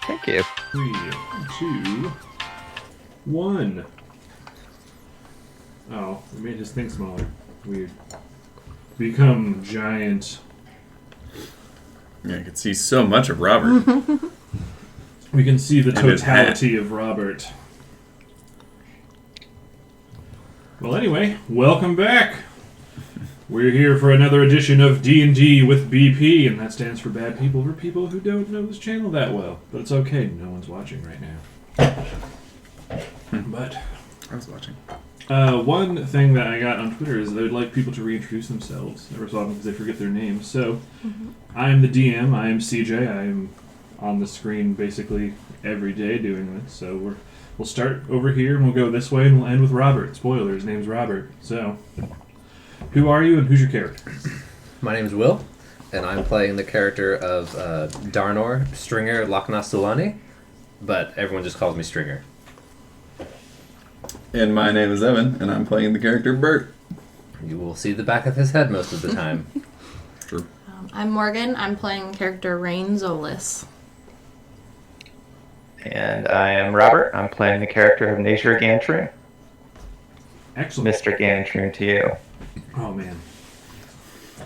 Thank you. 3, 2, 1. Oh, we made his thing smaller. Weird. Become giant. Yeah, I could see so much of Robert. We can see the And his hat. totality of Robert. Well, anyway, welcome back. We're here for another edition of D&D with BP, and that stands for Bad People for people who don't know this channel that well. But it's okay, no one's watching right now. But I was watching. one thing that I got on Twitter is they'd like people to reintroduce themselves every so often because they forget their names. So, I'm the DM, I am CJ, I am on the screen basically every day doing this. So we'll start over here and we'll go this way and we'll end with Robert. Spoiler, his name's Robert. So, who are you and who's your character? My name's Will, and I'm playing the character of Darnor, Stringer Laknasulani, but everyone just calls me Stringer. And my name is Evan, and I'm playing the character Bert. You will see the back of his head most of the time. True. I'm Morgan. I'm playing character Rain Zolis. And I am Robert. I'm playing the character of Nature Gantry. Excellent. Mr. Gantry to you. Oh, man.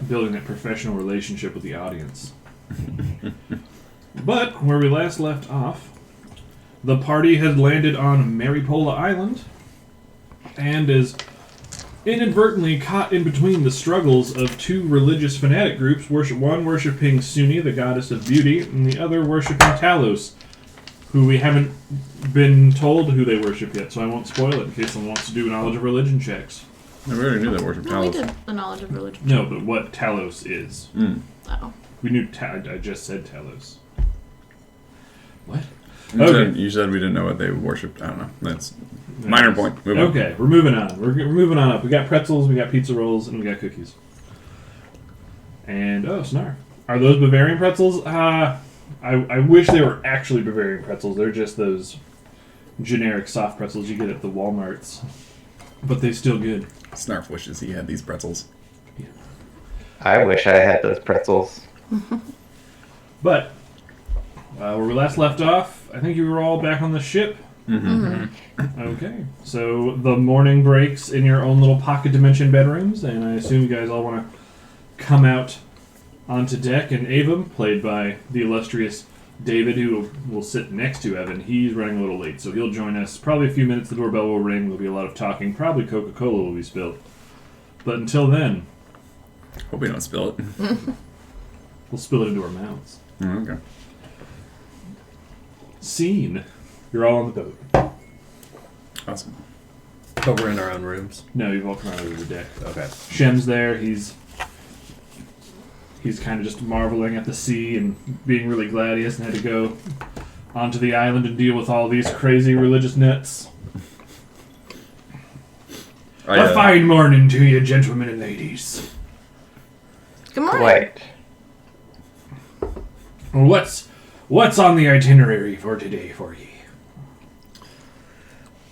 Building that professional relationship with the audience. But, where we last left off, the party had landed on Maripola Island and is inadvertently caught in between the struggles of two religious fanatic groups, one worshipping Suni, the goddess of beauty, and the other worshipping Talos, who we haven't been told who they worship yet, so I won't spoil it in case someone wants to do knowledge of religion checks. No, we already knew that worship No, we Talos. did the knowledge of religion. No, but what Talos is. Oh. We knew I just said Talos. What? You said we didn't know what they worshipped. I don't know. That's minor point. Move on. Okay, we're moving on. We're moving on up. We got pretzels, we got pizza rolls, and we got cookies. And, Snarf. Are those Bavarian pretzels? I wish they were actually Bavarian pretzels. They're just those generic soft pretzels you get at the Walmarts. But they're still good. Snarf wishes he had these pretzels. I wish I had those pretzels. But, where we last left off, I think you were all back on the ship. Okay, so the morning breaks in your own little pocket dimension bedrooms, and I assume you guys all want to come out onto deck. And Avum, played by the illustrious David, who will sit next to Evan, he's running a little late, so he'll join us. Probably a few minutes, the doorbell will ring, there'll be a lot of talking, probably Coca-Cola will be spilled. But until then, Hope we don't spill it. we'll spill it into our mouths. Okay. Scene. You're all on the boat. Awesome. But we're in our own rooms. No, you've all come out over the deck. Okay. Shem's there. He's kind of just marveling at the sea and being really glad he hasn't had to go onto the island and deal with all these crazy religious nuts. A fine morning to you, gentlemen and ladies. Good morning. Wait. What's on the itinerary for today for ye?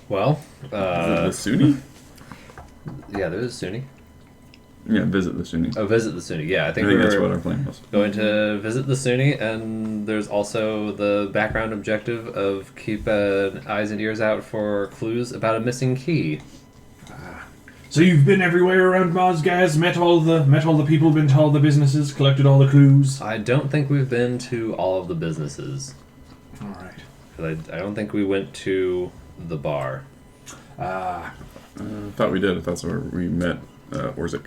Well, Is it the Sunni? yeah, there is a Sunni. Yeah, visit the Sunni. Oh, visit the Sunni. Yeah, I think that's we're what our plan was. going to visit the Sunni, and there's also the background objective of keep eyes and ears out for clues about a missing key. So you've been everywhere around Mars, guys? Met all the people, been to all the businesses, collected all the clues. I don't think we've been to all of the businesses. All right. 'Cause I don't think we went to the bar. I thought we did. I thought that's where we met Orzik.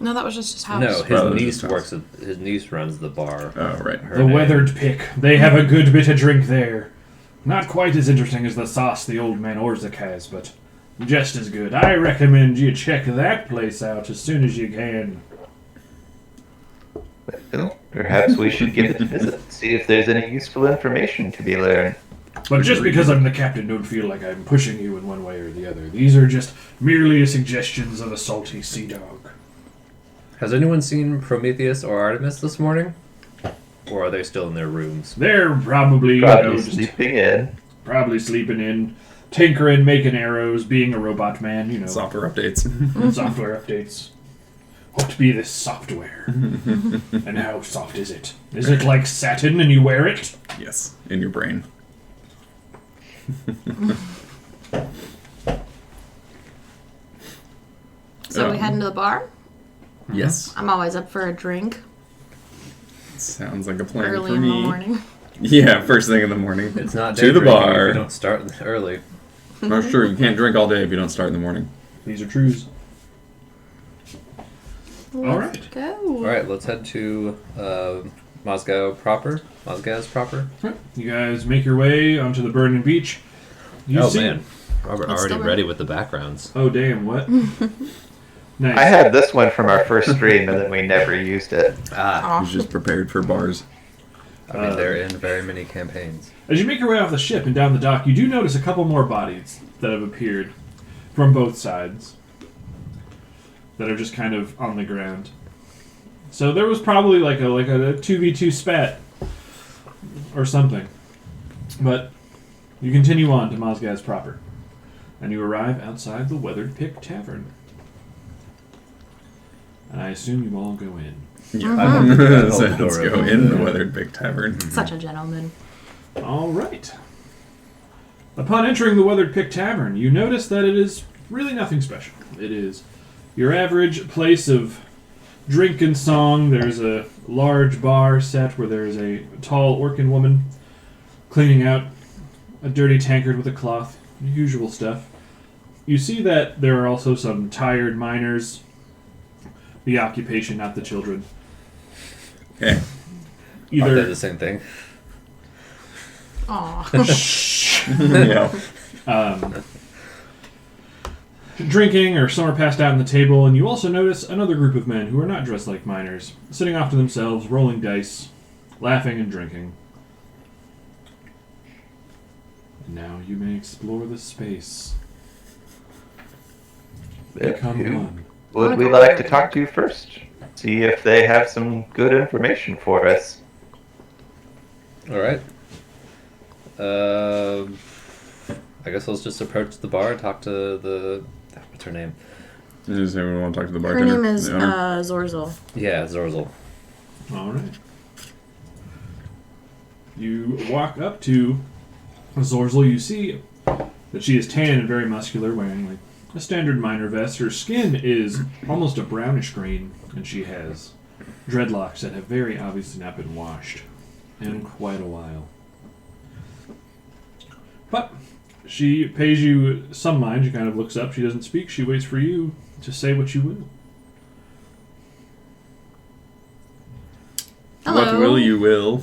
No, that was just his house. No, Rather than his niece his works. His niece runs the bar. Oh, right. Her The name- Weathered Pick. They have a good bit of drink there. Not quite as interesting as the sauce the old man Orzik has, but just as good. I recommend you check that place out as soon as you can. Well, perhaps we should give it a visit, see if there's any useful information to be learned. But just because I'm the captain, don't feel like I'm pushing you in one way or the other. These are just merely suggestions of a salty sea dog. Has anyone seen Prometheus or Artemis this morning? Or are they still in their rooms? They're probably, Probably just sleeping in. probably sleeping in, tinkering, making arrows, being a robot man, Software updates. software updates. What be this software? And how soft is it? Is it like satin and you wear it? Yes, in your brain. So we heading to the bar? Yes. I'm always up for a drink Sounds like a plan early for in me. the morning. Yeah, first thing in the morning. It's not To day the drinking bar. if you don't start early. Oh, sure, you can't drink all day if you don't start in the morning. These are trues. Let's right. go. All right, let's head to Moscow proper. Moscow's proper. You guys make your way onto the burning beach. You Oh see. man, Robert It's already still ready with the backgrounds. Oh damn! What? Nice. I had this one from our first stream, and then we never used it. Ah, He's just prepared for bars. I mean they're in very many campaigns. As you make your way off the ship and down the dock, you do notice a couple more bodies that have appeared from both sides that are just kind of on the ground. So there was probably like a 2v2 spat or something. But you continue on to Mosgaz proper, and you arrive outside the Weathered Pick Tavern. And I assume you all go in. Yeah. I hold the So door let's go open. in the Weathered Pick Tavern. Such a gentleman. All right. Upon entering the Weathered Pick Tavern, you notice that it is really nothing special. It is your average place of drink and song. There's a large bar set where there is a tall Orcan woman cleaning out a dirty tankard with a cloth. Usual stuff. You see that there are also some tired miners. The occupation, not the children. Okay. Aren't they Either the same thing? Aw. Yeah. Drinking, or some are passed out on the table, and you also notice another group of men who are not dressed like miners, sitting off to themselves, rolling dice, laughing and drinking. And now you may explore the space. Become Who one. would we like to talk to first? See if they have some good information for us. All right. I guess let's just approach the bar and talk to the. What's her name? Does everyone want to talk to the Her bartender? name is The owner? Zorzel. Yeah, Zorzel. All right. You walk up to Zorzel. You see that she is tan and very muscular, wearing like a standard miner vest. Her skin is almost a brownish green, and she has dreadlocks that have very obviously not been washed in quite a while. But she pays you some mind. She kind of looks up. She doesn't speak. She waits for you to say what you will. Hello. What will you will?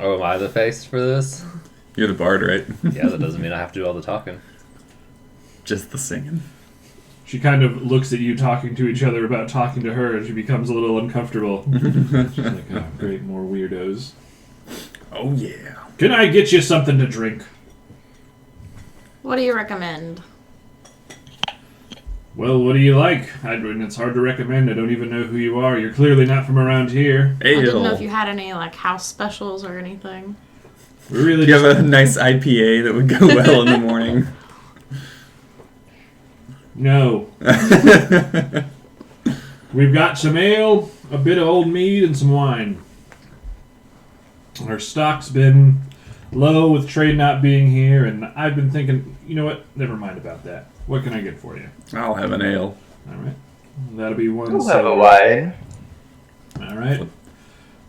Oh, am I the face for this? You're the bard, right? Yeah, that doesn't mean I have to do all the talking. Just the singing. She kind of looks at you talking to each other about talking to her, and she becomes a little uncomfortable. She's like, oh, great, more weirdos. Oh, yeah. Can I get you something to drink? What do you recommend? Well, what do you like? It's hard to recommend. I don't even know who you are. You're clearly not from around here. I didn't know Ale. if you had any like house specials or anything. We really Do you just... have a nice IPA that would go well in the morning? No. We've got some ale, a bit of old mead, and some wine. Our stock's been low with trade not being here, and I've been thinking, you know what? Never mind about that. What can I get for you? I'll have an ale. All right. That'll be one We'll have a silver. wine. All right.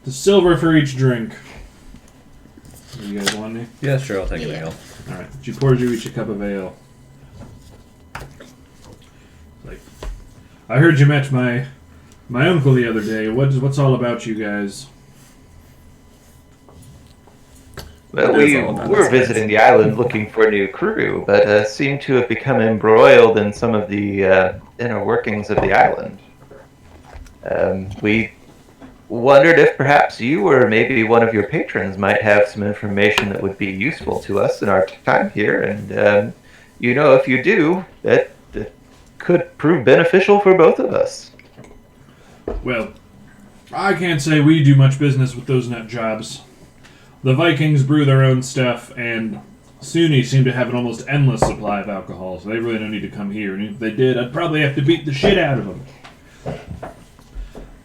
The silver for each drink. What do you guys want any? Yeah, sure, I'll take an Yeah. ale. All right. She pours you each a cup of ale. Like, I heard you met my uncle the other day. What's all about you guys? Well, It is all about we're us, visiting the island looking for a new crew, but seem to have become embroiled in some of the inner workings of the island. We wondered if perhaps you or maybe one of your patrons might have some information that would be useful to us in our time here, and if you do, that could prove beneficial for both of us. Well, I can't say we do much business with those nut jobs. The Vikings brew their own stuff, and Sunni seem to have an almost endless supply of alcohol, so they really don't need to come here. And if they did, I'd probably have to beat the shit out of them.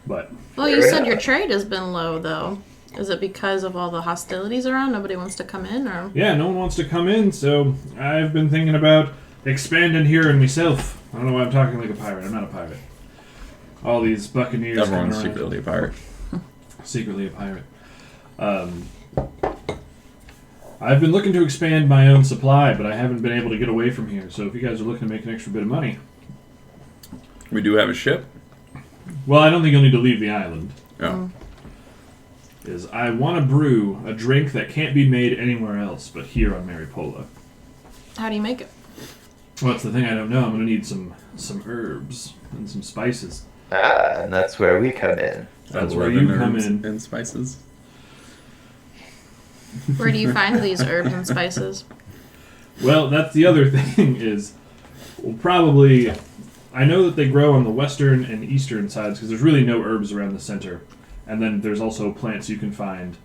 But Well, you Fair said enough. your trade has been low, though. Is it because of all the hostilities around? Nobody wants to come in, or? Yeah, no one wants to come in, so I've been thinking about expanding here in myself. I don't know why I'm talking like a pirate. I'm not a pirate. All these buccaneers Everyone's coming around. secretly a pirate. Secretly a pirate. I've been looking to expand my own supply, but I haven't been able to get away from here. So if you guys are looking to make an extra bit of money, We do have a ship. well, I don't think you'll need to leave the island. Oh. Is I want to brew a drink that can't be made anywhere else but here on Maripola. How do you make it? Well, that's the thing I don't know. I'm going to need some herbs and some spices. Ah, and that's where we come in. That's where you 11 come herbs in. And spices. Where do you find these herbs and spices? Well, that's the other thing is, well, probably, I know that they grow on the western and eastern sides because there's really no herbs around the center. And then there's also plants you can find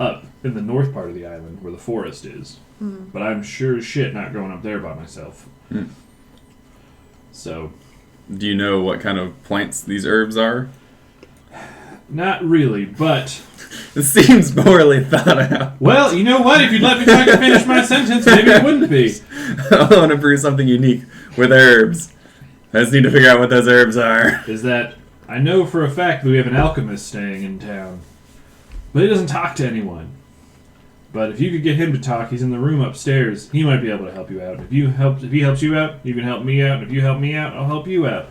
up in the north part of the island where the forest is. But I'm sure as shit not going up there by myself. Mm. So, Do you know what kind of plants these herbs are? not really, but... It seems morally thought out. Well, you know what? If you'd let me try to finish my sentence, maybe it wouldn't be. I want to brew something unique with herbs. I just need to figure out what those herbs are. Is that I know for a fact that we have an alchemist staying in town, but he doesn't talk to anyone. But if you could get him to talk, he's in the room upstairs. He might be able to help you out. If he helps you out, you can help me out. And if you help me out, I'll help you out.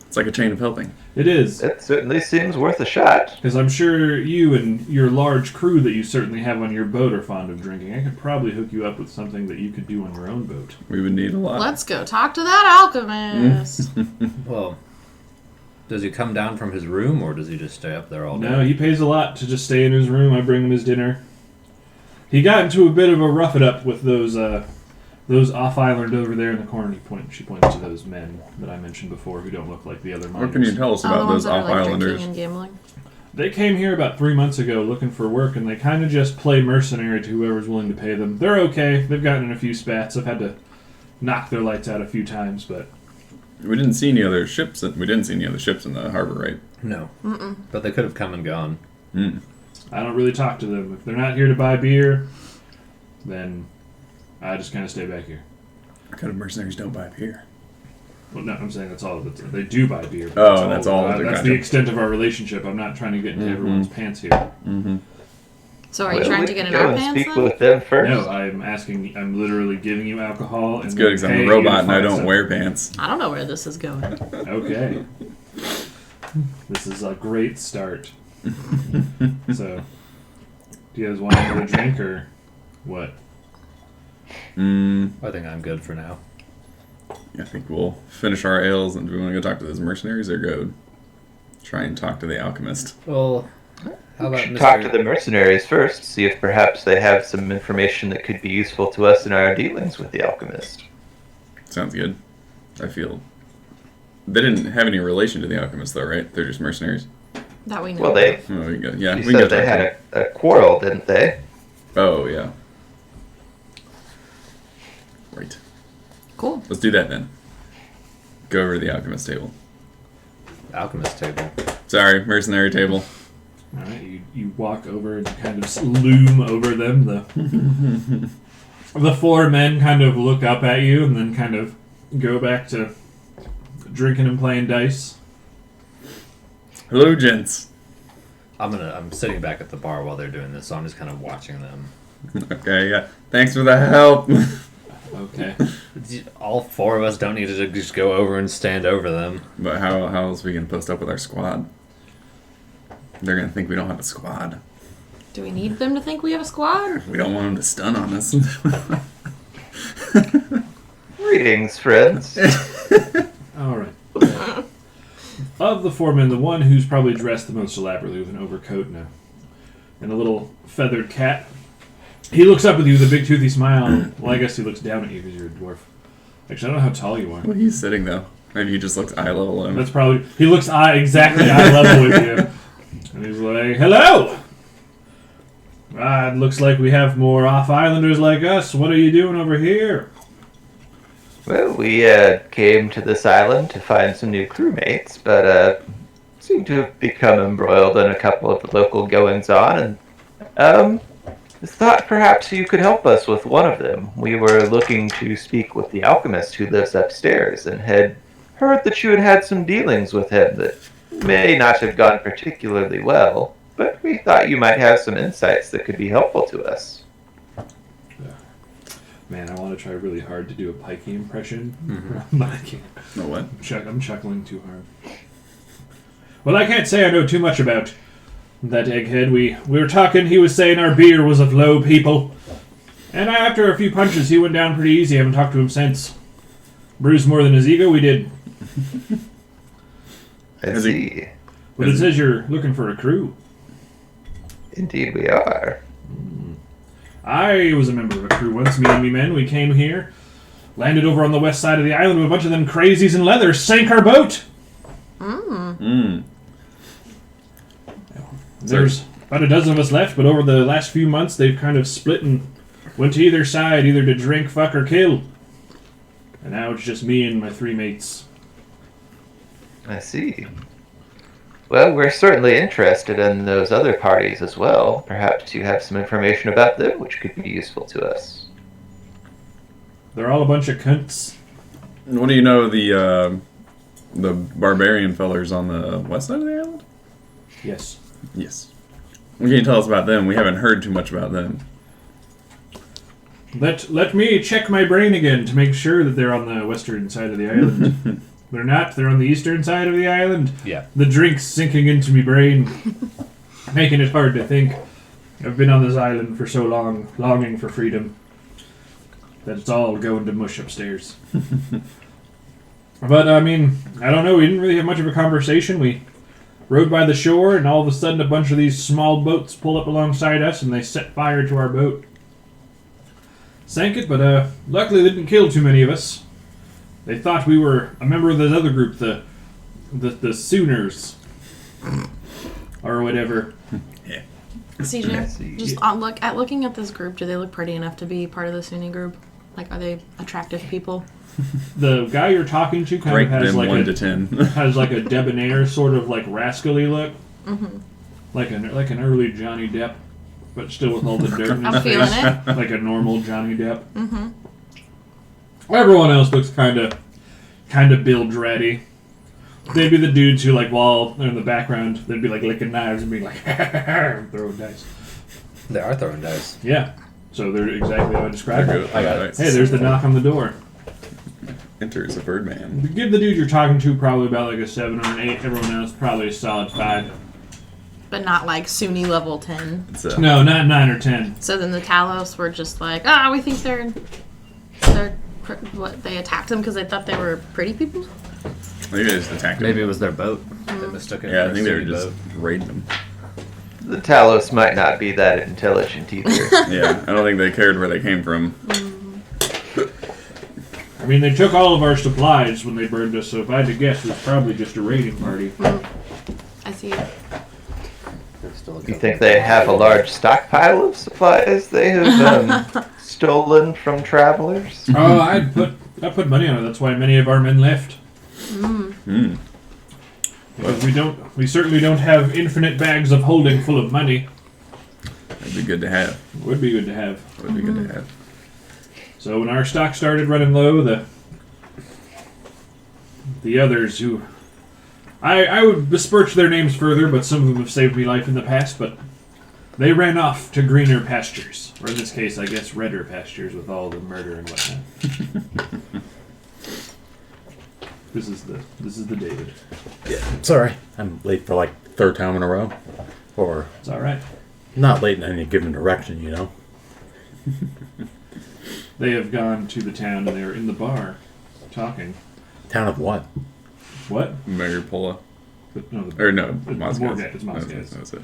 It's like a chain of helping. It is. It certainly seems worth a shot. Because I'm sure you and your large crew that you certainly have on your boat are fond of drinking. I could probably hook you up with something that you could do on your own boat. We would need a lot. Let's go talk to that alchemist. Well, does he come down from his room, or does he just stay up there all day? No, he pays a lot to just stay in his room. I bring him his dinner. He got into a bit of a rough-it-up with those off-island over there in the corner. She points to those men that I mentioned before who don't look like the other miners. What can you tell us All the about ones those that are like off-islanders? drinking and gambling. They came here about 3 months ago looking for work, and they kind of just play mercenary to whoever's willing to pay them. They're okay. They've gotten in a few spats. I've had to knock their lights out a few times, but We didn't see any other ships. We didn't see any other ships in the harbor, right? No. But they could have come and gone. Mm. I don't really talk to them. If they're not here to buy beer, then I just kind of stay back here. What kind of mercenaries don't buy beer? Well, no, I'm saying that's all. They do buy beer. But Oh, that's all. That's Gotcha. the extent of our relationship. I'm not trying to get into everyone's pants here. Mm-hmm. So are you Well, trying we to get can in go our and pants speak then? with them first. No, I'm literally giving you alcohol. It's and good then because I'm a paying you to robot and I find don't something. wear pants. I don't know where this is going. Okay. This is a great start. So, do you guys want another drink or what? I think I'm good for now. I think we'll finish our ales and do we want to go talk to those mercenaries or go try and talk to the alchemist? Well, how about should Mr. talk to the mercenaries first, see if perhaps they have some information that could be useful to us in our dealings with the alchemist. Sounds good. I feel... They didn't have any relation to the alchemist though, right? They're just mercenaries. That we know. Well, they Oh, we can go. Yeah, you we can go said they talk to had a quarrel, didn't they? them. Oh, yeah. Right. Cool. Let's do that then. Go over to the alchemist table. alchemist table? Sorry, mercenary table. All right, you walk over and you kind of loom over them. The four men kind of look up at you and then kind of go back to drinking and playing dice. Hello, gents. I'm sitting back at the bar while they're doing this, so I'm just kind of watching them. Okay, yeah. Thanks for the help. Okay. All four of us don't need to just go over and stand over them. But how else we can post up with our squad? They're gonna think we don't have a squad. Do we need them to think we have a squad? We don't want them to stun on us. Greetings, friends. All right. Of the four men, the one who's probably dressed the most elaborately with an overcoat and a little feathered cap, he looks up at you with a big toothy smile. Well, I guess he looks down at you because you're a dwarf. Actually, I don't know how tall you are. Well, he's sitting though. Maybe he just looks eye level at him. That's probably... He looks exactly eye level with you. And he's like, hello! It looks like we have more off-islanders like us. What are you doing over here? Well, we came to this island to find some new crewmates, but seem to have become embroiled in a couple of the local goings-on, and thought perhaps you could help us with one of them. We were looking to speak with the alchemist who lives upstairs, and had heard that you had had some dealings with him that may not have gone particularly well, but we thought you might have some insights that could be helpful to us. Man, I want to try really hard to do a Pikey impression, Mm-hmm. but I can't. No what? I'm chuckling too hard. Well, I can't say I know too much about that egghead. We were talking, he was saying our beer was of low people. And after a few punches, he went down pretty easy. I haven't talked to him since. Bruised more than his ego, we did. I see. But it says you're looking for a crew. Indeed we are. I was a member of a crew once, me and me men. We came here, landed over on the west side of the island with a bunch of them crazies in leather, sank our boat. There's about a dozen of us left, but over the last few months, they've kind of split and went to either side, either to drink, fuck, or kill. And now it's just me and my 3 mates. I see. Well, we're certainly interested in those other parties as well. Perhaps you have some information about them which could be useful to us. They're all a bunch of cunts. What do you know of the barbarian fellers on the west side of the island? Yes. Yes. What can you tell us about them? We haven't heard too much about them. Let me check my brain again to make sure that they're on the western side of the island. They're not. They're on the eastern side of the island. Yeah. The drink's sinking into me brain, making it hard to think. I've been on this island for so long, longing for freedom, that it's all going to mush upstairs. But, I mean, I don't know. We didn't really have much of a conversation. We rode by the shore, and all of a sudden a bunch of these small boats pulled up alongside us, and they set fire to our boat. Sank it, but luckily they didn't kill too many of us. They thought we were a member of this other group, the Sooners, or whatever. Yeah. CJ, just looking at this group, do they look pretty enough to be part of the Sunni group? Like, are they attractive people? The guy you're talking to kind Rank of has them like 1 a to 10. has like a debonair sort of like rascally look, like an early Johnny Depp, but still with all the dirt in his I'm feeling face, it. like a normal Johnny Depp. Everyone else looks kind of Bill Dreddy. They'd be the dudes who, like, while they're in the background, they'd be like licking knives and being like throwing dice. They are throwing dice. Yeah, so they're exactly how I described They're it. good. I got it. Hey, there's the knock on the door. Enters a Birdman. Give the dude you're talking to probably about like a 7 or an 8. Everyone else probably a solid 5. But not like Sunni level 10. It's No, not 9 or 10. So then the Talos were just like, we think they're what, they attacked them because they thought they were pretty people? Maybe they just attacked Maybe it them. was their boat. They mistook it Yeah, I for think they were Sunni just boat. raiding them. The Talos might not be that intelligent either. Yeah, I don't think they cared where they came from. I mean, they took all of our supplies when they burned us, so if I had to guess, it was probably just a raiding party. I see. You think they have a large stockpile of supplies they have stolen from travelers? Oh, I put money on it. That's why many of our men left. Because we certainly don't have infinite bags of holding full of money. That'd be good to have. Would be good to have. Would be good to have. So when our stock started running low, the others who I would besmirch their names further, but some of them have saved me life in the past, but they ran off to greener pastures. Or in this case, I guess redder pastures with all the murder and whatnot. This is the David. Sorry, I'm late for like 3rd time in a row. Or It's alright. not late in any given direction, you know? They have gone to the town and they're in the bar talking. Town of what? What? Maripola. But no, Or no, it's Moscow. Morgat. It's Moscow. That was it.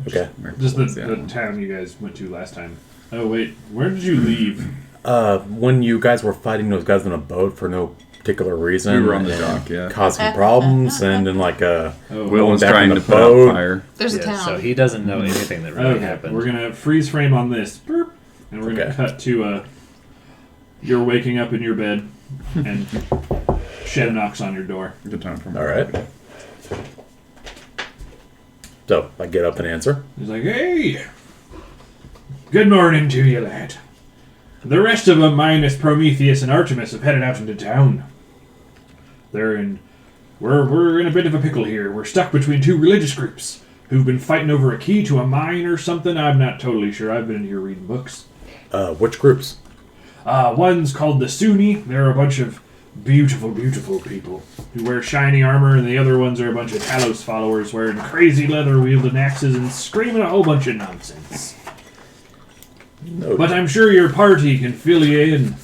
Okay. Just Maripola's the town you guys went to last time. Oh wait, where did you leave? When you guys were fighting those guys on a boat for no particular reason. We were on the and dock, yeah. Causing problems, and then like Oh, Will was back trying on to the put boat. out fire. There's a Yeah, town. so he doesn't know anything that really okay, happened. we're gonna freeze frame on this, Burp. And we're gonna Okay. cut to you're waking up in your bed, and Shen knocks on your door. Good time for All right. So I get up and answer. He's like, hey! Good morning to you, lad. The rest of them, minus Prometheus and Artemis, have headed out into town. We're in a bit of a pickle here. We're stuck between two religious groups who've been fighting over a key to a mine or something. I'm not totally sure. I've been in here reading books. Which groups? One's called the Sunni. They're a bunch of beautiful, beautiful people who wear shiny armor, and the other ones are a bunch of Talos followers wearing crazy leather-wielding axes and screaming a whole bunch of nonsense. No. But I'm sure your party can fill you in.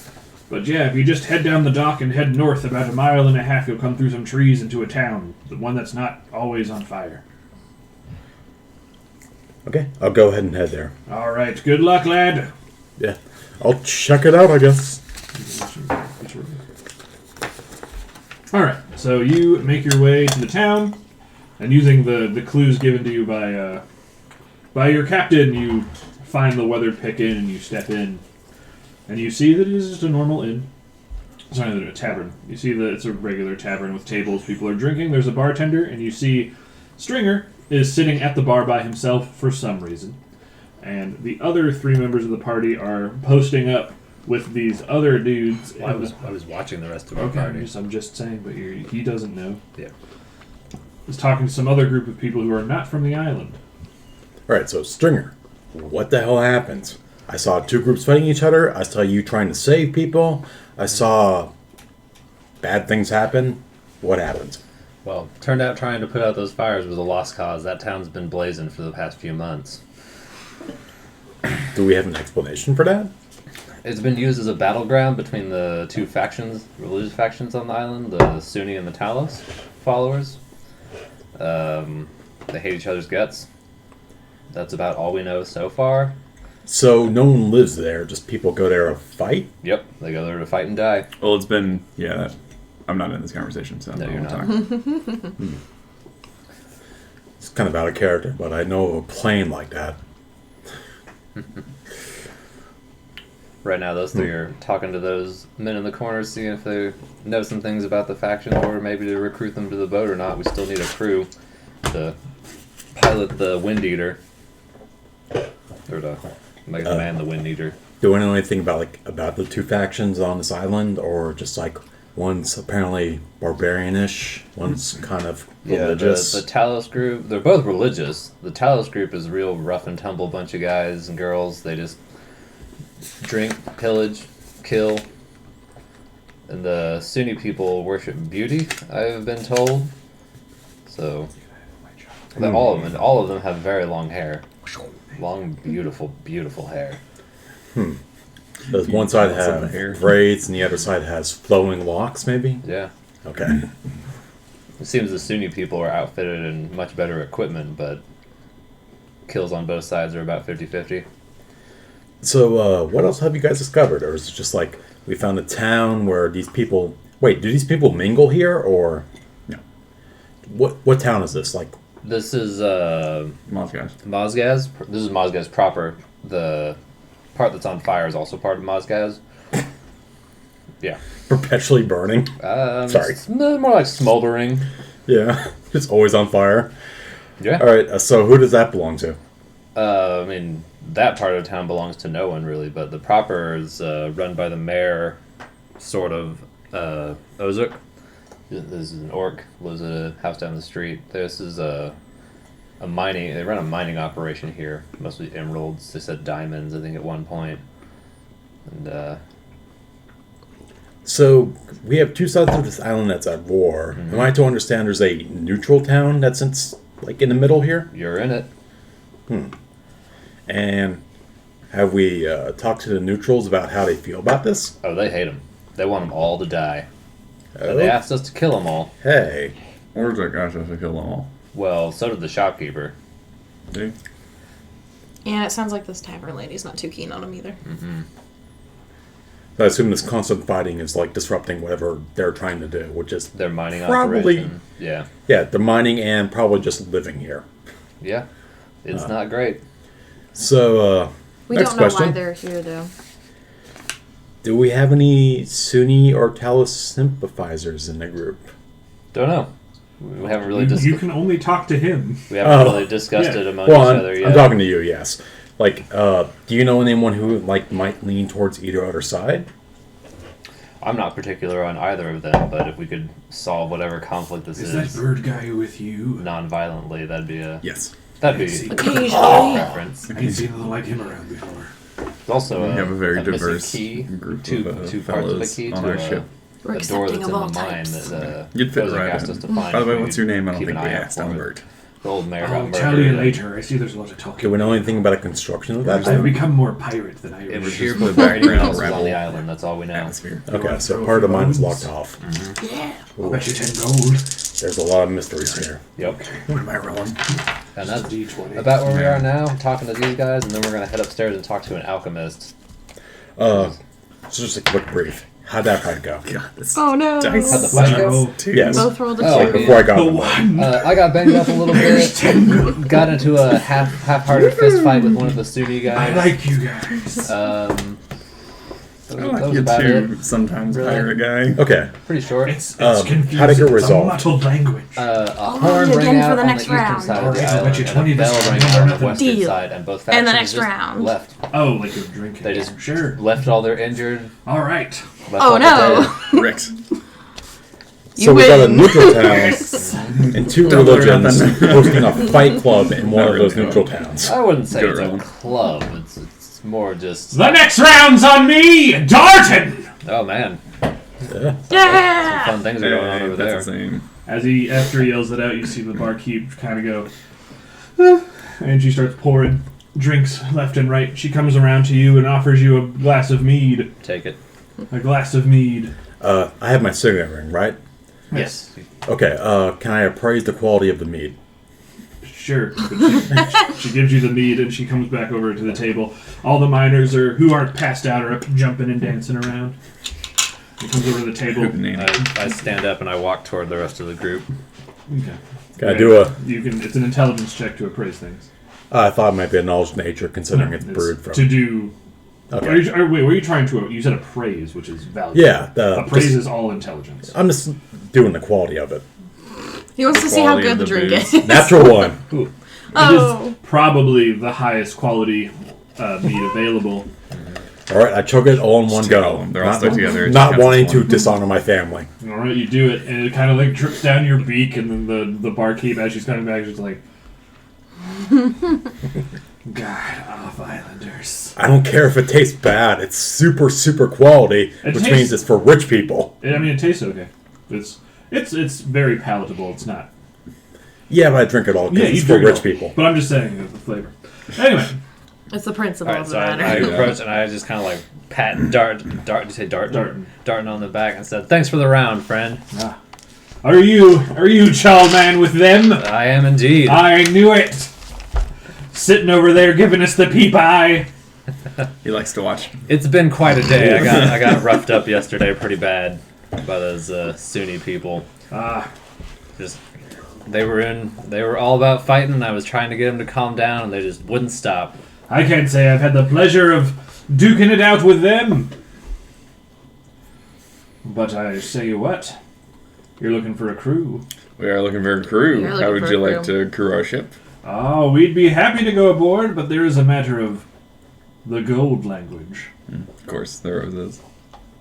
But yeah, if you just head down the dock and head north about 1.5 miles, you'll come through some trees into a town. The one that's not always on fire. Okay, I'll go ahead and head there. Alright, good luck, lad. Yeah, I'll check it out, I guess. Alright, so you make your way to the town, and using the clues given to you by your captain, you find the weathered pick inn and you step in. And you see that it is just a normal inn. Sorry, a tavern. You see that it's a regular tavern with tables, people are drinking, there's a bartender, and you see Stringer is sitting at the bar by himself for some reason. And the other 3 members of the party are posting up with these other dudes. Well, I was watching the rest of our Okay, party. I'm just saying, but he doesn't know. Yeah. He's talking to some other group of people who are not from the island. Alright, so Stringer, what the hell happened? I saw 2 groups fighting each other. I saw you trying to save people. I saw bad things happen. What happened? Well, turned out trying to put out those fires was a lost cause. That town's been blazing for the past few months. Do we have an explanation for that? It's been used as a battleground between the 2 factions, religious factions on the island, the Sunni and the Talos followers. They hate each other's guts. That's about all we know so far. So no one lives there, just people go there to fight? Yep, they go there to fight and die. Well, it's been I'm not in this conversation, so No, I you're won't not. talk. It's kind of out of character, but I know of a plane like that. Right now, those 3 are talking to those men in the corner, seeing if they know some things about the faction, or maybe to recruit them to the boat or not. We still need a crew to pilot the Wind Eater, or to make the man the Wind Eater. Do we know anything about the 2 factions on this island, or just one's apparently barbarianish, one's kind of religious? Yeah, the Talos group, they're both religious. The Talos group is a real rough and tumble bunch of guys and girls. They just drink, pillage, kill. And the Sunni people worship beauty, I've been told. So, all of them have very long hair. Long, beautiful, beautiful hair. Does one side Lots of have hair. braids and the other side has flowing locks, maybe? Yeah. Okay. It seems the Sunni people are outfitted in much better equipment, but kills on both sides are about 50-50. So, what else have you guys discovered? Or is it just we found a town where these people... Wait, do these people mingle here, or... No. What town is this? This is Moss guys. Mozgaz. This is Mozgaz proper. The part that's on fire is also part of Mozgaz. Yeah. Perpetually burning? Sorry. It's more like smoldering. Yeah. It's always on fire. Yeah. Alright, so who does that belong to? I mean, that part of town belongs to no one really, but the proper is run by the mayor, sort of, Ozuk. This is an orc, lives at a house down the street. This is a mining, they run a mining operation here, mostly emeralds, they said diamonds, I think, at one point. And, So, we have 2 sides of this island that's at war. Mm-hmm. Am I to understand there's a neutral town that's in the middle here? you're in it. And have we talked to the neutrals about how they feel about this? Oh, they hate them. They want them all to die. Oh, And they asked us to kill them all. hey. Or is that gosh, I should kill them all. Well, so did the shopkeeper. Dude. And it sounds like this tavern lady's not too keen on him either. I assume this constant fighting is disrupting whatever they're trying to do, which is Their mining Probably. operation. Yeah. yeah, they're mining and probably just living here. Yeah. It's not great. So, We next don't know question. why they're here, though. Do we have any Sunni or Talos sympathizers in the group? Don't know. We haven't really You can only talk to him. we haven't Oh. really discussed Yeah. it among Well, each I'm, other yet. I'm talking to you. Yes. Like, do you know anyone who like might lean towards either other side? I'm not particular on either of them, but if we could solve whatever conflict this Is that bird guy with you? non-violently, that'd be Yes. Occasionally. preference. I ain't seen anything like him around before. There's also We have a very missing diverse key, group two of two parts of a fellows key on to our ship. We're a door accepting that's of in all the mine types. that You'd fit Kozak right asked in. us to find. By the way, if what's we your name? I don't keep think an we eye out asked. for it. Albert. The old mayor I'll got tell you murdered. later. I see there's a lot of Do talking. we know anything about the construction of that? I've become more pirate than It was Irish. here Just the before anyone background else was on rebel the island. That's all we know. Atmosphere. Okay, so part of the mine is locked off. Yeah. I'll bet you 10 gold. There's a lot of mysteries here. Yep. What am I rolling? And that's D20. about where we are now, talking to these guys, and then we're gonna head upstairs and talk to an alchemist. So just a quick brief. How'd that fight go? God, this Oh no. dice How'd the fight sucks, go? too. Yes. Both rolled a Oh, two. Before I got The them. one. I got banged up a little bit. Got into a half-hearted fist fight with one of the Sunni I guys. like you guys. That I was like you about too, it. sometimes Really? pirate guy. Okay. Pretty short. It's confusing. how'd it get It's a resolved? muddled language. A I'll horn roll you rang again out for the on next the eastern round. side of the Alright, I'll island, bet you and 20 a this bell time. rang No, out on the nothing. western Deal. side, and both And the factions next just round. left. Oh, like you're drinking. They just Sure. left all their injured. All right. Left Oh all the no. dead. Rex. You So we got a win. neutral town and two Don't worry about religions that. hosting a fight club in one Not of those really. neutral towns. I wouldn't say Go it's a around. club. It's more just. The next round's on me, Darton. Oh man, Yeah. fun things are going on Hey, over there. that's the same. After he yells it out, you see the barkeep kind of go, "Eh," and she starts pouring drinks left and right. She comes around to you and offers you a glass of mead. Take it. A glass of mead. I have my signet ring, right? Yes. Okay, can I appraise the quality of the mead? Sure. She gives you the mead, and she comes back over to the table. All the miners who aren't passed out are up jumping and dancing around. He comes over to the table. I stand up and I walk toward the rest of the group. Okay. Can I do a... You can. It's an intelligence check to appraise things. I thought it might be a knowledge of nature, considering it's brewed from... to do. Okay. Wait, were you trying to? You said appraise, which is valuable. Yeah, Appraise is all intelligence. I'm just doing the quality of it. He wants to see how Quality of good the the drink booze. is. Natural one. It Oh. is probably the highest quality meat available. All right, I chug it all in one Just go. take all of them. They're all stuck together. It just Not counts as wanting to one. dishonor my family. All right, you do it, and it kind of like drips down your beak, and then the barkeep, as she's coming back, she's like, "God, off Islanders." I don't care if it tastes bad. It's super, super quality, It which tastes- means it's for rich people. I mean, it tastes okay. It's very palatable. It's not. Yeah, but I drink it all because it's for drink it rich all. people. But I'm just saying the flavor. Anyway, It's the principle All right, of the so I matter. approach and I just kind of like pat Dart. Did you say Dart? Darton. Darton on the back and said, "Thanks for the round, friend." are you Chalman with them? I am indeed. I knew it. Sitting over there giving us the peep eye. He likes to watch. It's been quite a day. I got roughed up yesterday pretty bad by those Sunni people. Ah, Just they were all about fighting, and I was trying to get them to calm down, and they just wouldn't stop. I can't say I've had the pleasure of duking it out with them. But I say what? You're looking for a crew. We are looking for a crew. You're looking How would for you a like to crew our ship? Oh, we'd be happy to go aboard, but there is a matter of the gold language. Of course, there always is.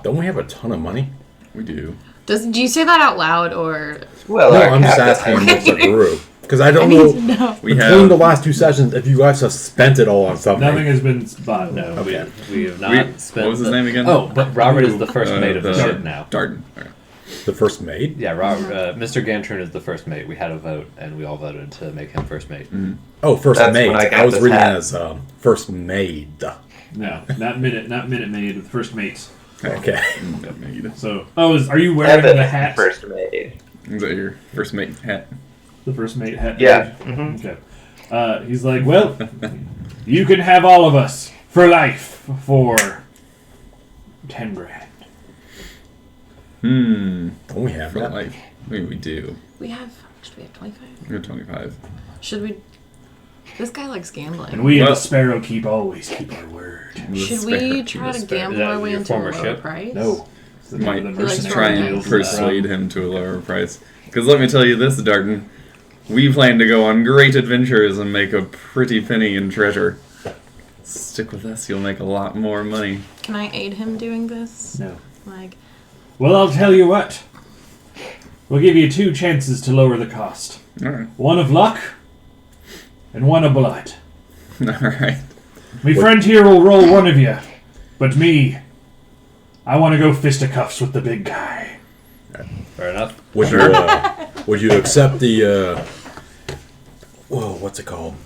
Don't we have a ton of money? We do. Do you say that out loud or? Well, No, our I'm just captain asking has what's the brew. Because I I don't need know. to know. We Between have. the last two sessions, if you guys have spent it all on something. Nothing has been bought. No, Okay. we have not we- spent. what was his name again? Oh, but Robert is the first mate of the the- ship now. Darton. All right. The first maid? Yeah, Robert, Mr. Gantroon is the first mate. We had a vote, and we all voted to make him first mate. Oh, first That's maid. when I got I was this reading hat. it as first maid. No, not minute maid, first mates. Okay. Got made. So, are you wearing Evan, the hat? first made. Is that your first mate hat? The first mate hat? Yeah. Okay. He's like, well, you can have all of us for life for 10 grand. Don't we have For that? life. I mean, we do. We have. How much do we have? 25. We have 25. Should we? This guy likes gambling. And we at Well- the Sparrow Keep always keep our word. Should Spare- we keep try us to spare. gamble Is that our way your into a former lower ship? price? No. Might The He likes try and deals. persuade him to a lower price. Because let me tell you this, Darton. We plan to go on great adventures and make a pretty penny in treasure. Stick with us, you'll make a lot more money. Can I aid him doing this? No. Like, Well, I'll tell you what. We'll give you 2 chances to lower the cost. Alright. One of luck, and one of blood. Alright. My friend here will roll one of you, but me, I want to go fisticuffs with the big guy. Fair enough. Would you accept the whoa, what's it called?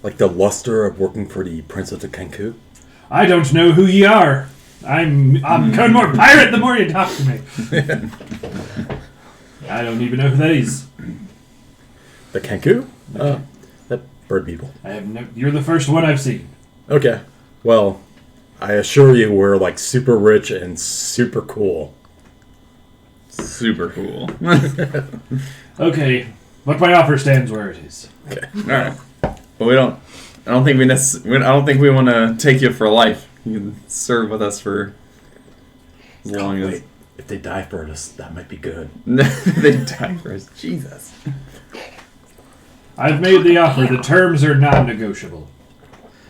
Like the luster of working for the Princess of Kenku? I don't know who ye are. I'm becoming more pirate the more you talk to me. I don't even know who that is. The Kenku? That bird people. I have no. You're the first one I've seen. Okay. Well, I assure you we're like super rich and super cool. Super cool. Okay, but my offer stands where it is. Okay. Alright. But I don't think we want to take you for life. You can serve with us for as long as... Wait, if they die for us, that might be good. They die for us. Jesus. I've made the offer. The terms are non-negotiable.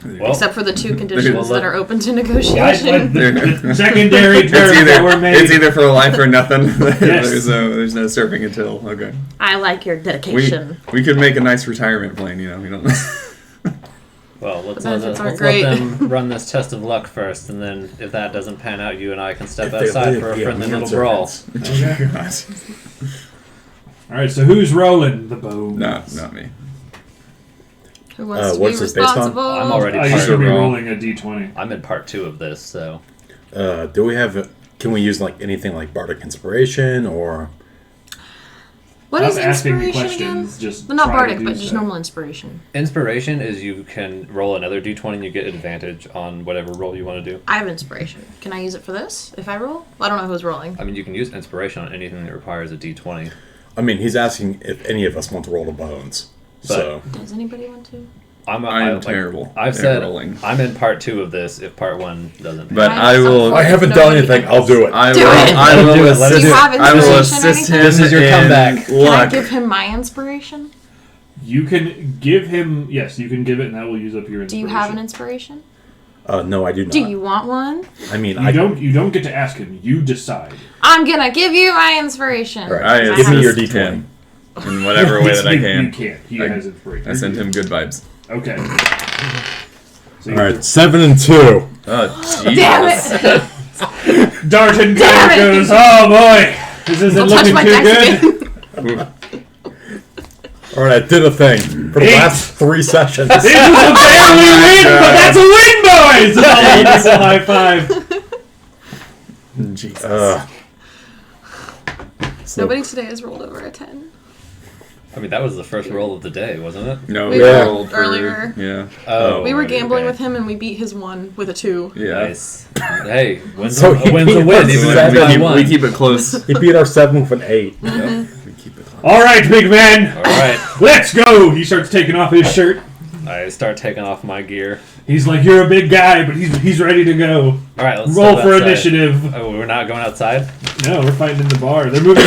Well, except for the 2 conditions Well, that are open to negotiation. The secondary terms that were made. It's either for life or nothing. Yes. There's no surfing until. Okay. I like your dedication. We could make a nice retirement plan. You know, we don't. well, let's The let benefits aren't let great. them run this test of luck first, and then if that doesn't pan out, you and I can step If they outside live, for a yeah, friendly man little brawl. servants. Okay. God. All right, so who's rolling the bones? No, not me. Who wants to what's be this based on? responsible? I'm already I part should be roll. rolling a d20. I'm in part 2 of this, so Do we have? Can we use like anything like bardic inspiration or? What Stop is asking me inspiration again? questions. Just Well, not try to bardic, do but just so. normal inspiration. inspiration is you can roll another d20 and you get advantage on whatever roll you want to do. I have inspiration. Can I use it for this if I roll? Well, I don't know who's rolling. I mean, you can use inspiration on anything that requires a d20. I mean, he's asking if any of us want to roll the bones. So Does anybody want to? I'm terrible I've at said rolling. I'm in part 2 of this if part 1 doesn't. But I I will. have I haven't done anything. I'll do it. I Do will. it. I Let him will do it, let him assist. do it. I will Inspiration or assist anything? him. This is your in comeback. Can I luck. give him my inspiration? You can give him. Yes, you can give it, and that will use up your Do inspiration. you have an inspiration? No, I do not. Do you want one? I mean, You don't get to ask him. You decide. I'm gonna give you my inspiration. All right. I Give me your assist D20. him in whatever way that I You can. can't. He I- has inspiration. I send him good vibes. Okay. So All right, 7 and 2. Oh, Damn Jesus. it! Darton Damn it! goes, oh boy, this isn't Don't touch looking my too dice good. again. All right, I did a thing for the 8. last 3 sessions. This is a barely win, but that's a win, boys! Oh, give us a high five. Jesus. So- Nobody today has rolled over a 10. I mean, that was the first roll of the day, wasn't it? No, We we were rolled for, earlier. Yeah. Oh, We were gambling okay. with him and we beat his 1 with a 2. Yeah. Nice. Hey, wins So a he win's a beat win, us even We, if it's seven. by keep, one. we keep it close. He beat our 7 with an 8. We keep it close. All right, big man, All right, let's go. He starts taking off his shirt. I start taking off my gear. He's like, you're a big guy, but he's ready to go. All right, let's Roll step for outside. initiative. Oh, we're not going outside. No, we're fighting in the bar. They're moving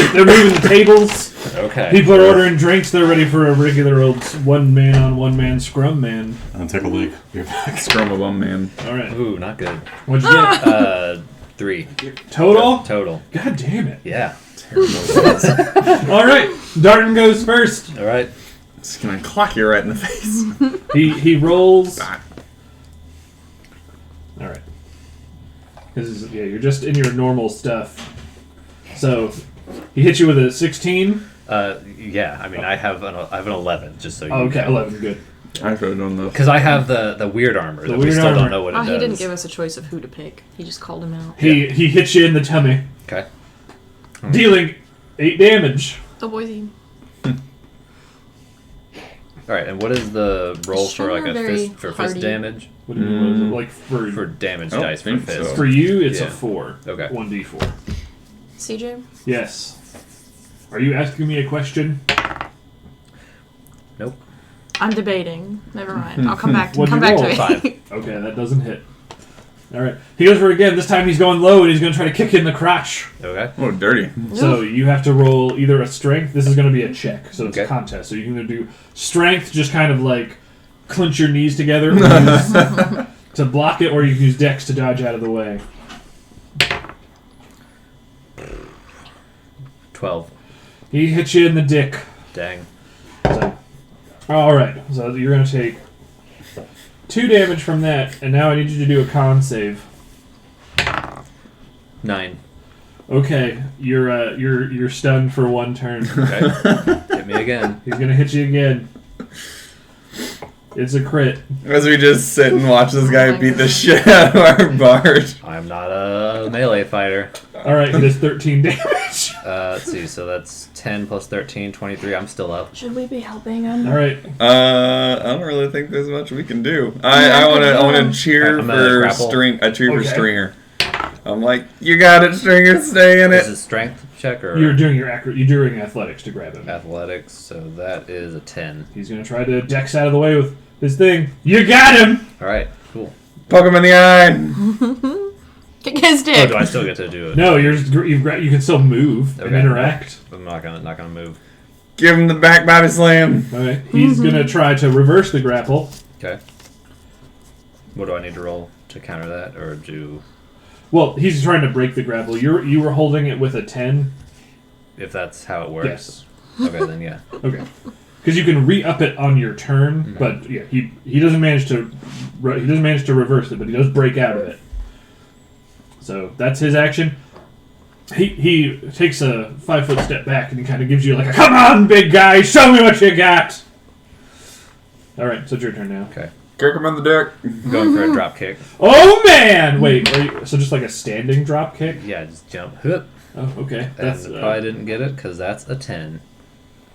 the tables. Okay. People are ordering drinks. They're ready for a regular old one man on one man scrum man. And take a leak. You're back. Scrum of one man. All right, Ooh, not good. what'd you get? 3 Total? total. God damn it! Yeah. All right, Darton goes first. All right. Just gonna clock you right in the face. He rolls. Ah. All right. Because yeah, you're just in your normal stuff. So he hits you with a 16. Yeah. I mean, I have an 11, just so you Oh, okay, know. 11. Good. I voted on the. Because I have the weird armor The that we weird still armor. don't know what it Oh, does. he didn't give us a choice of who to pick. He just called him out. He hits you in the tummy, Okay. dealing 8 damage. The boy. All right, and what is the roll It's for like a very fist for hardy. fist damage? What do you mean? What is it like For damage Oh, dice for think fist. so. for you? It's Yeah. a 4. Okay. 1d4. CJ? Yes. Are you asking me a question? Nope. I'm debating. Never mind. I'll come back to What'd come you back roll? to it. 5. Okay, that doesn't hit. All right. He goes for it again. This time he's going low, and he's going to try to kick you in the crotch. Okay. Oh, dirty. So you have to roll either a strength. This is going to be a check, so it's a Okay. contest. So you can either do strength, just kind of like clench your knees together to block it, or you can use dex to dodge out of the way. 12. He hits you in the dick. Dang. So, all right. So you're going to take 2 damage from that, and now I need you to do a con save. 9. Okay, you're stunned for 1 turn. Okay. Hit me again. He's gonna hit you again. It's a crit. As we just sit and watch this Oh guy my beat the God. shit out of our bard. I'm not a melee fighter. All right, it is 13 damage. Let's see. So that's 10 plus 13, 23. I'm still up. Should we be helping him? All right, I don't really think there's much we can do. I want to cheer I'm gonna for grapple. for Okay. Stringer. I'm like, you got it, Stringer. Stay in Is it. it strength check or you're doing you're doing athletics to grab him. athletics? So that is a 10. He's gonna try to dex out of the way with his thing. You got him. All right. Cool. Poke him in the eye. Kick his Oh, dick. do I still get to do it? No, you can still move and Okay. interact. I'm not gonna move. Give him the back body slam. All right, he's gonna try to reverse the grapple. Okay. What do I need to roll to counter that, or do? Well, he's trying to break the grapple. You were holding it with a 10. If that's how it works. Yes. Okay, then yeah. Okay. Because you can re-up it on your turn, but yeah, he doesn't manage to reverse it, but he does break out of it. So that's his action. He takes a 5-foot step back and he kind of gives you like a "Come on, big guy, show me what you got." All right, so it's your turn now. Okay. Kick him in the dick. I'm going for a drop kick. Oh man! Wait, so just like a standing drop kick? Yeah, just jump. Hup. Oh, okay. That's And probably didn't get it because that's a 10.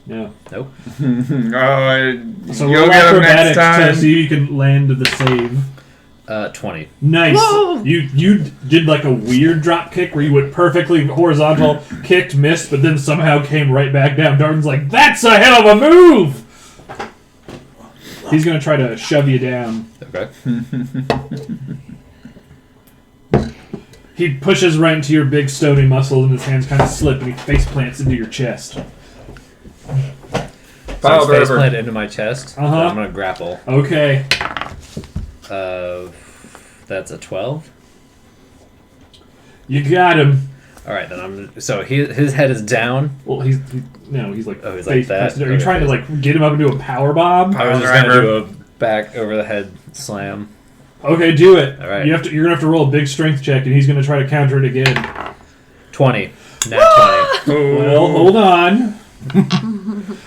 yeah. Nope. So You'll roll get him acrobatics next to time. see if you can land the save. 20. Nice. Whoa! You did like a weird drop kick where you went perfectly horizontal, kicked, missed, but then somehow came right back down. Darden's like, "That's a hell of a move!" He's gonna try to shove you down. Okay. He pushes right into your big stony muscle, and his hands kind of slip, and he face plants into your chest. So Pile his face driver. plant into my chest. Uh-huh. Then I'm gonna grapple. Okay. That's a 12. You got him. All right, then so his head is down. Well, he's like Oh, he's like face that? planted. Are you Okay, trying to face- like get him up into a power bomb? I was just driver. gonna do a back over the head slam. Okay, do it. All right. You're gonna have to roll a big strength check, and he's gonna try to counter it again. 20. Nat 20. Well, hold on.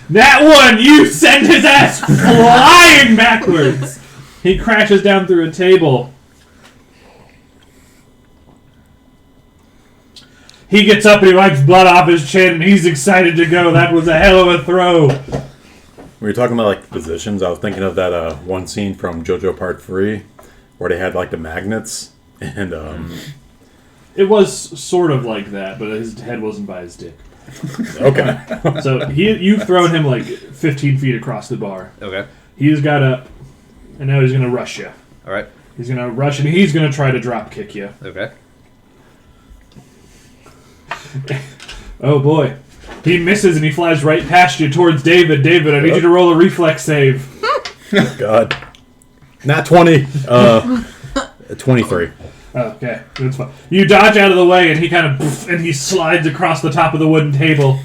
That one, you send his ass flying backwards. He crashes down through a table. He gets up and he wipes blood off his chin, and he's excited to go. That was a hell of a throw. We were talking about like positions. I was thinking of that one scene from JoJo Part 3 where they had like the magnets and It was sort of like that, but his head wasn't by his dick. okay. So you've thrown him like 15 feet across the bar. Okay. He's got up, and now he's going to rush you. All right. He's going to rush, and he's going to try to drop kick you. Okay. Oh boy. He misses and he flies right past you towards David. David, I need you to roll a reflex save. God. Not 20. 23. Okay, that's fine. You dodge out of the way and he kind of and he slides across the top of the wooden table.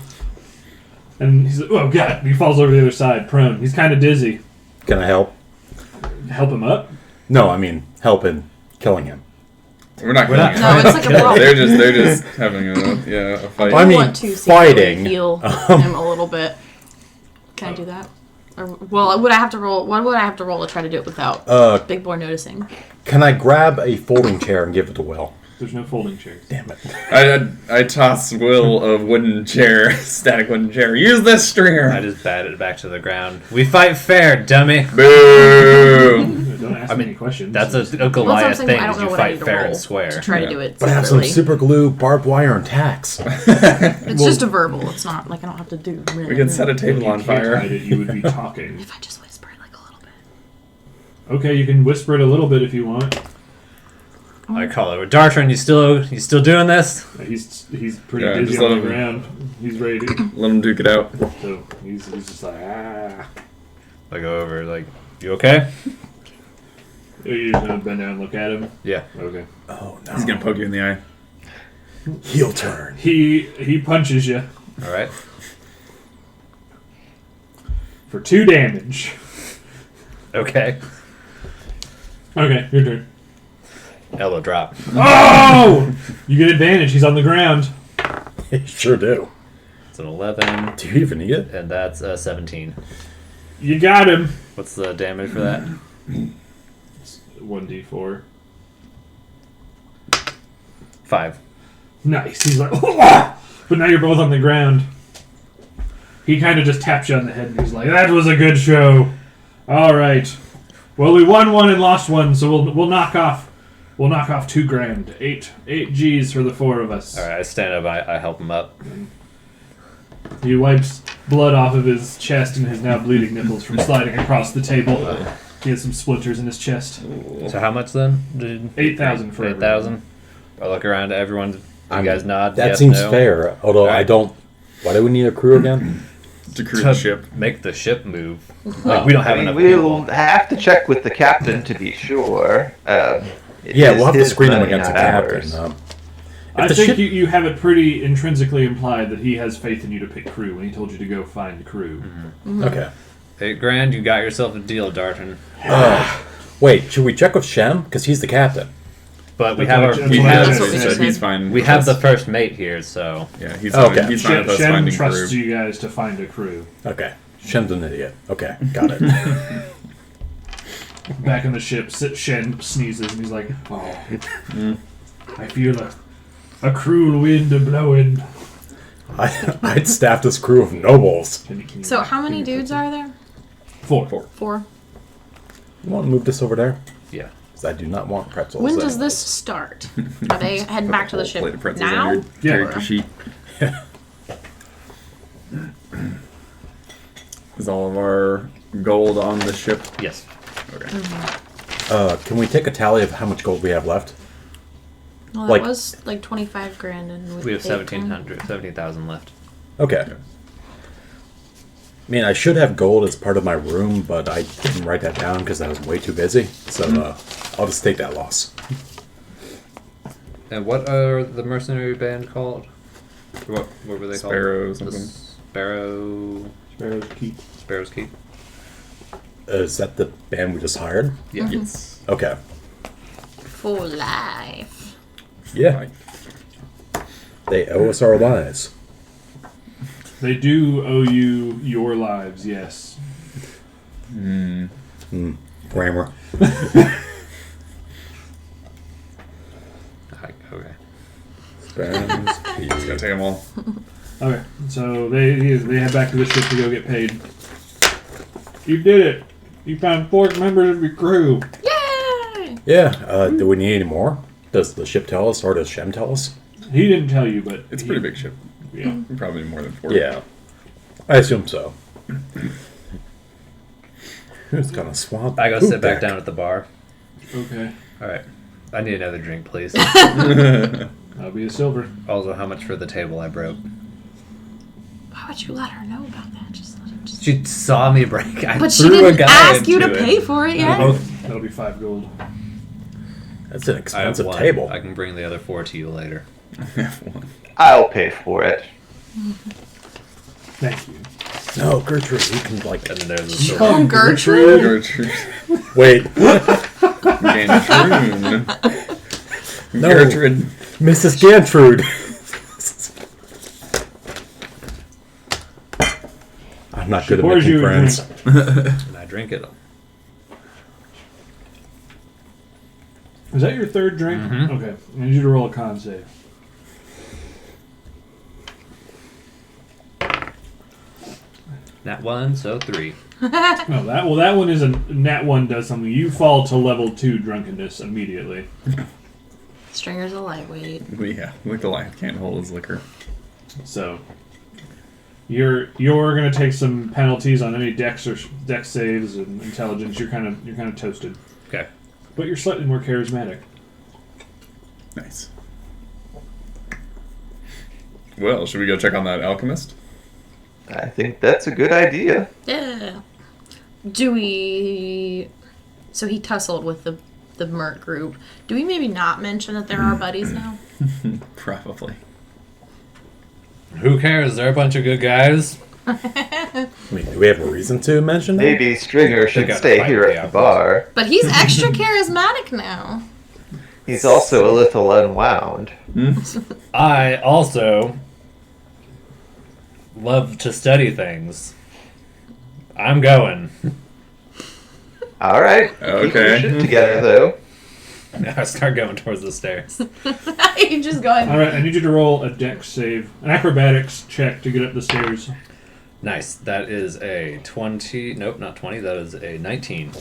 And he's like, oh god, and he falls over the other side, prone. He's kind of dizzy. Can I help? Help him up? No, I mean help in killing him. We're not We're killing not- him. No, it's like a brawl. They're just having a fight. I mean, want to see fighting. heal him a little bit. Can I do that? Or well, would I have to roll? What would I have to roll to try to do it without Big Boy noticing? Can I grab a folding chair and give it to Will? There's no folding chairs. Damn it. I toss Will a wooden chair, static wooden chair. Use this I stringer. just batted it back to the ground. We fight fair, dummy. Boo. Don't ask I me mean, any questions. That's a Well, that's what I'm Goliath saying, thing. I don't Is know you what I fight need to fair roll and swear. to try to do it. But I have some separately. super glue, barbed wire, and tacks. It's just a verbal. It's not like I don't have to do. We can set a If table you on can't fire. hide it, you would be talking. If I just whisper it like a little bit. Okay, you can whisper it a little bit if you want. I call over. Dartron, you still doing this? He's pretty Yeah, busy just on let the him- ground. He's ready to. Let him duke it out. So he's just like, ah. I go over, like, you okay? You just gonna bend down and look at him? Yeah. Okay. Oh no. He's gonna poke you in the eye. Heel turn. He punches you Alright. for 2 damage. Okay. Okay, your turn. Elbow drop. Oh! You get advantage. He's on the ground. You sure do. It's an 11, Do you even need it? and that's 17. You got him. What's the damage for that? 1d4. 5. Nice. He's like, "Ah!" But now you're both on the ground. He kind of just taps you on the head and he's like, "That was a good show. All right. Well, we won one and lost one, so we'll knock off 2 grand. 8 G's for the 4 of us." Alright, I stand up, I help him up. He wipes blood off of his chest and his now bleeding nipples from sliding across the table. He has some splinters in his chest. So how much then? 8,000 for everyone. 8,000? I look around to everyone. You guys nod. That yes, seems no? fair. Although I Alright. don't. Why do we need a crew again? To crew the ship. Make the ship move. Like, we don't have enough We'll people. have to check with the captain to be sure. Yeah, we'll have to screen him against the captain. I the think ship- you have it pretty intrinsically implied that he has faith in you to pick crew when he told you to go find crew. Okay. 8 grand, you got yourself a deal, Darton. Wait, should we check with Shem? Because he's the captain. But we That's have what our, I- He That's has, what we so said. he's fine. we with have the us. first mate here, so Yeah, he's Okay. fine. He's fine with us Shem finding crew. trusts you guys to find a crew. Okay. Shem's an idiot. Okay, got it. Back in the ship, Shen sneezes and he's like, "Oh, I feel a cruel wind a blowing." I'd staff this crew of nobles. Can you So how many dudes are there? 4. 4. You want to move this over there? yeah. Because I do not want pretzels. When does anymore. this start? Are they heading back to the Whole plate of ship pretzels now? on your Yeah. character sheet. Is all of our gold on the ship? Yes. Okay. Can we take a tally of how much gold we have left? Well, that Like- was like 25 grand, and with We have 8 grand. 17,000 left. Okay. I mean, I should have gold as part of my room, but I didn't write that down because I was way too busy. So I'll just take that loss. And what are the mercenary band called? What were they called? Sparrow The something. Sparrows keep. Sparrow's Keep. Is that the band we just hired? Yeah. Yes. Okay. For life. Yeah. They owe us our lives. They do owe you your lives, yes. Grammar. Okay. Just gotta take them all. Okay, so they head back to the ship to go get paid. You did it! You found 4 members of your crew. Yay! Yeah. Do we need any more? Does the ship tell us, or does Shem tell us? He didn't tell you, but It's a pretty big ship. Yeah. Probably more than 4. Yeah. I assume so. Who's gonna swamp? I go poop sit back deck? down at the bar. Okay, Alright. I need another drink, please. that'll be a silver. Also, how much for the table I broke? Why would you let her know about that? Just let her just. She saw me break. I But she threw a didn't guy ask you to into it. pay for it yet. That'll be 5 gold. That's an I have expensive 1. table. I can bring the other 4 to you later. I'll pay for it. Thank you. No, Gertrude, you can like. And then there's a silver. Oh, Gertrude. Gertrude. Wait, Gertrude. No. Gertrude. Mrs. Gantrude. I'm not good at Pours making you a friends. And I drink it. Is that your 3rd drink? Mhm. Okay, I need you to roll a con save. Nat 1, so 3. No, that one is a nat 1 does something. You fall to level 2 drunkenness immediately. Stringer's a lightweight. Yeah, like the lion can't hold his liquor. So you're gonna take some penalties on any dex saves and intelligence. You're kind of toasted, Okay. but you're slightly more charismatic. Nice. Well, should we go check on that alchemist? I think that's a good idea. Yeah. Do we... So he tussled with the Merc group. Do we maybe not mention that they're our buddies now? Probably. Who cares? They're a bunch of good guys. I mean, do we have a reason to mention that? Maybe Stringer should gotta stay fight here the at the bar. But he's extra charismatic now. He's also a little unwound. I also love to study things. I'm going. All right. Okay. Keep your shit together, though. I start going towards the stairs. You just going. All right, I need you to roll a dex save, an acrobatics check to get up the stairs. Nice. That is a 20. Nope, not 20. That is a 19.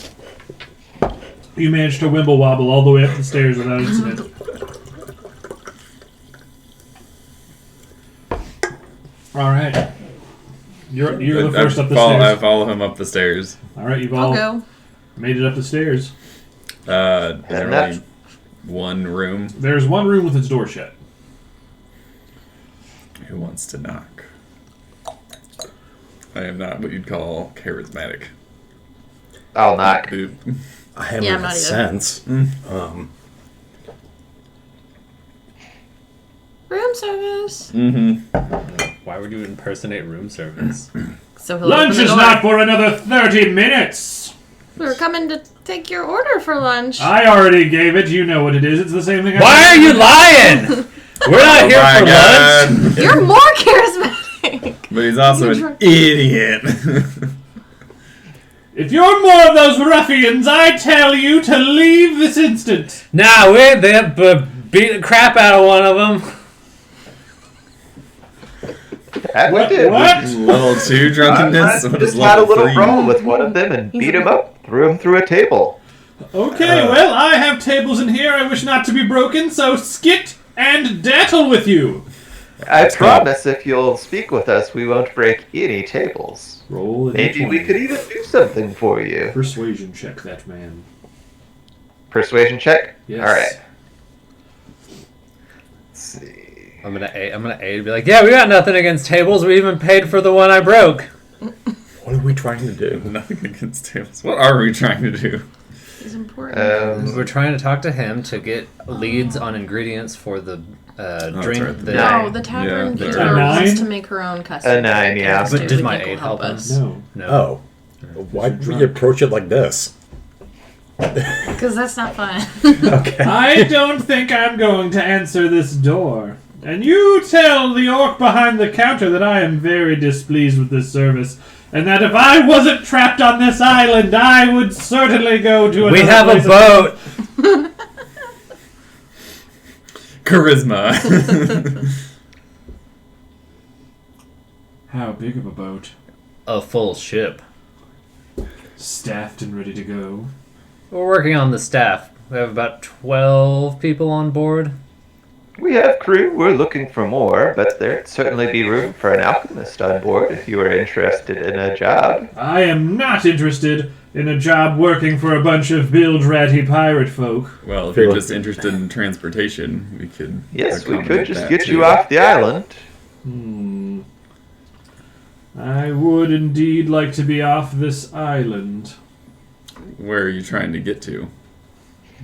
You managed to wimble wobble all the way up the stairs without incident. All right, you're the first up the I stairs. follow him up the stairs. All right, you've I'll all go. made it up the stairs. Is there And that's- only one room? There's one room with its door shut. Who wants to knock? I am not what you'd call charismatic. I'll knock. Boop. I have Yeah, I'm a not either. sense. Room service. Mm-hmm. Why would you impersonate room service? So he'll Lunch open the is door. not for another 30 minutes. We were coming to take your order for lunch. I already gave it. You know what it is. It's the same thing. Why are you lying? We're not here for lunch. You're more charismatic. But he's also You're an drunk. idiot. If you're more of those ruffians, I tell you to leave this instant. Nah, they beat the crap out of one of them. That we What? did. What? Level 2 drunkenness? I What is just had a level little 3? brawl with one of them and beat him up, threw him through a table. Okay, well, I have tables in here I wish not to be broken, so skit and dattle with you. I promise if you'll speak with us, we won't break any tables. Roll a Maybe we d20. could even do something for you. Persuasion check that man. Persuasion check? Yes. Alright. Let's see. I'm gonna A to be like, yeah, we got nothing against tables. We even paid for the one I broke. What are we trying to do? Nothing against tables. What are we trying to do? He's important. We're trying to talk to him to get leads on ingredients for the drink. right. that- No, the tavern Yeah, keeper a nine? wants to make her own custom. A 9, yeah. But did We my think will aid help him? us. No. No. Oh. Why would we approach it like this? Because that's not fun. Okay. I don't think I'm going to answer this door. And you tell the orc behind the counter that I am very displeased with this service, and that if I wasn't trapped on this island, I would certainly go to another We have a place of- boat. Charisma. How big of a boat? A full ship. Staffed and ready to go. We're working on the staff. We have about 12 people on board. We have crew. We're looking for more, but there'd certainly be room for an alchemist on board if you were interested in a job. I am not interested in a job working for a bunch of bilge-ratty pirate folk. Well, if you're just interested in transportation, we could. Yes, we could accommodate just that get too. you off the island. I would indeed like to be off this island. Where are you trying to get to?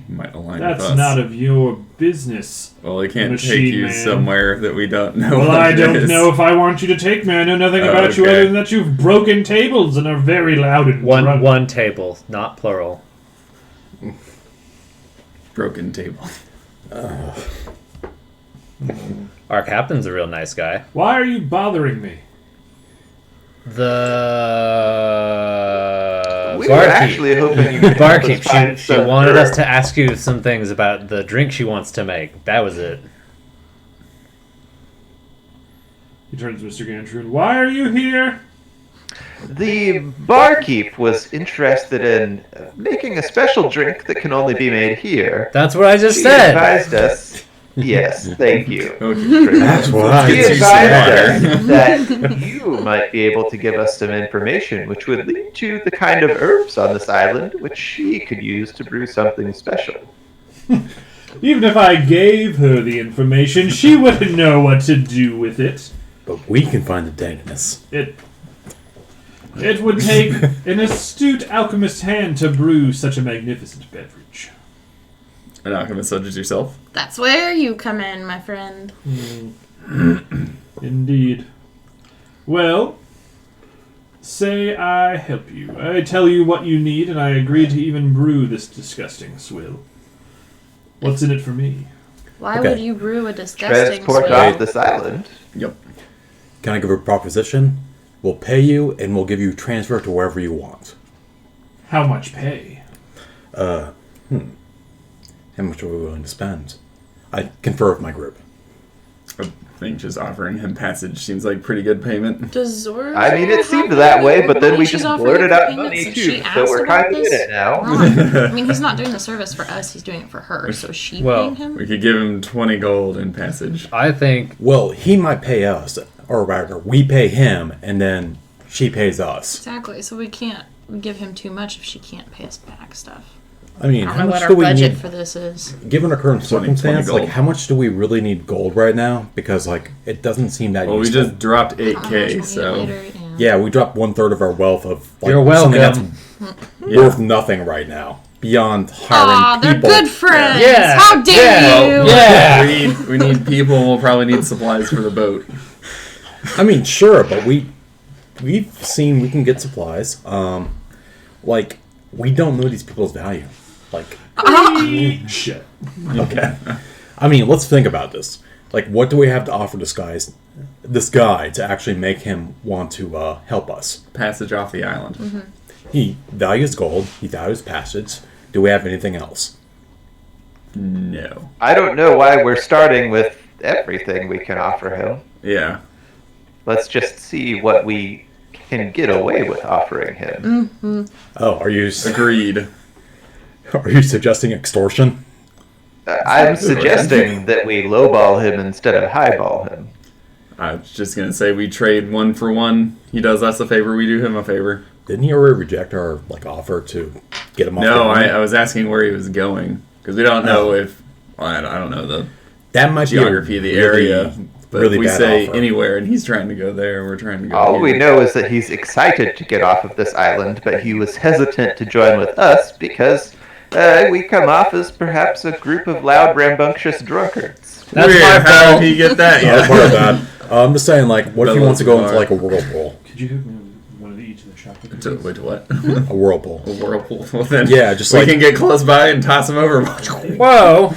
Might align That's with us. not of your business. Well, I can't Machine take you man. somewhere that we don't know. Well, what I it don't is. know if I want you to take me. I know nothing Oh, about you okay. other than that you've broken tables and are very loud and drunk. One table, not plural. Broken table. Our captain's a real nice guy. Why are you bothering me? The We were actually hoping you could help us barkeep. find She some wanted us herb. to ask you some things about the drink she wants to make. That was it. He turns to Mr. Gantroon. Why are you here? The barkeep was interested in making a special drink that can only be made here. That's what I just He said. advised us. Yes, thank you. Okay. That's what I He Get you advised some us that you might be able to give us some information which would lead to the kind of herbs on this island which she could use to brew something special. Even if I gave her the information, she wouldn't know what to do with it. But we can find the deadness. It would take an astute alchemist's hand to brew such a magnificent beverage. An alchemist such as yourself? That's where you come in, my friend. Indeed. Well, say I help you. I tell you what you need, and I agree to even brew this disgusting swill. What's in it for me? Why Okay. would you brew a disgusting Transport swill? off this island. Yep. Can I give a proposition? We'll pay you, and we'll give you transfer to wherever you want. How much pay? How much are we willing to spend? I confer with my group. I think just offering him passage seems like pretty good payment. Does Zora? I mean, it seemed offer that you way, but then we she's just offering blurted you out payment money since too, she so asked we're about kind of in this? it now. I mean, he's not doing the service for us; he's doing it for her. So is she Well, paying We him? could give him 20 gold in passage. I think Well, he might pay us, or rather, we pay him, and then she pays us. Exactly. So we can't give him too much if she can't pay us back stuff. I mean, I how don't know much what do our we budget need? for this is. Given our current 20 circumstance, gold. like, how much do we really need gold right now? Because, like, it doesn't seem that Well, we useful. just dropped How much we'll 8k, need so... later, Yeah, we dropped 1/3 of our wealth of like, You're something that's welcome. worth nothing right now. Beyond hiring Aw, they're people. good friends. Yeah. How dare you? Yeah. We need people, and we'll probably need supplies for the boat. I mean, sure, but we've seen we can get supplies. Like, we don't know these people's value. Like, Shit. okay. I mean, let's think about this. Like, what do we have to offer this guy to actually make him want to help us? Passage off the island. Mm-hmm. He values gold. He values passage. Do we have anything else? No. I don't know why we're starting with everything we can offer him. Yeah. Let's just see what we can get away with offering him. Oh, are you Agreed. suggesting extortion? I'm suggesting that we lowball him instead of highball him. I was just gonna say we trade 1 for 1. He does us a favor, we do him a favor. Didn't he already reject our offer to get him off? No, the I island? was asking where he was going because we don't know if I don't know the That might geography of be the a really, area. But really if we bad say offer. anywhere and he's trying to go there, we're trying to go. All here. we know is that he's excited to get off of this island, but he was hesitant to join with us because we come off as perhaps a group of loud, rambunctious drunkards. That's Weird, my how fault. did he get that? Yeah, Yeah. part of that. I'm just saying, like, what if he wants to go into like a whirlpool? Could you hook me one of each of the chocolate To, cookies? wait, to what? A whirlpool. A whirlpool. Well, then Yeah, just we like can get close by and toss him over. Whoa.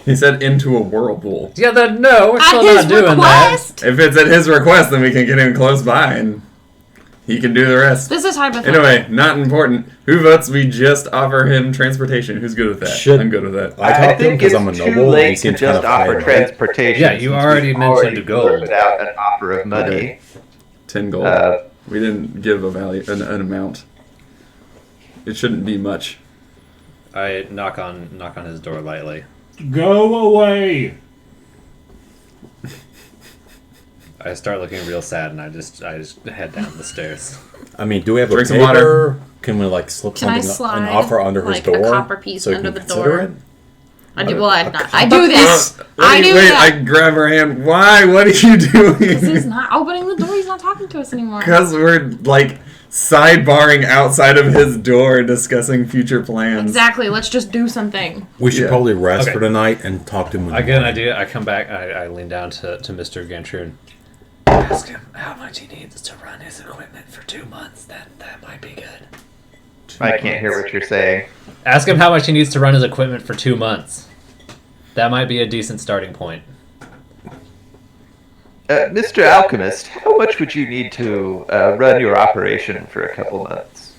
He said into a whirlpool. Yeah, no, we're At still his not doing request. If it's at his request, then we can get him close by and he can do the rest. This is hypothetical. Anyway, not important. Who votes we just offer him transportation? Who's good with that? Should- I'm good with that. I talked to him because I'm a it's noble. too And he late to seems kind just of offer high, right? transportation. Yeah, you since already we've mentioned gold. blurted out an offer of money. 10 gold. Uh, We didn't give a value, an amount. It shouldn't be much. I knock on his door lightly. Go away! I start looking real sad, and I just head down the stairs. I mean, do we have Drink a some paper? water. Can we like slip Can I something, slide, an offer under like, his door, a copper piece so he under can the consider door? it? I do. Well, I do this. Wait, I do wait, that. I grab her hand. Why? What are you Because he's doing? not opening the door. He's not talking to us anymore. Because we're like sidebarring outside of his door discussing future plans. Exactly. Let's just do something. We should Yeah. probably rest Okay. for tonight and talk to him. in I the get an morning. idea. I come back. I lean down to Mr. Gantroon. Ask him how much he needs to run his equipment for 2 months. That might be good. I can't hear what you're saying. Ask him how much he needs to run his equipment for 2 months. That might be a decent starting point. Mr. Alchemist, how much would you need to run your operation for a couple months?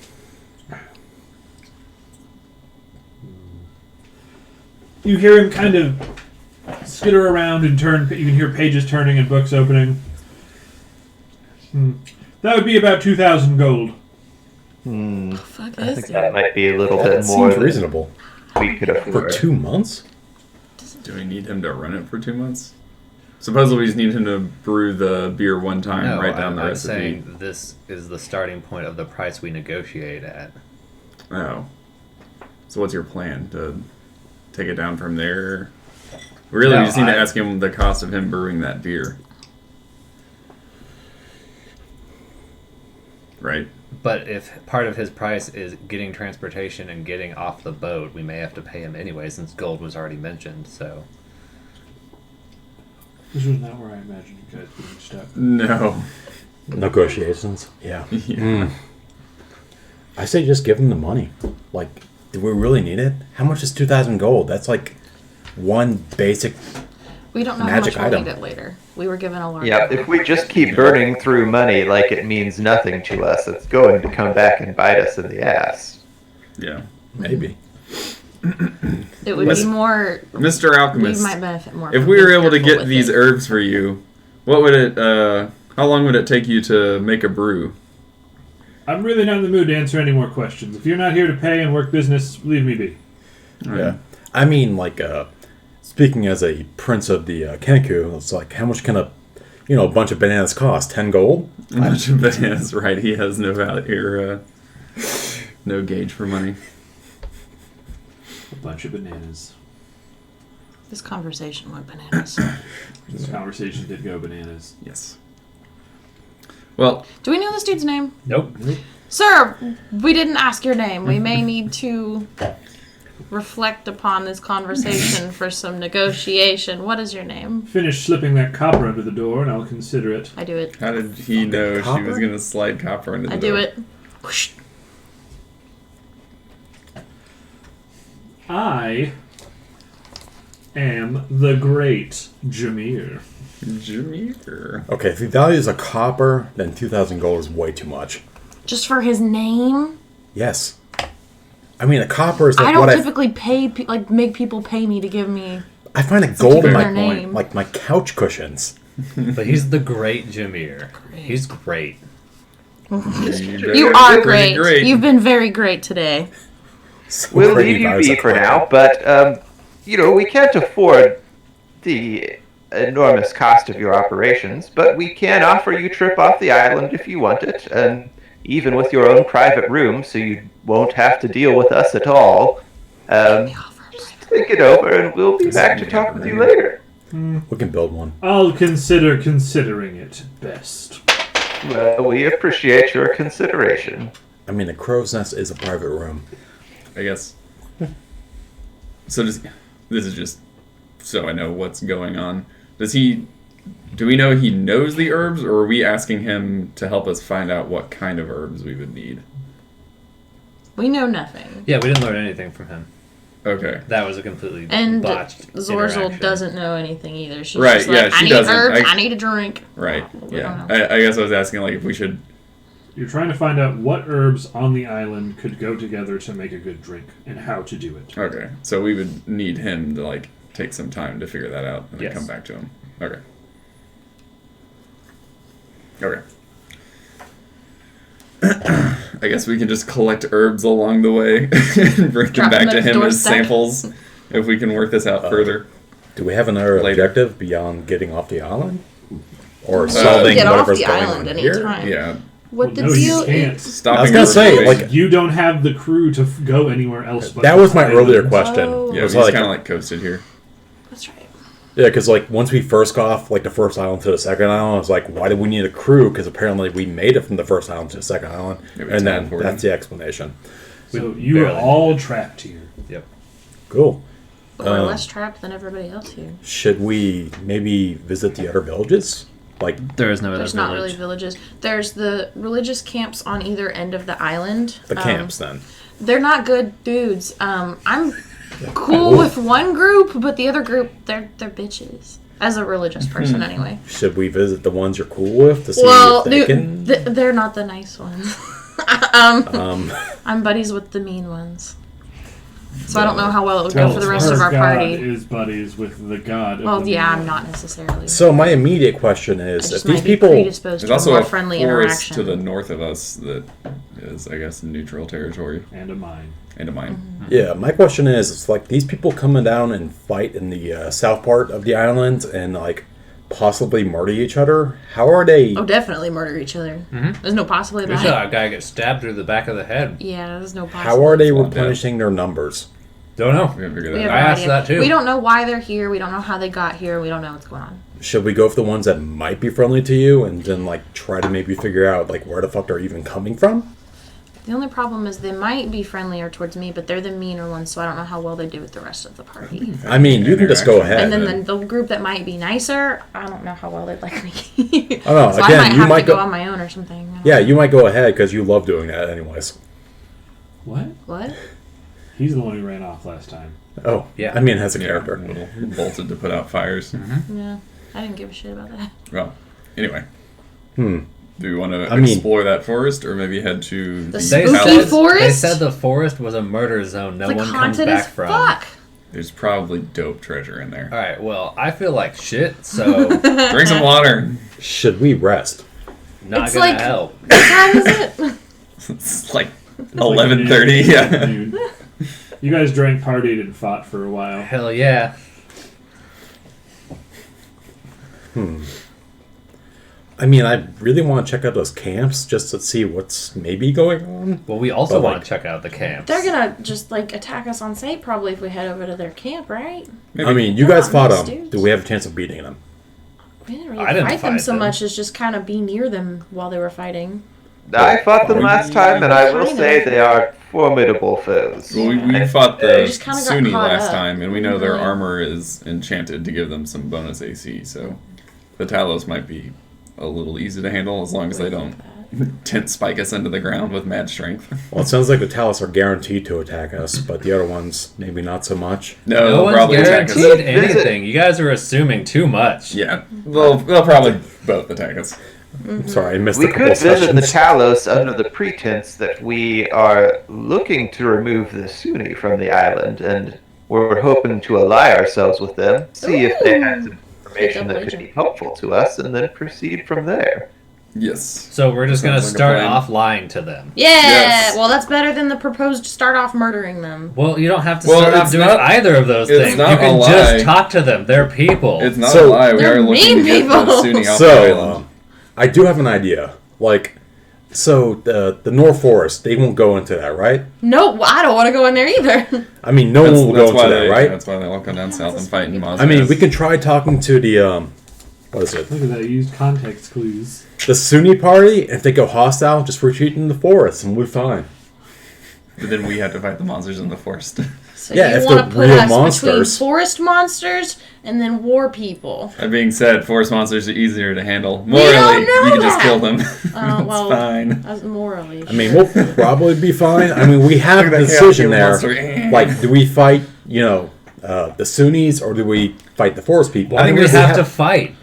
You hear him kind of skitter around and turn. You can hear pages turning and books opening. That would be about 2,000 gold. Fuck I is think it? that might be a little That bit more seems than reasonable we could for afford. 2 months. Do we need him to run it for 2 months? Supposedly we just need him to brew the beer one time, No, write down the I'm recipe. saying this is the starting point of the price we negotiate at. Oh. So what's your plan? To take it down from there? Really, No, we just need to I- ask him the cost of him brewing that beer. Right? But if part of his price is getting transportation and getting off the boat, we may have to pay him anyway, since gold was already mentioned. So This was not where I imagined you guys being stuck. No. Negotiations. Yeah. Yeah. I say just give them the money. Like, do we really need it? How much is 2,000 gold? That's like one basic. We don't know Magic how much we'll item. need it later. We were given a large. Yeah, if we just keep burning through money like it means nothing to us, it's going to come back and bite us in the ass. Yeah. Maybe. It would Miss- be more. Mr. We Alchemist, might benefit more. if from we were being able to careful get with these it. herbs for you, what would it, how long would it take you to make a brew? I'm really not in the mood to answer any more questions. If you're not here to pay and work business, leave me be. Yeah. I mean, like, speaking as a prince of the Kenku, it's like, how much can a bunch of bananas cost? 10 gold? A bunch of bananas, right? He has no value or no gauge for money. A bunch of bananas. This conversation went bananas. This conversation did go bananas. Yes. Well, Do we know this dude's name? nope. Sir, we didn't ask your name. We may need to reflect upon this conversation for some negotiation. What is your name? Finish slipping that copper under the door, and I'll consider it. I do it. how did he know she copper? was going to slide copper into the I do door? it. Whoosh. I am the great Jameer. Jameer. Okay, if he values a copper, then 2,000 gold is way too much. Just for his name? Yes. I mean, a copper is like I don't what typically pay make people pay me to give me. I find a gold in their my name. like my couch cushions. But he's the great Jameer. He's great. You are Pretty great. You've been very great today. So We'll pretty leave you values be a for copper. now, but, we can't afford the enormous cost of your operations, but we can offer you a trip off the island if you want it, and even with your own private room, so you won't have to deal with us at all. Just think it over, and we'll be back to talk with you later. We can build one. I'll consider considering it best. Well, we appreciate your consideration. I mean, a crow's nest is a private room. I guess. So this is just so I know what's going on. Do we know he knows the herbs, or are we asking him to help us find out what kind of herbs we would need? We know nothing. Yeah, we didn't learn anything from him. Okay. That was a completely And botched Zorzel interaction. doesn't know anything either. She's Right, just like, yeah, I she need doesn't. herbs, I- I need a drink. Right. We Yeah. don't know. I guess I was asking like if we should. You're trying to find out what herbs on the island could go together to make a good drink, and how to do it. Okay. So we would need him to like take some time to figure that out and then Yes. come back to him. Okay. Okay. I guess we can just collect herbs along the way and bring them Drop back them to at his him as doorstep. samples if we can work this out further. Do we have another Later. objective beyond getting off the island? Or You solving get off whatever's the going island on here? anytime. Yeah. What Well, the no, deal you can't. is? Stopping I was gonna the say, rotation. like, You don't have the crew to go anywhere else. But that was my this earlier island. question. Oh. yeah, It was we just like, kind of like coasted here. That's right. yeah, because like once we first got off like the first island to the second island, I was like, why did we need a crew? Because apparently we made it from the first island to the second island, Yeah, we and then teleported. that's the explanation. So you are barely. all trapped here. Yep. Cool. But we're less trapped than everybody else here. Should we maybe visit the other villages? Like There is no other There's not really villages. There's the religious camps on either end of the island. the camps, then. They're not good dudes. I'm cool with one group, but the other group, they're bitches. As a religious person, anyway. Should we visit the ones you're cool with to see Well, if they can? they're not the nice ones. I'm buddies with the mean ones. So I don't know how well it would go for the rest of her our god party. is buddies with the god. Of Well, the yeah, new I'm one. not necessarily. So my immediate question I is, just if these might be people, predisposed There's to a also more a friendly forest interaction. to the north of us that is, I guess, neutral territory And a mine. and a mine. Mm-hmm. yeah, my question is, it's like these people coming down and fight in the south part of the island and like possibly murder each other. How are they? Oh, definitely murder each other. There's no possibility We of saw that. a guy get stabbed through the back of the head. Yeah, there's no possibility. How are they It's not replenishing their numbers? Don't know. We haven't figured We that have I out. no asked idea. that too. We don't know why they're here. We don't know how they got here. We don't know what's going on. Should we go for the ones that might be friendly to you and then like try to maybe figure out like where the fuck they're even coming from? The only problem is they might be friendlier towards me, but they're the meaner ones, so I don't know how well they do with the rest of the party. I mean, you can just go ahead. And then the group that might be nicer, I don't know how well they'd like me. Oh, no, So again, I might you have might to go go- on my own or something. I don't Yeah, know. you might go ahead because you love doing that anyways. What? What? He's the one who ran off last time. Oh, Yeah. I mean, as a Yeah, character. little bolted to put out fires. Yeah, I didn't give a shit about that. Well, anyway. Hmm. Do we want to I mean- explore that forest or maybe head to The the spooky They palace? said, forest? they said the forest was a murder zone. No It's like one comes haunted back as from. fuck. There's probably dope treasure in there. All right. Well, I feel like shit, so Drink some water. Should we rest? not It's gonna like- help. What time is it? It's like It's 11:30. like, Yeah. dude. You guys drank, partied, and fought for a while. Hell yeah. I mean, I really want to check out those camps just to see what's maybe going on. Well, we also But, want like- to check out the camps. They're gonna just like attack us on sight probably if we head over to their camp, right? Maybe. I mean, you They're guys not fought nice them. dudes. Do we have a chance of beating them? We didn't really I didn't fight them fight so them. much as just kind of be near them while they were fighting. I fought them last time, and I will Kinda. say they are formidable foes. Well, we fought They the just kinda got Sunni caught last up. time, and we know their Really? armor is enchanted to give them some bonus AC, so the Talos might be a little easy to handle as long as they don't tent spike us into the ground with mad strength. Well, it sounds like the Talos are guaranteed to attack us, but the other ones maybe not so much. No, No they'll one's probably attack us. guaranteed anything. You guys are assuming too much. Yeah, they'll probably both attack us. I'm sorry, I missed We a couple could visit the sessions. Talos under the pretense that we are looking to remove the Sunni from the island, and we're hoping to ally ourselves with them, see if they have some information that could be helpful to us, and then proceed from there. Yes. So we're just gonna Sounds like a start plan. off lying to them. Yeah, Yes. well that's better than the proposed start off murdering them. Well, you don't have to Well, start off it's doing not- either of those it's things. not You can a lie. just talk to them. They're people. It's not So- a lie. We They're are looking to mean get the people. Sunni off the So, island. I do have an idea. Like, so the North Forest, they won't go into that, right? No, I don't want to go in there either. I mean, no one will go into that, right? That's why they all come down south and fight in Moscow. I mean, we can try talking to the what is it? Look at that. You used context clues. The Sunni party. If they go hostile, just retreat in the forest, and we're fine. But then we have to fight the monsters in the forest. So Yeah, you if want they're to put real us between monsters. forest monsters and then war people. That being said, forest monsters are easier to handle. don't Morally, know you can just that. kill them. Oh, well, it's fine. As morally. I mean, we'll probably be fine. I mean, we have Look the at that decision chaos there. monster. Like, do we fight, the Sunnis, or do we fight the forest people? Why do we Because have they to fight?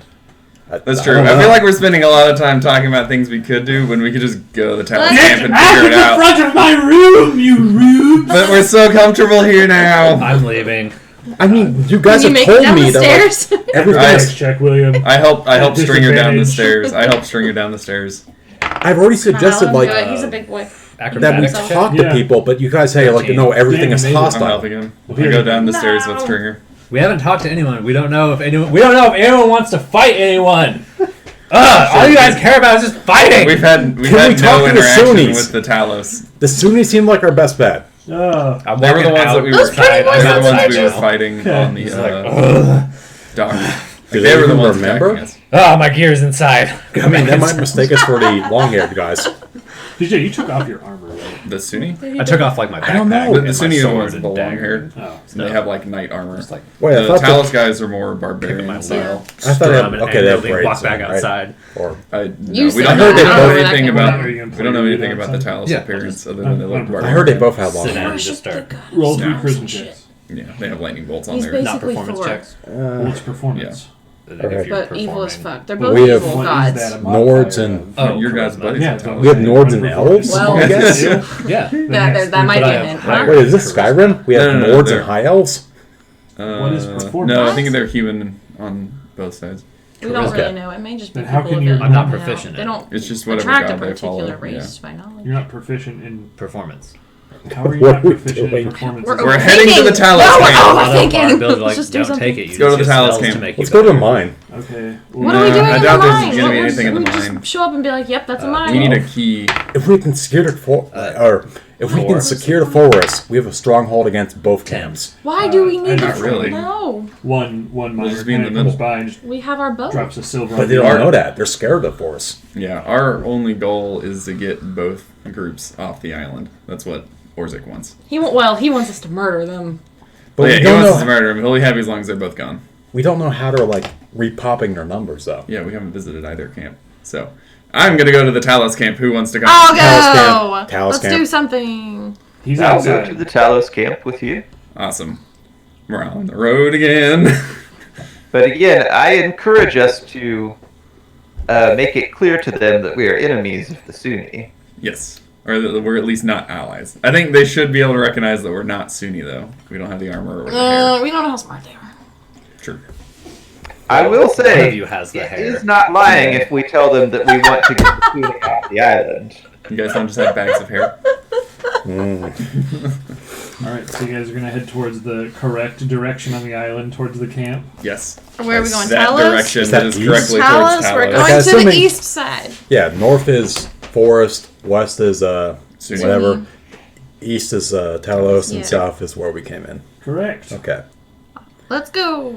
That's I true. don't I know. feel like we're spending a lot of time talking about things we could do when we could just go to the town Let's camp and Out figure of it the out. front of my room, you rube! But we're so comfortable here now. I'm leaving. I mean, you guys Can you have make it told down me the that stairs? like, everything Right. is, Check, William. I help string her down the Disadvantage. stairs. I help string her down the stairs. I've already suggested I'll do like it. He's a big boy. that we Acrobatics check? talk Yeah. to people, but you guys say like, 13. no, everything Yeah, is maybe. I'm hostile. helping him. I here. go down the stairs with No. Stringer. We haven't talked to anyone. We don't know if anyone. We don't know if anyone wants to fight anyone. All you guys care about is just fighting. We've had we no talk to the interaction Sunnis? with the Talos. The Sunnis seem like our best bet. Oh. I'm They were the walking ones out that we were Those pretty fighting. boys They were the are ones we were bitches. fighting on the dock. Do They were the even ones remember? attacking us. Oh, my gear's inside. I mean, they might mistake us for the long-haired guys. DJ, you took off your armor, right? The Sunni? I took off like my backpack. I don't know. The and Sunni my are the sword ones with and the long dagger. hair. Oh. And they have like knight armor. Just like Wait, I The thought Talos the, guys are more pick barbarian my style. I thought they had, drum and okay, they have angrily braids. walk back right? outside. Or No, You we said don't that. know I heard anything that about. Are you gonna We don't know play anything it about the outside? Talos Yeah. appearance other than they look I barbarian. heard they both have long Sit down hair. and just start. Roll No. 3 charisma checks. Yeah, they have lightning bolts on He's there. basically Not performance Thor. checks. What's performance? If Alright. you're But evil as performing. fuck. They're But both we have- evil What is gods. that, a Nords modifier and- of? Oh, Your guys' charisma. buddies. Yeah, are it's Talos. we have Nords and Performance. elves, Well- I guess. Yeah. That might But be I a have hint. higher Wait, is this charisma. Skyrim? We have No, Nords they're- and high elves? What is performance? No, I think they're human on both sides. We don't really Okay. know. It may just be Then how people can of you- it I'm not coming out. proficient They in don't It's just whatever attract a god they particular follow. race by knowledge. You're not proficient in. Performance. How are you What not are we proficient doing? in performance? We're heading to the Talos No, camp. we're A lot of overthinking. our ability, like, Let's just do don't something. take it. You Let's go to just the get Talos spells camp. to make you Let's go to better. mine. Okay. What are we No, doing I in doubt the there's mine? gonna be What anything in we the just mine. show up and be like, "Yep, that's a mine." We need a key. If we can secure it for, or If we can secure the forest, we have a stronghold against both camps. Why do we need not to really. No. One miner just be in the comes middle. by and just We have our boat. drops a silver. But on they the don't ground. know that. They're scared of the forest. Yeah, our only goal is to get both groups off the island. That's what Orzik wants. He wants us to murder them. But Yeah, we he don't wants us to know. murder him. He'll be happy as long as they're both gone. We don't know how to repopping their numbers though. Yeah, we haven't visited either camp. So, I'm gonna go to the Talos camp. Who wants to come? I'll Talos go. camp. Talos Let's camp. do something. He's I'll go to outside. the Talos camp with you. Awesome. We're on the road again. But again, I encourage us to make it clear to them that we are enemies of the Sunni. Yes. Or that we're at least not allies. I think they should be able to recognize that we're not Sunni, though. We don't have the armor or the hair. We don't know how smart they are. True. I will One say, of you has the it hair. is not lying if we tell them that we want to get the Sunni off the island. You guys don't just have bags of hair? All right, so you guys are gonna head towards the correct direction on the island, towards the camp. Yes. Where are we going? That Talos? direction Is that that is east? correctly Talos, towards we're Talos. going Okay, to the assuming- east side. Yeah, north is forest, west is Sunni. whatever, east is Talos, and Yeah. south is where we came in. Correct. Okay. Let's go.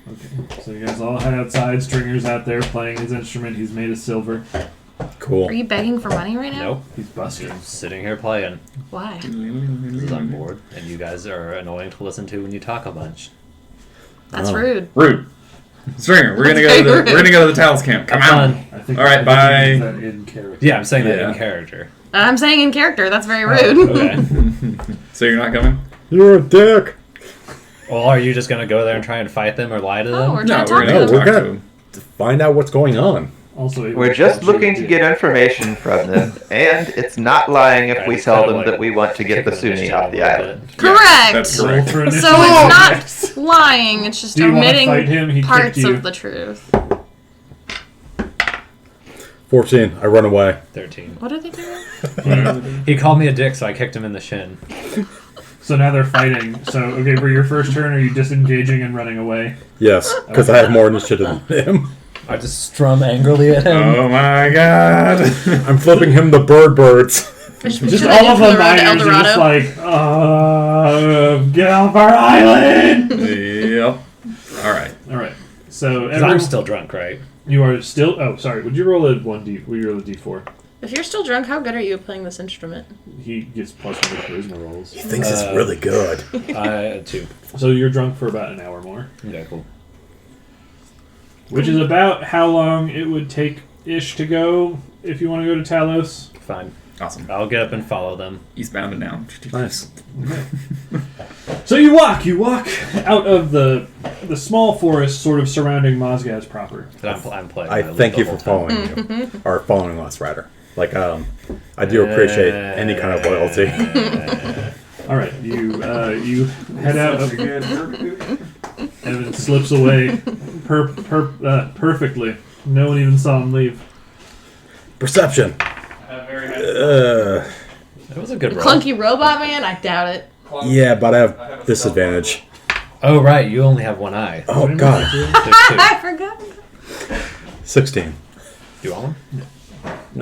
Okay, so you guys all head outside. Stringer's out there playing his instrument. He's made of silver. Cool. Are you begging for money right now? Nope. He's busting. I'm sitting here playing Why? because I'm bored, and you guys are annoying to listen to when you talk a bunch. That's Oh. rude. Rude. Stringer, we're gonna That's go to very the we're gonna go to the Talos camp. Come Have on. fun. I think. All right, I think he bye. means that in character. Yeah, I'm saying that Yeah. in character. I'm saying in character. That's very rude. Okay. So you're not coming? You're a dick. Well, are you just gonna go there and try and fight them or lie to them? Oh, we're No, trying to we're talk gonna to go them. we're talk gonna- to him. Find out what's going on. Also, We're just looking to get information from them, and it's not lying if Alright, we it's tell kinda them like that we want to get the kicking Sunni initiative off the a little island. bit. Correct. That's Roll correct. for So initiative. it's not lying. It's just Do you wanna omitting fight him? He parts kicked you. of the truth. 14. I run away. 13. What are they doing? He called me a dick, so I kicked him in the shin. So now they're fighting. So, okay, for your first turn, are you disengaging and running away? Yes, because I have more initiative than him. I just strum angrily at him. Oh my god. I'm flipping him the birds. Just all of the miners are just like, get off our island! Yep. Alright. Alright, so 'Cause I'm still drunk, right? you are still. Oh, sorry. Would you roll a 1d? Would you roll a d4? If you're still drunk, how good are you at playing this instrument? He gets plus 1 to charisma rolls. He thinks it's really good. 2. So you're drunk for about an hour more. Okay, cool. Which is about how long it would take ish to go if you want to go to Talos. Fine. Awesome. I'll get up and follow them. Eastbound and down. Nice. So you walk out of the small forest sort of surrounding Mosgaz proper. And I'm playing. I my loop thank the you for whole time. following you. Or following us, rather. I do appreciate any kind of loyalty. All right, you head out. Evan slips away perfectly. No one even saw him leave. Perception. That was a good roll. Clunky robot man? I doubt it. Yeah, but I have disadvantage. Oh, right. You only have one eye. Oh, God. There's I forgot. 16. 2. Do you want one?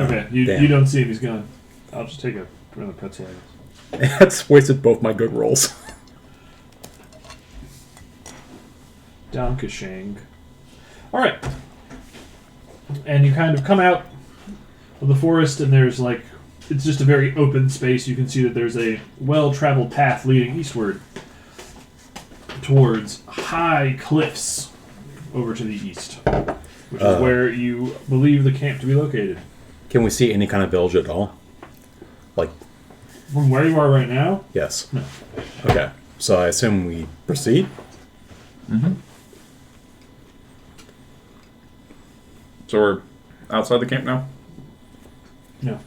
Okay, Damn. you don't see him. He's gone. I'll just take another pretzel. I guess. That's wasted both my good rolls. Dankashang. All right, and you kind of come out of the forest, and there's it's just a very open space. You can see that there's a well-traveled path leading eastward towards high cliffs over to the east, which is where you believe the camp to be located. Can we see any kind of village at all? From where you are right now, Yes. No. Okay. So I assume we proceed? So we're outside the camp now? no.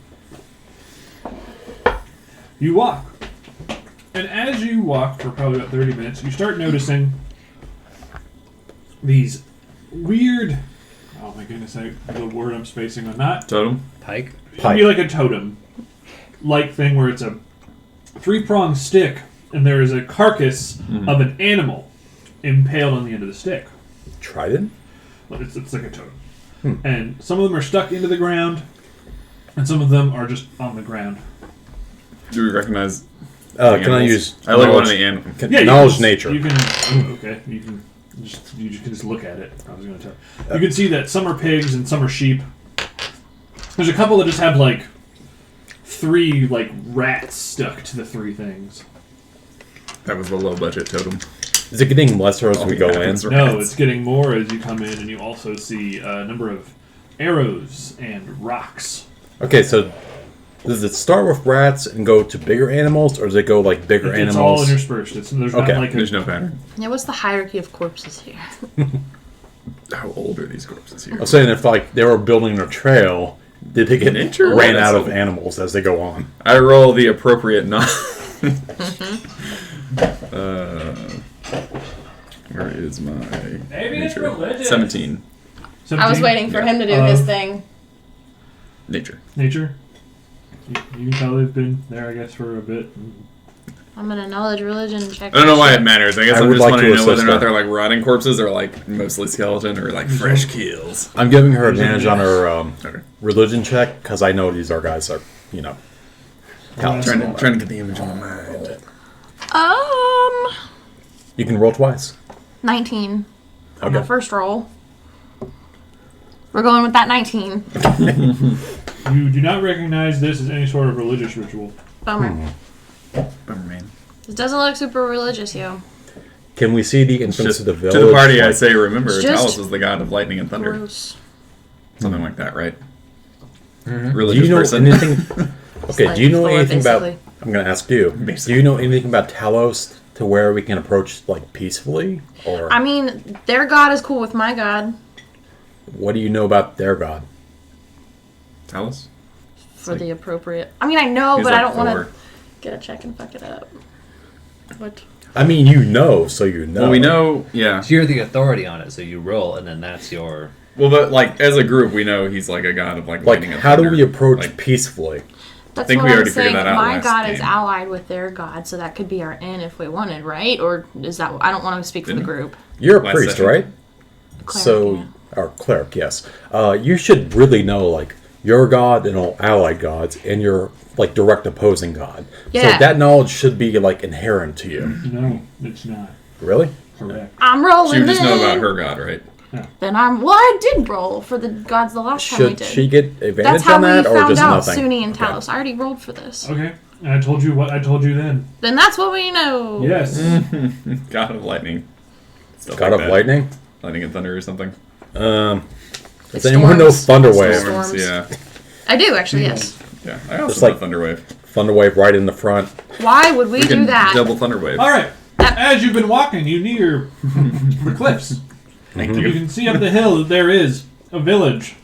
You walk. And as you walk for probably about 30 minutes, you start noticing these weird... Oh my goodness, the word I'm spacing on. Not... Totem? Pike? It'd be like a totem-like thing where it's a 3-pronged stick, and there is a carcass of an animal impaled on the end of the stick. Trident? It's like a totem. And some of them are stuck into the ground, and some of them are just on the ground. Do we recognize? Can I animals? use I like one of knowledge, the animals. Yeah, knowledge nature? You can. Oh, okay, you can. You can just look at it. I was going to tell. You can see that some are pigs and some are sheep. There's a couple that just have like 3 like rats stuck to the 3 things. That was the low budget totem. Is it getting lesser as we go in? Rats. No, it's getting more as you come in, and you also see a number of arrows and rocks. Okay, so does it start with rats and go to bigger animals, or does it go like bigger It's animals? all interspersed. There's not Okay. like There's no pattern. Yeah, what's the hierarchy of corpses here? How old are these corpses here? I'm saying if like they were building a trail, did they get Nature? ran Oh, out that's of animals as they go on? I roll the appropriate knowledge. Where is my Maybe it's nature? religious. 17. I was waiting for him to do his thing. Nature. Nature. You can tell they've been there, I guess, for a bit. I'm gonna knowledge religion check. I don't know why it matters. I guess I I'm would just like wanting to to know whether or assist not her. they're like rotting corpses or like mostly skeleton or like fresh kills. I'm giving her advantage on her Okay. religion check because I know these are guys are, you know. Trying to get the image in my mind. You can roll twice. 19 on my Okay. first roll. We're going with that 19. You do not recognize this as any sort of religious ritual. Bummer. Bummer, man. This doesn't look super religious, yo. Can we see the It's entrance just, to the to village? the party, I Like, say, remember, It's just- Talos is the god of lightning and thunder. Gross. Something like that, right? do Religious you know person. anything? Okay, do you know Floor, anything about? basically. I'm going to ask you. Basically. Do you know anything about Talos to where we can approach like peacefully, or I mean, their god is cool with my god. what do you know about their god? Talos? For the appropriate. I mean, I know, He's but like I don't want Thor. to get a check and fuck it up. What? I mean, you know, so you know. Well, we know, yeah. You're the authority on it, so you roll, and then that's your. Well, but like as a group, we know he's like a god of like Like, lightning and how do thunder. we approach Like, peacefully? That's think what we I'm already figured saying. that out My last god is game. allied with their god, so that could be our in if we wanted, right? Or is that? I don't want to speak for the Didn't- group. You're a Last priest, session. right? Cleric, So, yeah. or cleric, yes. You should really know like your god and all allied gods and your like direct opposing god. Yeah. So that knowledge should be like inherent to you. No, it's not. Really? Correct. I'm rolling. she would just know then. about her god, right? Then I'm. Well, I did roll for the gods the last time we Should did. she get advantage That's how on we that, or found just out nothing? Sunni and Okay. Talos. I already rolled for this. Okay. And I told you what I told you then. Then that's what we know. Yes. God of lightning. Stuff God like of that. lightning. Lightning and thunder or something. Does It's anyone know storms. Thunderwave? Storms. Yeah. I do actually. Yes. Yeah. I also It's know like- Thunderwave. Thunderwave right in the front. Why would we do that? Double Thunderwave. All right. As you've been walking, you near the cliffs. Thank You you. can see up the hill that there is a village.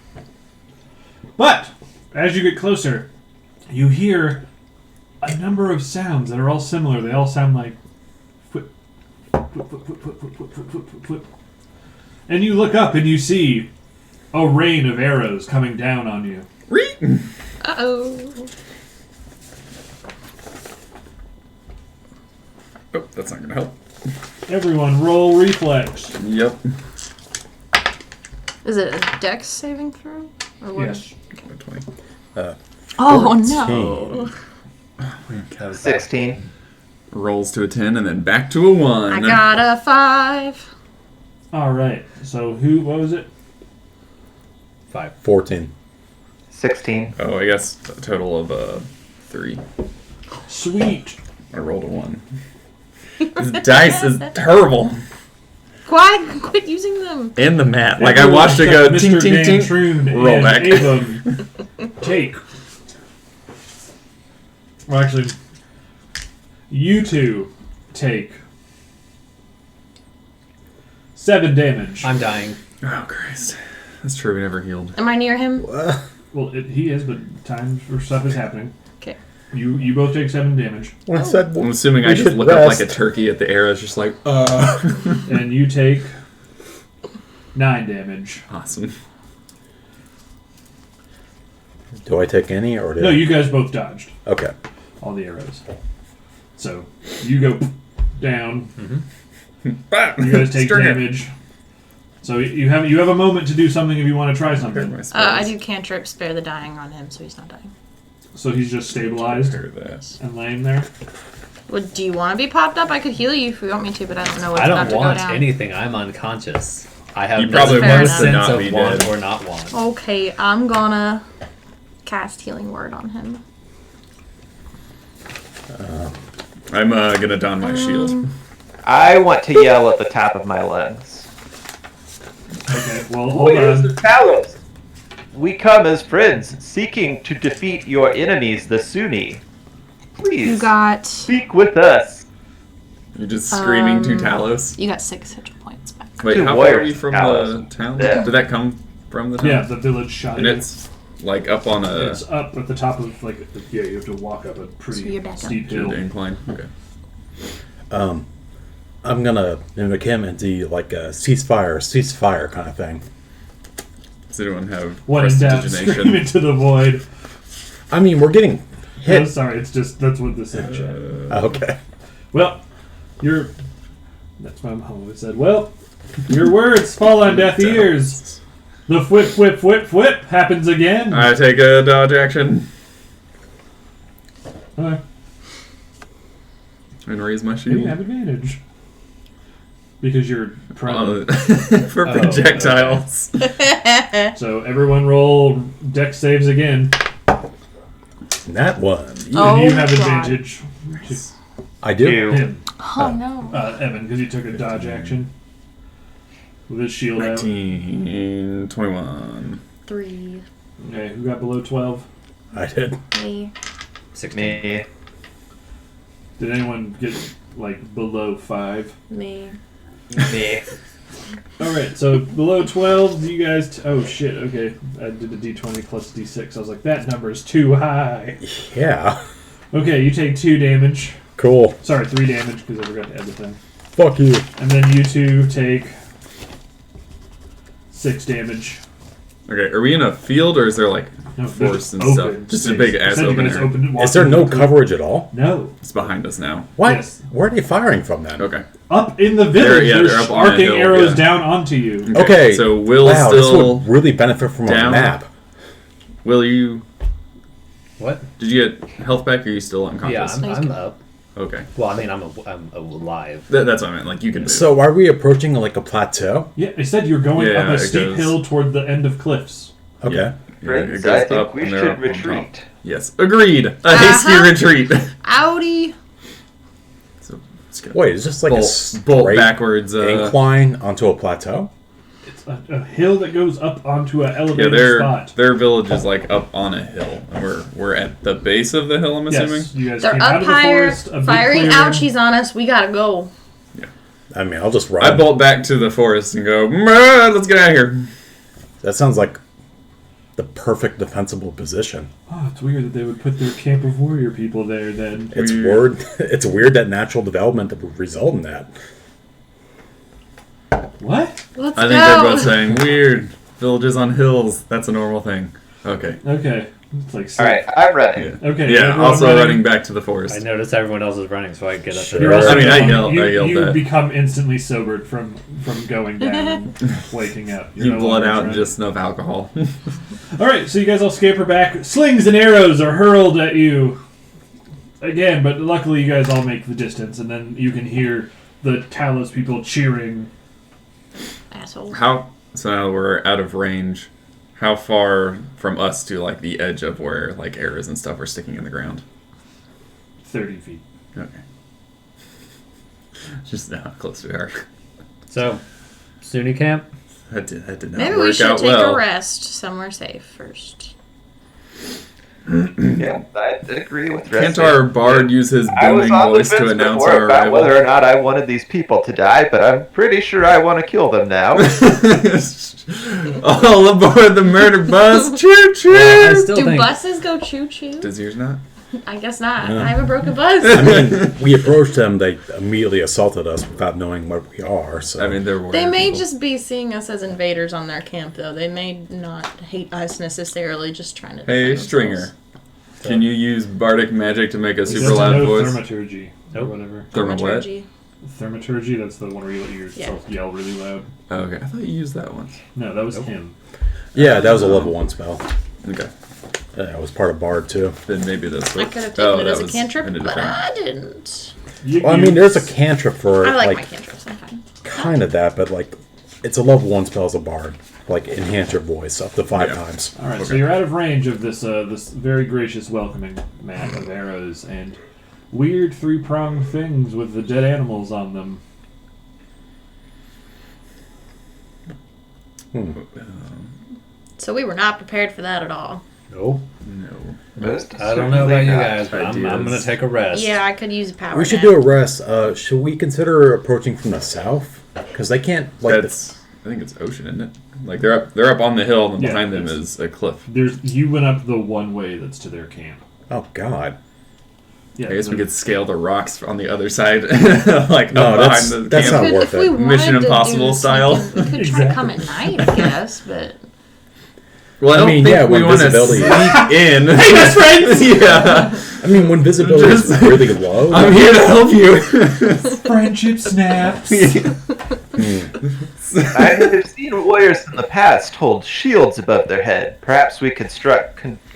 But as you get closer, you hear a number of sounds that are all similar. They all sound like foot, foot, foot, foot, foot, foot, foot, foot, foot, foot, foot. And you look up and you see a rain of arrows coming down on you. Uh oh. Oh, that's not gonna help. Everyone, roll reflex. Yep. Is it a dex saving throw? Or what? Yes. 20. Oh no. 16. Rolls to a 10 and then back to a 1. I got a 5. All right. So who? What was it? 14. 16. Oh, I guess a total of 3. Sweet. I rolled a 1. This dice is terrible. Why quit using them? In the mat. Like I watched it go ting Mr. ting ting. Gantroon Roll and back. Avon take. Well, actually, you two take 7 damage. I'm dying. Oh Christ. That's true, we never healed. Am I near him? Well, he is, but times for stuff is happening. Okay. You both take 7 damage, When I said I'm assuming we I just should look up like a rest. turkey at the arrows, just like, and you take 9 damage. awesome. Do I take any, or did No, you guys both dodged Okay. all the arrows. So you go down. Bah! You guys take Stringer. damage. So you have a moment to do something if you want to try something. My I spells. do cantrip spare the dying on him, so he's not dying. So he's just stabilized Heard that. and laying there. Do you want to be popped up? I could heal you if you want me to, but I don't know what's I about don't to go want down. anything. I'm unconscious. I have You no probably want to sense not of be want dead. or not want. Okay, I'm gonna cast Healing Word on him. I'm gonna don my shield. I want to yell at the top of my lungs. Okay, well, hold Warriors on. of Talos, we come as friends, seeking to defeat your enemies, the Sunni. Please, You got speak with us. You're just screaming to Talos. 6 hit points back. Wait, Two how far are warriors you from Talos. the town? Yeah. Did that come from the town? Yeah, the village shot And you. it's like up on a It's up at the top of, like, yeah, you have to walk up a So pretty you're back up. steep hill. incline. Okay. I'm gonna mimic him and do like a ceasefire kind of thing. Does anyone have One in doubt, scream prestidigitation? into the void. I mean, we're getting No, hit. sorry, it's just, that's what this is. Chat. Okay. Well, that's my mom always said, well, your words fall on deaf ears. The whip, whip, whip, whip happens again. I take a dodge action Okay. and raise my You shield. have advantage. Because you're prone. For Oh, projectiles. So everyone roll dex saves again. That one. Oh, And you have God. advantage. I do. You. Him, Oh no. Evan, because you took a dodge action. With his shield out. 19, 21. 3. Okay, who got below 12? I did. Me. 16. Me. Did anyone get, like, below 5? Me. Me. Alright, so below 12, you guys... oh, shit, okay. I did a d20 plus d6. I was like, that number is too high. Yeah. Okay, you take 2 damage. Cool. Sorry, 3 damage, because I forgot to add the thing. Fuck you. And then you two take 6 damage. Okay, are we in a field or is there like No, forest there's and open stuff? Just a space. big I ass said you open guys area. Is there no coverage at all? No. It's behind us now. What? Yes. Where are they firing from then? Okay. Up in the village, They're there's up on a arcing hill, arrows yeah. down onto you. Okay. So Will Wow, this still. would really benefit from down? a map. Will you. What? Did you get health back or are you still Yeah, unconscious? I'm up. Okay. Well, I mean, I'm alive. That's what I meant. Like you can move. So are we approaching like a plateau? Yeah, I said you're going Yeah, up a it steep goes- hill toward the end of cliffs. Okay. Yeah. Friends, It goes I think up we and they're should up on top. retreat. Yes. Agreed. A hasty Uh-huh. retreat. Outie. So let's go. Wait, it's just like a Bolt straight backwards. incline onto a plateau? It's a hill that goes up onto an Yeah, elevated spot. their village is like up on a hill, and we're at the base of the hill. I'm assuming. Yes, you guys They're came out up of the higher, forest, a big firing clearing. ouchies on us. We gotta go. I mean, I'll just run. I bolt back to the forest and go. "Meh, let's get out of here. That sounds like the perfect defensible position. Oh, it's weird that they would put their camp of warrior people there then. It's Weird. weird. It's weird that natural development would result in that. What? Let's I go. think they're both saying weird. Villages on hills. That's a normal thing. Okay. Okay. It's like All right, I'm running. Yeah. Okay. Yeah. everyone Also running back to the forest. I noticed everyone else is running, so I get up Sure. You're there. also I mean, I going- yelled You that. become instantly sobered from going down and waking up. You're You no blood longer out drunk. just enough alcohol. All right, so you guys all scamper back. Slings and arrows are hurled at you again, but luckily you guys all make the distance, and then you can hear the Talos people cheering. Assholes. So now we're out of range. How far from us to like the edge of where like arrows and stuff are sticking in the ground? 30 feet. Okay. Just how close we are. So, Sunni camp? That did not Maybe work we should out take well. a rest somewhere safe first. Yeah, I agree with Can't resting. our bard use his I was booming on the voice to fence announce before our about arrival? whether or not I wanted these people to die, but I'm pretty sure I want to kill them now. All aboard the murder bus! Choo choo! Well, I still Do think buses go choo choo? Does yours not? I guess not. Yeah. I haven't broke a bus. I mean, we approached them. They immediately assaulted us without knowing what we are. So I mean, they're They warrior may people. just be seeing us as invaders on their camp, though. They may not hate us necessarily, just trying to. Hey, defend Stringer. themselves. Can you use bardic magic to make a He super doesn't loud know voice? Thaumaturgy or Nope. whatever. Thermal what? Thaumaturgy. Thaumaturgy, that's the one where you let yourself yell really loud. Oh, okay, I thought you used that once. No, that was Nope. him. yeah, that was a level 1 spell. Okay. It was part of Bard too. Then maybe that's I what. could have taken it that as a was cantrip, in a but different- I didn't. Well, I mean, there's a cantrip for I like my like cantrips. I'm fine. kind of that, but like it's a level 1 spell as a Bard. Like enhance your voice up to 5 Yeah. times. All right, so Okay. you're out of range of this this very gracious welcoming mat of arrows and weird 3-pronged things with the dead animals on them. So we were not prepared for that at all. Nope. No. Most I don't know about you certainly guys, not. but I'm Ideas. gonna take a rest. Yeah, I could use a power We should nap. do a rest. Should we consider approaching from the south? Because they can't like. That's. I think it's ocean, isn't it? Like they're up on the hill, and Yeah, behind them it's- is a cliff. You went up the one way that's to their camp. Oh God. Yeah, I guess we the- could scale the rocks on the other side, like No, up that's- behind the that's camp. not Could, worth if we it. wanted Mission to do Impossible style. something, We could try to come at night, I guess, but Well, I don't mean, think yeah, we when want to visibility sneak is- in. Hey, best friends! Yeah, I mean, when visibility is Just- really low. I'm here to help you. Friendship snaps. I have seen warriors in the past hold shields above their head. Perhaps we could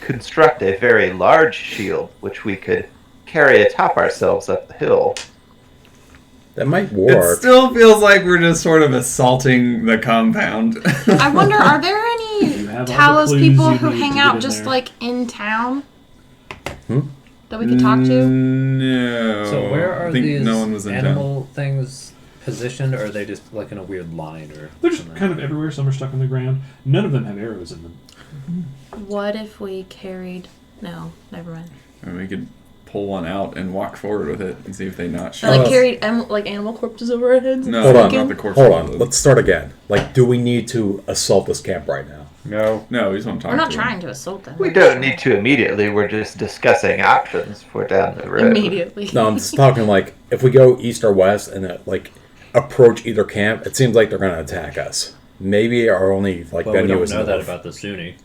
construct a very large shield, which we could carry atop ourselves up the hill. That might It work. still feels like we're just sort of assaulting the compound. I wonder, are there You any have all the Talos clues people you who need hang to get out in just there. like in town Hmm? that we could talk to? No. So where are I think these no one was in town. animal things positioned, or are they just like in a weird line? Or They're just something? kind of everywhere. Some are stuck in the ground. None of them have arrows in them. What if we carried? No, never mind. And we could pull one out and walk forward with it and see if they notch. Or, like Oh. carried like animal corpses over our heads. No, Hold on. not the corpse. Hold on. Let's start again. Like, do we need to assault this camp right now? No, we just want to talk We're not to trying to assault them. We don't need to immediately. We're just discussing options for down the road. immediately. No, I'm just talking like if we go east or west and like approach either camp, it seems like they're going to attack us. Maybe our only like Well, we venue don't is know that north. about the Sunni.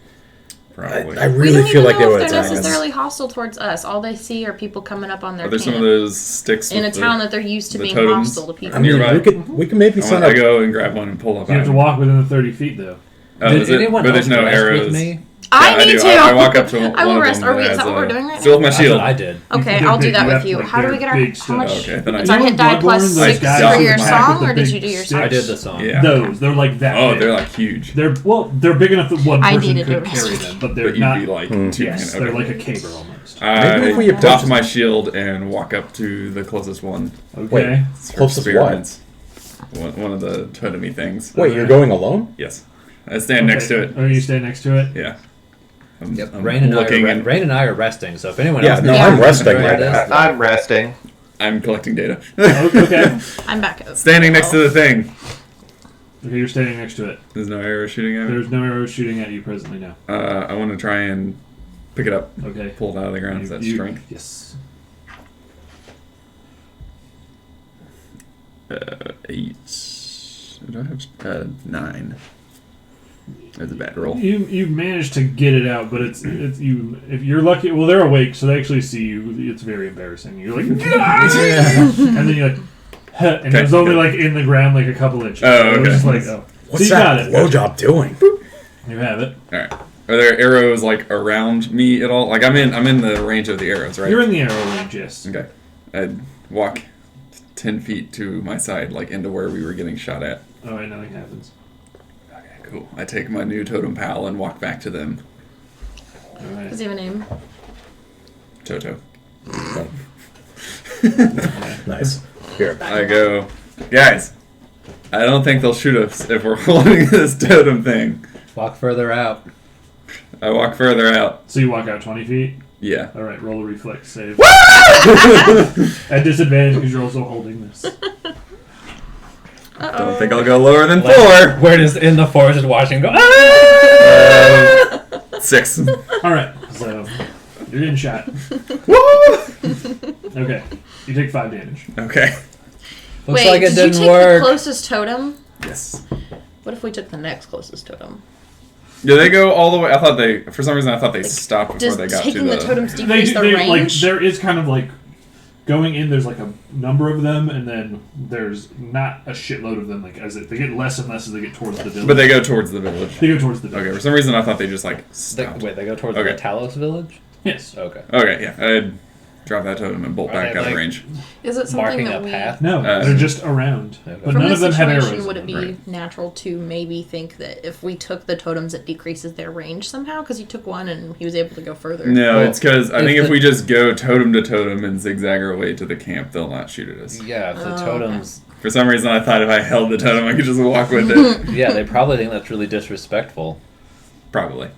Probably. I We really don't feel even like they know would if they're attack us. necessarily hostile towards us. All they see are people coming up on their Are there camp some of those sticks in a with town the, that they're used to the being totems? hostile to people. I mean, Nearby. we can maybe I sign want up. to go and grab one and pull up. You have out. to walk within the 30 feet, though. Oh, Did is it? anyone But else there's no rest arrows. with me? I Yeah, need do. to. I walk up to I will one of rest. them Are we? that Is that has what we're a- doing right Still with now? my That's shield. what I did. Okay, They're I'll do big. that You with have, you. like, How do we they're get our? big How much? sticks. Okay, then I It's our You know hit die Bloodborne, plus those 6 guys for with your the song, big or did you do your sticks? song? I did the song. Yeah. Those, they're like that. Oh, big. they're like huge. They're big enough that one I person needed could to carry rest. them, but they're But you'd not. be like Yes, okay. they're like a caber almost. Maybe if we I approach doff them- my shield and walk up to the closest one. Okay. for Closest what? experiments. One of the totemy things. Wait, you're going alone? Yes. I stand next to it. Oh, you stand next to it? Yeah. I'm Rain and, looking and Rain and I are resting, so if anyone Yeah, else no, knows I'm where resting it right is, now. I'm resting. I'm collecting data. Oh, okay. I'm back up. Standing next to the thing. Okay, you're standing next to it. There's no arrow shooting at me. There's no arrows shooting at you presently now. I want to try and pick it up, Okay. pull it out of the ground. Is that strength? Yes. 8. Do I have 9? That's a bad roll. You managed to get it out, but it's you. If you're lucky, well, they're awake, so they actually see you. It's very embarrassing. You're like, and then you're like, huh, and it was only like in the ground, like a couple inches. Oh, So it was okay. just like, oh, What's so you got that it. blowjob doing? You have it. All right. Are there arrows like around me at all? Like I'm in the range of the arrows, right? You're in the arrow range, yes. Okay. I'd walk 10 feet to my side, like into where we were getting shot at. All right, nothing happens. Okay, cool. I take my new totem pal and walk back to them. All right. Does he have a name? Toto. Nice. Here. I go, guys, I don't think they'll shoot us if we're holding this totem thing. walk further out. I walk further out. So you walk out 20 feet. Yeah. All right, roll a reflex save. At disadvantage because you're also holding this. Don't think I'll go lower than Like, 4. We're just in the forest just watching go, ah! 6. All right, so you're getting shot. Okay, you take 5 damage. Okay. Looks Wait, like it did you didn't take work. the closest totem? Yes. What if we took the next closest totem? Yeah, they go all the way. For some reason, I thought they stopped before Does they got to taking the totems They decrease do, the they, range? like there is kind of like going in, there's like a number of them, and then there's not a shitload of them. Like they get less and less as they get towards the village. But they go towards the village. They go towards the village. Okay, for some reason I thought they just like They, stopped. wait, they go towards Okay. the Talos village? Yes. Okay. Okay, yeah. I'd drop that totem and bolt Are back they, out of like, range. Is it something Marking that a we? path? No, they're just around. Okay. But From none of them this have situation, arrows. would in it them. be Right. natural to maybe think that if we took the totems, it decreases their range somehow? Because he took one and he was able to go further. No, Well, it's because I if think if the- we just go totem to totem and zigzag our way to the camp, they'll not shoot at us. Yeah, if the Oh, totems... For some reason, I thought if I held the totem, I could just walk with it. Yeah, they probably think that's really disrespectful. Probably.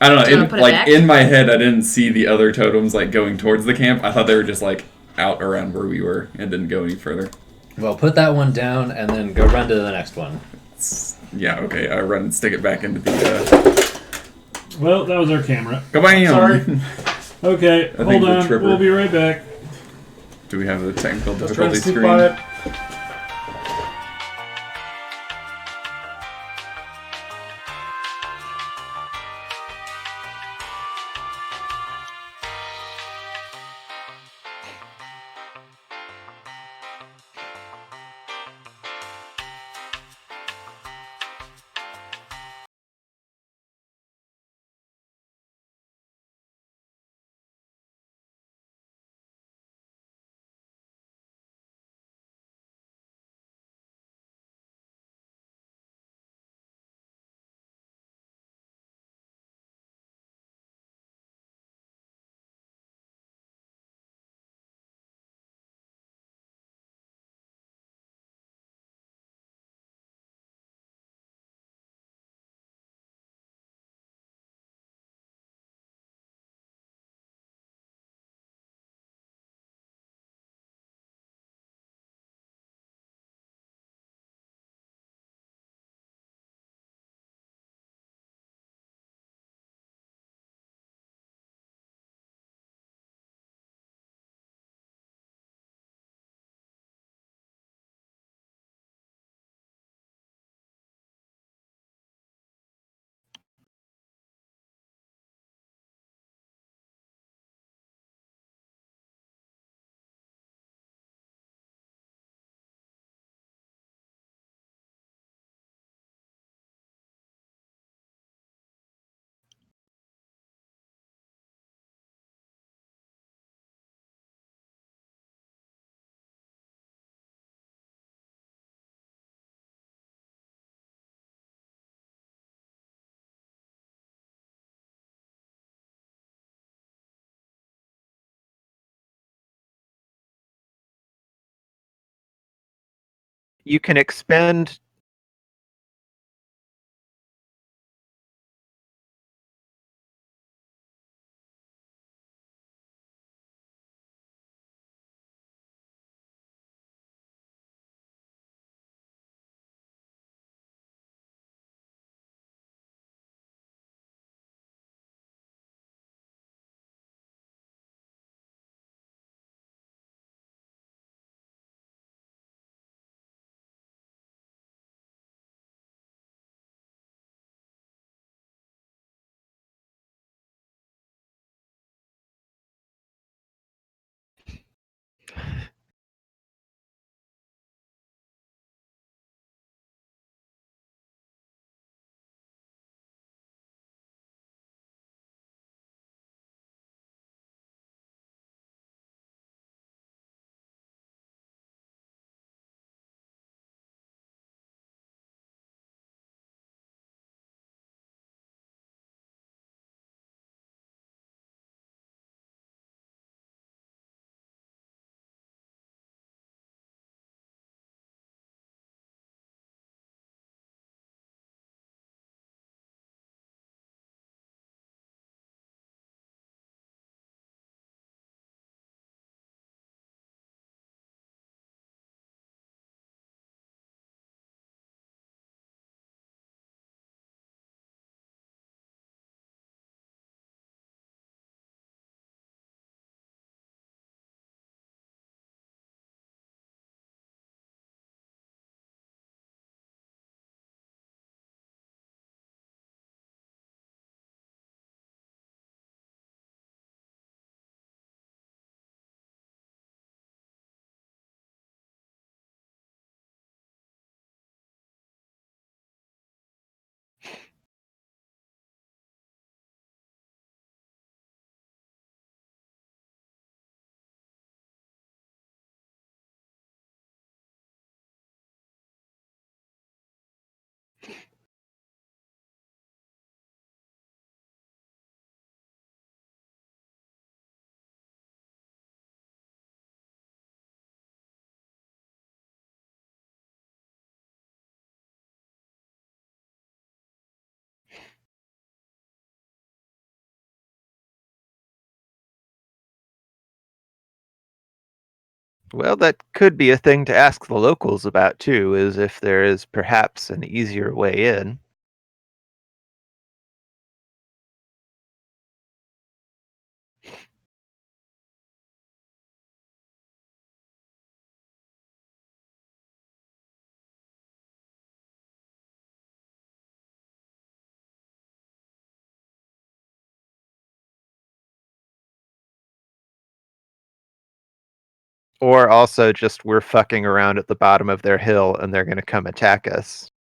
I don't Do you know. wanna put it Like back? in my head, I didn't see the other totems like going towards the camp. I thought they were just like out around where we were and didn't go any further. Well, put that one down and then go run to the next one. Yeah. Okay. I run and stick it back into the. Well, that was our camera. Kabam! Sorry. Okay, think hold the on. tripper- We'll be right back. Do we have the technical Just trying difficulty to sneak screen? by it. You can expend Well, that could be a thing to ask the locals about too, is if there is perhaps an easier way in. Or also just we're fucking around at the bottom of their hill and they're going to come attack us.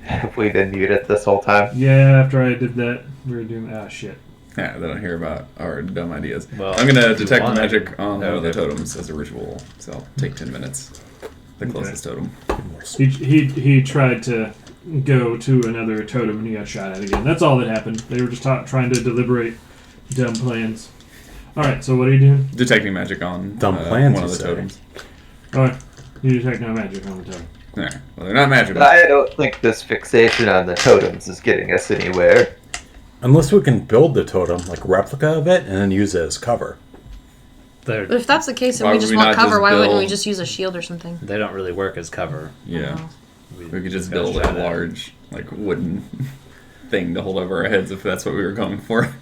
Have we been muted this whole time? Yeah, after I did that, we were doing shit. Yeah, they don't hear about our dumb ideas. Well, I'm gonna if you detect want, I magic can- on one of the okay. totems as a ritual, so I'll take 10 minutes. The closest totem. He tried to go to another totem and he got shot at again. That's all that happened. They were just trying to deliberate dumb plans. Alright, so what are you doing? Detecting magic on Dumb plans, one of you the say. totems. Alright, you detect no magic on the totem. Alright, well, they're not magical. I don't think this fixation on the totems is getting us anywhere. Unless we can build the totem, like replica of it, and then use it as cover. They're, But if that's the case and Why we would just we want not cover, just why wouldn't we build- just use a shield or something? they don't really work as cover. Yeah. We could just gotta build a try that. large, like, wooden thing to hold over our heads if that's what we were going for.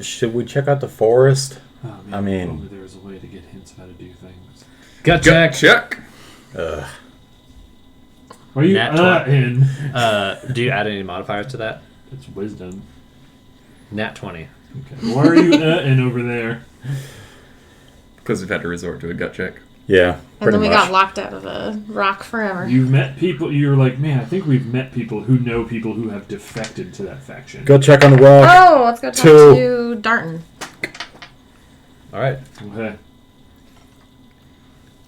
Should we check out the forest? Oh, man, I mean- if only there was a way to get hints of how to do things. Gut Gut check. check! Are you Nat 20. in? Do you add any modifiers to that? It's wisdom. Nat 20. Okay. Why are you in over there? Because we've had to resort to a gut check. Yeah, And pretty then we much. got locked out of a rock forever. You've met people. You're like, man, I think we've met people who know people who have defected to that faction. Go check on the rock. Oh, let's go talk Two. to Darton. All right. Okay.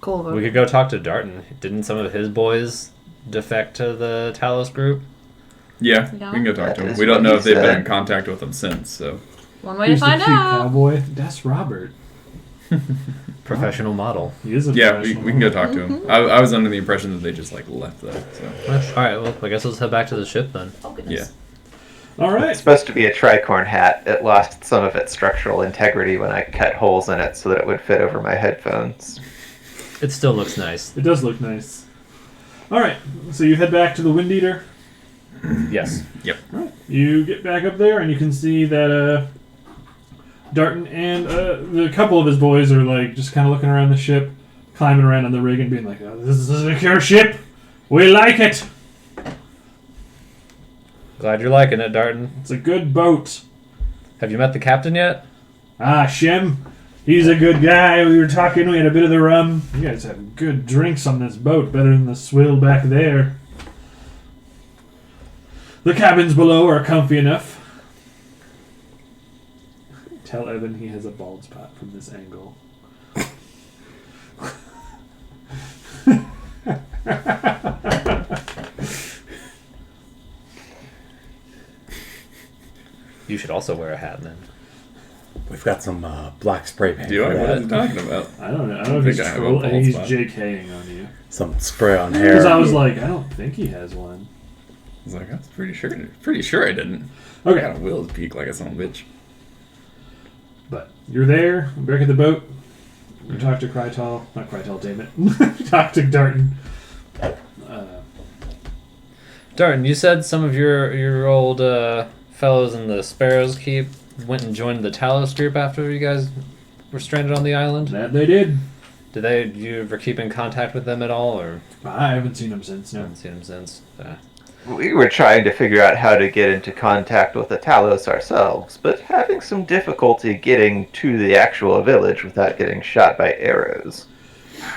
Cool. We could go talk to Darton. Didn't some of his boys defect to the Talos group? Yeah, Yeah. we can go talk to That them. is We don't what know he if they've been said. in contact with them since, so. One way Who's to the find cute out. cowboy? That's Robert. Professional model. He is a Yeah, we professional. can go talk to him. I was under the impression that they just, like, left, though, so. All right. Well, I guess let's head back to the ship then. Oh, goodness. Yeah. All right. It's supposed to be a tricorn hat. It lost some of its structural integrity when I cut holes in it so that it would fit over my headphones. It still looks nice. It does look nice. All right. So you head back to the Wind Eater. Yes. Yep. You get back up there and you can see that Darton, and the couple of his boys are like just kind of looking around the ship, climbing around on the rig and being like, oh, "This is a secure ship. We like it. Glad you're liking it, Darton. It's a good boat." Have you met the captain yet? Ah, Shem, he's a good guy. We were talking. We had a bit of the rum. You guys have good drinks on this boat, better than the swill back there. The cabins below are comfy enough. Tell Evan he has a bald spot from this angle. You should also wear a hat then. We've got some black spray paint. Do I? for What are that. you talking about? I don't know. I I don't know if think he's I have a troll- bald he's spot. JKing on you. Some spray on Because hair. I was like, I don't think he has one. I was like, I was pretty sure I didn't. Okay. Got a Will's peak like a son of a bitch. But you're there, back at the boat. You talk to Krytal. Not Krytal, damn it. Talk to Darton. Darton, you said some of your old fellows in the Sparrows Keep went and joined the Talos group after you guys were stranded on the island. That they did. Did you ever keep in contact with them at all, or I haven't seen him since, I no. haven't seen them since? We were trying to figure out how to get into contact with the Talos ourselves, but having some difficulty getting to the actual village without getting shot by arrows.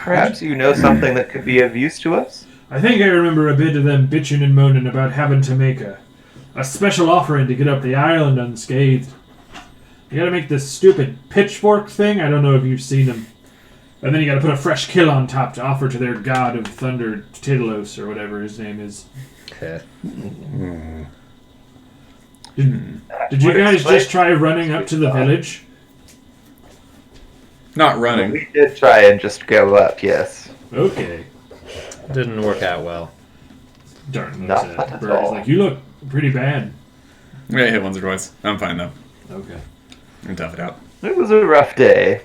Perhaps you know something that could be of use to us? I think I remember a bit of them bitching and moaning about having to make a special offering to get up the island unscathed. You gotta make this stupid pitchfork thing. I don't know if you've seen them. And then you gotta put a fresh kill on top to offer to their god of thunder, Tidalos, or whatever his name is. Okay. Did you guys just try running up to the village? Not running. We did try and just go up, yes. Okay. Didn't work out well. Darton Not looks at at Bird. He's all. like, you look pretty bad. Yeah, I hit once or twice. I'm fine though. Okay. I can tough it out. It was a rough day.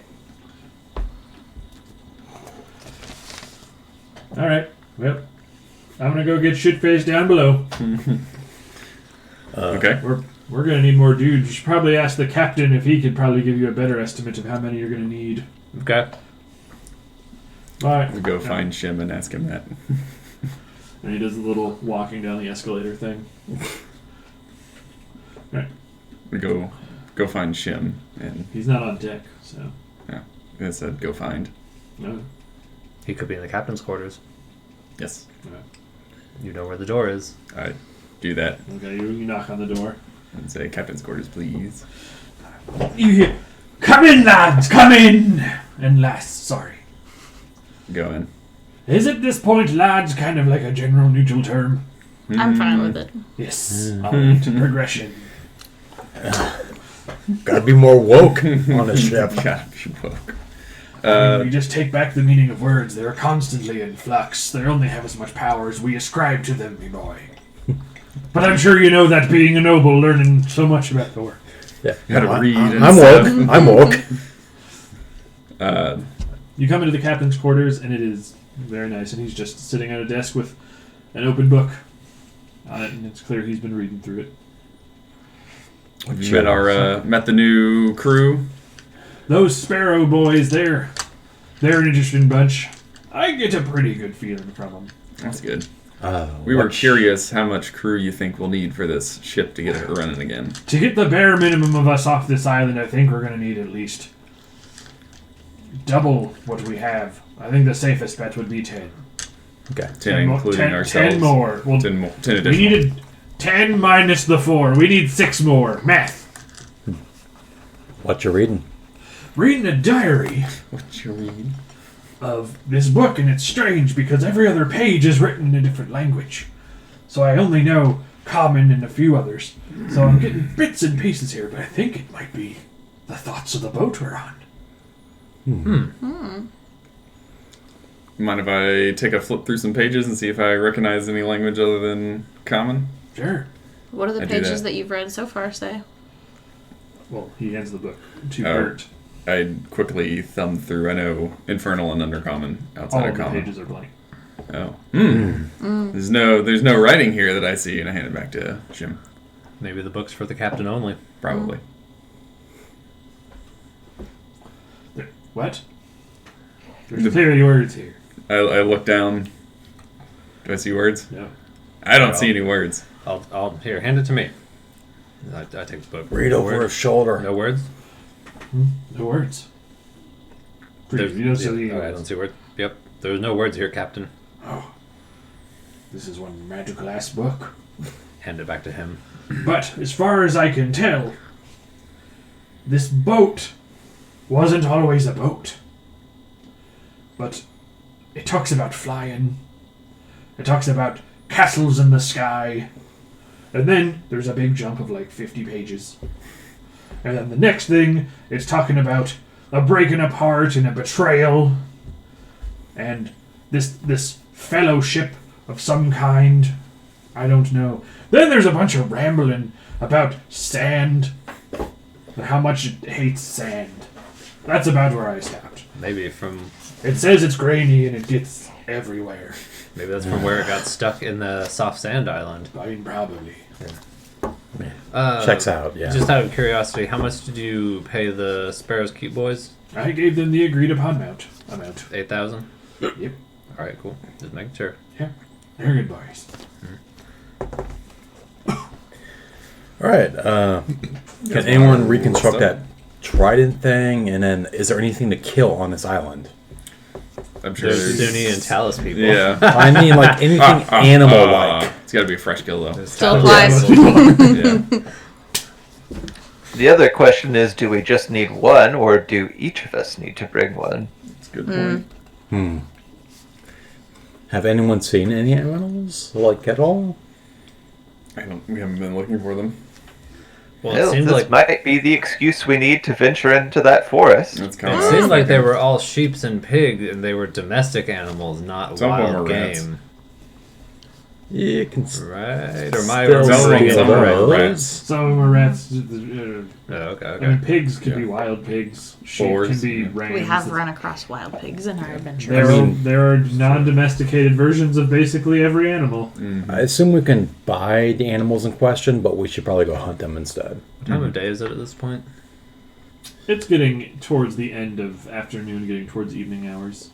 Alright. Well, I'm gonna go get shit-faced down below. Okay. We're gonna need more dudes. You should probably ask the captain if he could probably give you a better estimate of how many you're gonna need. Okay. Alright. We'll go find Shim and ask him that. And he does a little walking down the escalator thing. We go find Shim, and He's not on deck, so. I said go find. No. He could be in the captain's quarters. Yes, You know where the door is. I do that Okay, you knock on the door. and say captain's quarters, please. You hear, "Come in, lads, come in!" And lass, sorry. Go in. Is at this point, lads, kind of like a general neutral term? I'm fine with it. Yes. Alright, progression. Gotta be more woke on a ship. God, you woke. We just take back the meaning of words. They are constantly in flux. They only have as much power as we ascribe to them, me boy. But I'm sure you know that being a noble, learning so much about the work. Yeah. How to read and I'm stuff. woke. I'm woke. You come into the captain's quarters, and it is very nice. And he's just sitting at a desk with an open book on it, and it's clear he's been reading through it. We met the new crew. Those Sparrow boys, they're an interesting bunch. I get a pretty good feeling from them. That's good. We were curious how much crew you think we'll need for this ship to get it running again. To get the bare minimum of us off this island, I think we're going to need at least double what we have. I think the safest bet would be 10. Okay. 10 including 10 ourselves. 10 more. Well, 10 additional. we needed 10 minus the 4. We need 6 more. Math. What you reading? Reading a diary What you mean? of this book, and it's strange because every other page is written in a different language. So I only know Common and a few others. So I'm getting bits and pieces here, but I think it might be the thoughts of the boat we're on. Mind if I take a flip through some pages and see if I recognize any language other than Common? Sure. What are the I do pages that. that you've read so far say? Well, he hands the book to Oh. Bert. I quickly thumbed through. I know Infernal and Undercommon outside All of of the Common. pages are blank. Oh. There's no writing here that I see, and I hand it back to Jim. Maybe the book's for the captain only. Probably. What? There's clearly words here. I look down. Do I see words? No. I don't see any words. I'll here, hand it to me. I take the book. Read No over words? his shoulder. No words? No words. There's, You don't see any I words. don't see words. Yep. There's no words here, Captain. Oh. This is one magical ass book. Hand it back to him. But as far as I can tell, this boat wasn't always a boat. But it talks about flying. It talks about castles in the sky. And then there's a big jump of like 50 pages. And then the next thing, it's talking about a breaking apart and a betrayal. And this fellowship of some kind. I don't know. Then there's a bunch of rambling about sand. And how much it hates sand. That's about where I stopped. Maybe from It says it's grainy and it gets everywhere. maybe that's from where it got stuck in the soft sand island. I mean, probably. Checks out, yeah. Just out of curiosity, how much did you pay the Sparrow's Keep boys? I gave them the agreed upon amount. 8,000. Yep. All right, cool. Just making sure. Yeah. They're good boys. All right. Can anyone reconstruct that trident thing? And then, is there anything to kill on this island? I'm sure There's there's... Sunni and Talus people. Yeah. I mean, like anything animal-like. It's got to be a fresh kill, though. Still applies. Yeah. The other question is, do we just need one, or do each of us need to bring one? That's a good point. Have anyone seen any animals like at all? We haven't been looking for them. Well, Hell, it seemed this like might be the excuse we need to venture into that forest. That's kind it of seemed like they were all sheep and pig, and they were domestic animals, not Some of them wild were rats. game. Yeah, it can Right? Or my Still remembering some it of Some those. were rats. Some of them are rats. Oh, okay, I okay. mean, pigs can Yeah. be wild pigs. Sheep Boars, can be yeah. rams. We have run across wild pigs in our adventures. There are non-domesticated versions of basically every animal. I assume we can buy the animals in question, but we should probably go hunt them instead. What time of day is it at this point? It's getting towards the end of afternoon, getting towards evening hours.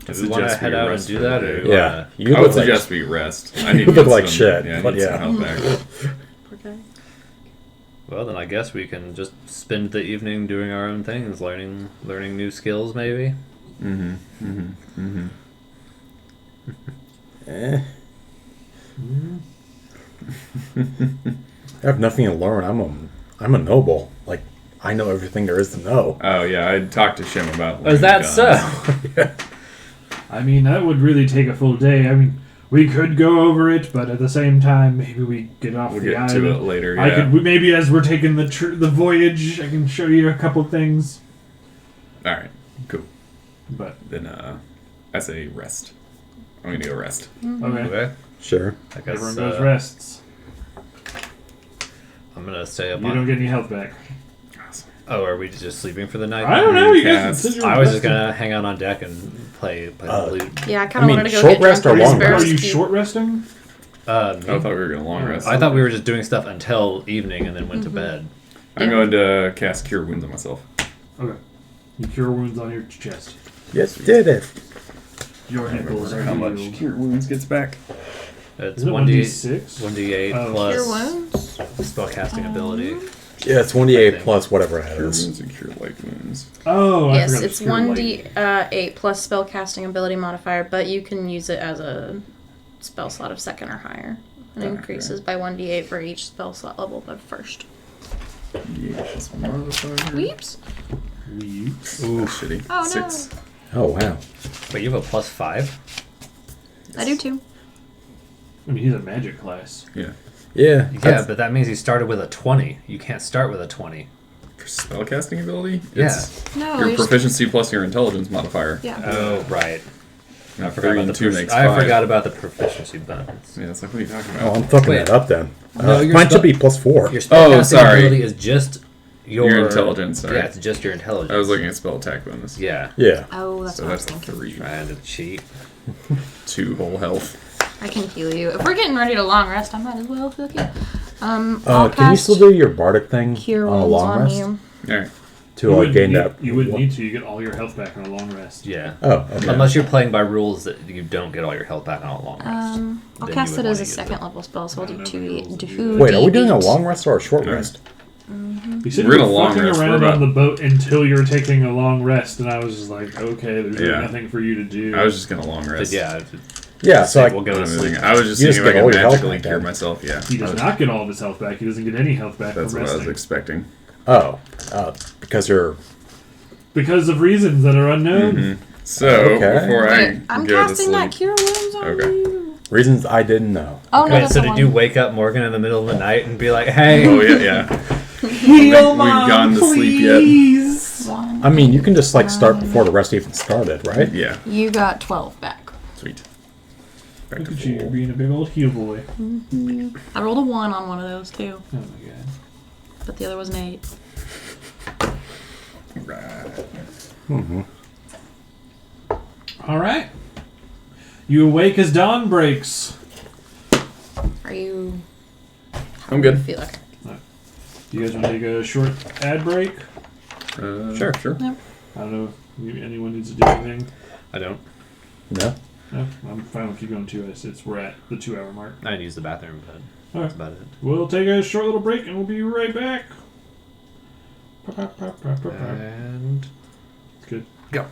Do I we want to suggest we head out and rest do for that? the Or day. do we Yeah, wanna- you I would look like suggest we rest. I need You to look get like some, shit, Yeah, I but need some yeah. help back. Okay. Well, then I guess we can just spend the evening doing our own things, learning new skills, maybe. I have nothing to learn. I'm a noble. Like, I know everything there is to know. Oh yeah, I talked to Shim about. Is that learning guns. so? I mean, that would really take a full day. I mean, we could go over it, but at the same time, maybe we get off We'll the get island. to it later. Yeah. I could maybe as we're taking the voyage, I can show you a couple things. All right. Cool. But Then I say rest. I'm gonna go rest. okay, Okay. Sure. I guess everyone goes rests. I'm gonna stay up You on. don't get any health back. Oh, are we just sleeping for the night? I don't know. You guys Cast. said you were I was just resting. gonna hang out on deck and play the lute. Yeah, I I kind of mean, wanted to go short get rest drunk or on long Sparrow's Are you Keep. short resting? Me? I thought we were gonna long rest. I thought we were just doing stuff until evening and then went Mm-hmm. to bed. I'm going to cast Cure Wounds on myself. Okay. You cure wounds on your chest. Yes, did it. Your nipples are How much healed. Cure Wounds gets back? It's Is it 1d8, 1d6? 1d8 Oh. plus Cure wounds. spellcasting ability. Yeah, it's 1d8 plus whatever it Cure is. Wounds and Cure Light Wounds. Oh, I Yes, forgot it's cure light. 1d8 plus spellcasting ability modifier, but you can use it as a spell slot of second or higher. It Okay. increases by 1d8 for each spell slot level but first. Yes, modifier. Weeps. Weeps. Ooh, shitty. Oh, no. 6. Oh, wow. But you have a plus 5? I do too. I mean, he's a magic class. Yeah. Yeah. Yeah, but that means you started with a 20. You can't start with a 20. For spellcasting ability? Yeah. It's No, your you're proficiency plus your intelligence modifier. Yeah. Oh, right. I And forgot 3 about and the 2 makes I 5. forgot about the proficiency bonus. Yeah, it's like, what are you talking Oh, about? I'm fucking Wait. that up then. No, your mine spell- should be plus 4. Your spellcasting sorry. ability is just your intelligence, sorry. Yeah, it's just your intelligence. I was looking at spell attack bonus. Yeah. Yeah. Oh, that's So what I was that's thinking. 3. Trying to cheat. 2 whole health. I can heal you. If we're getting ready to long rest, I might as well heal you. I'll Can you cast still do your bardic thing Cure on a Wounds long on rest? you. Alright. to gain that. You wouldn't need to. You get all your health back on a long rest. Yeah. Oh, okay. Unless you're playing by rules that you don't get all your health back on a long rest. I'll Then cast you it would as a wanna use second it. level spell, so I we'll don't do know if two. rules Do do two that. Wait, are we doing a D8. long rest or a short Alright. rest? You said We're you in were a long fucking rest. We're around about- on the boat until you were taking a long rest, and I was just like, okay, there's really Yeah. nothing for you to do. I was just gonna long But rest. yeah, Yeah, so we'll like, go to Not sleep. moving. I was just You seeing just if I get all could your health magically back cure then. myself. Yeah, He does not get all of his health back. He doesn't get any health back that's from what I was resting. expecting. because you're. Because of reasons that are unknown. So Okay. before Wait, I I'm go to casting that sleep, cure wounds on Okay. you. Reasons I didn't know. Oh no, Wait, that's so the did one. you wake up Morgan in the middle of the night and be like, hey, oh yeah, Heal we've gone to sleep yet. please. One. I mean, you can just like start before the rest even started, right? yeah, You got 12 back. sweet. Back Look to at you, full. being a big old heal boy. I rolled a 1 on one of those too, Oh my god. but the other was an 8. Right. All right. You awake as dawn breaks. Are you I'm good. feel okay? You guys want to take a short ad break? Sure. Yep. I don't know if anyone needs to do anything. I don't. No. No, I'm fine with keep going too. We're at the 2-hour mark. I didn't use the bathroom, but All that's right. about it. We'll take a short little break and we'll be right back. And Good. go.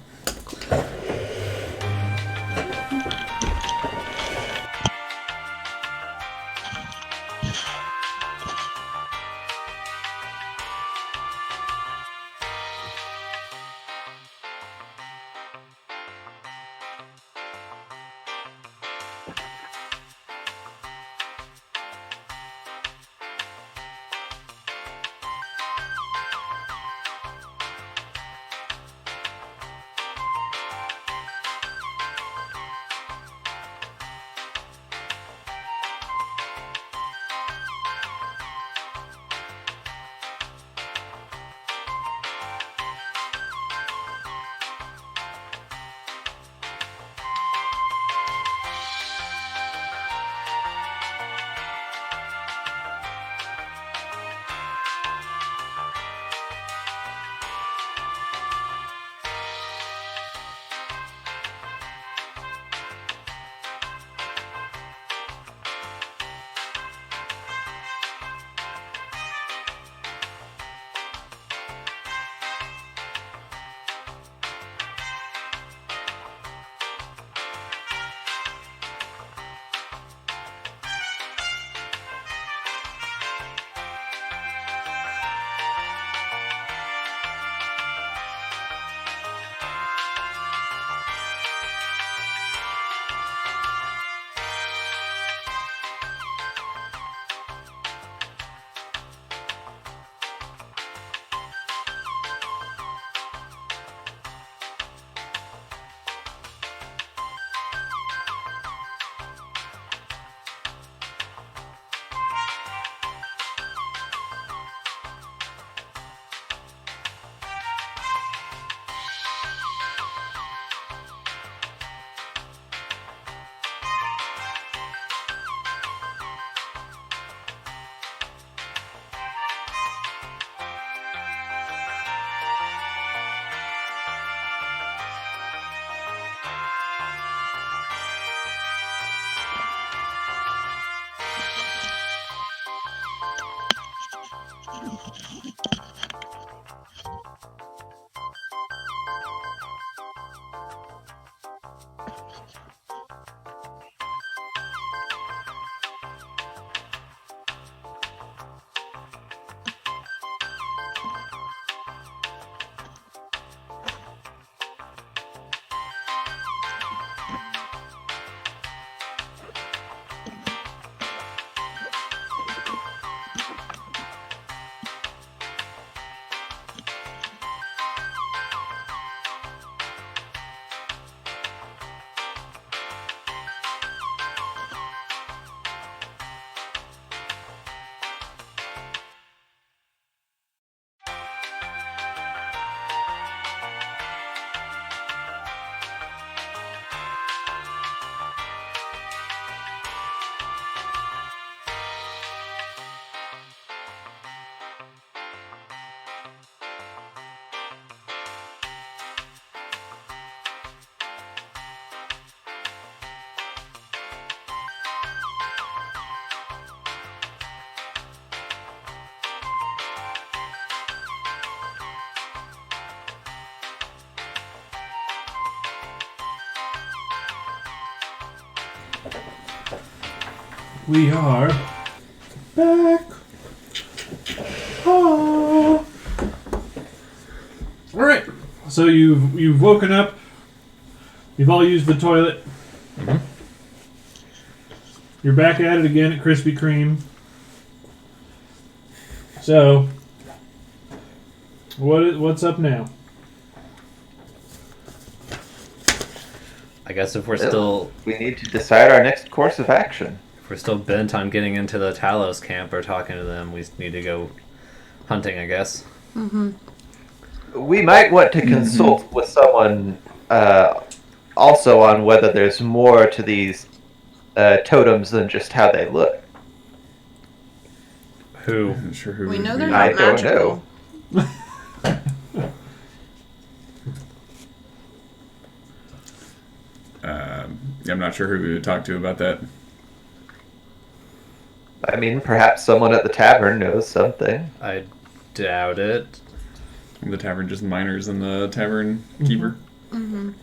We are back. Oh. All right. So you've woken up. You've all used the toilet. Mhm. You're back at it again at Krispy Kreme. So, what's up now? I guess if we're still We need to decide our next course of action. bent on getting into the Talos camp or talking to them, we need to go hunting, I guess. We might want to consult with someone also on whether there's more to these totems than just how they look. Who? I'm not sure who. We know would they're be. I not don't magical. I'm not sure who we would talk to about that. I mean, perhaps someone at the tavern knows something. I doubt it. The tavern just miners and the tavern keeper. You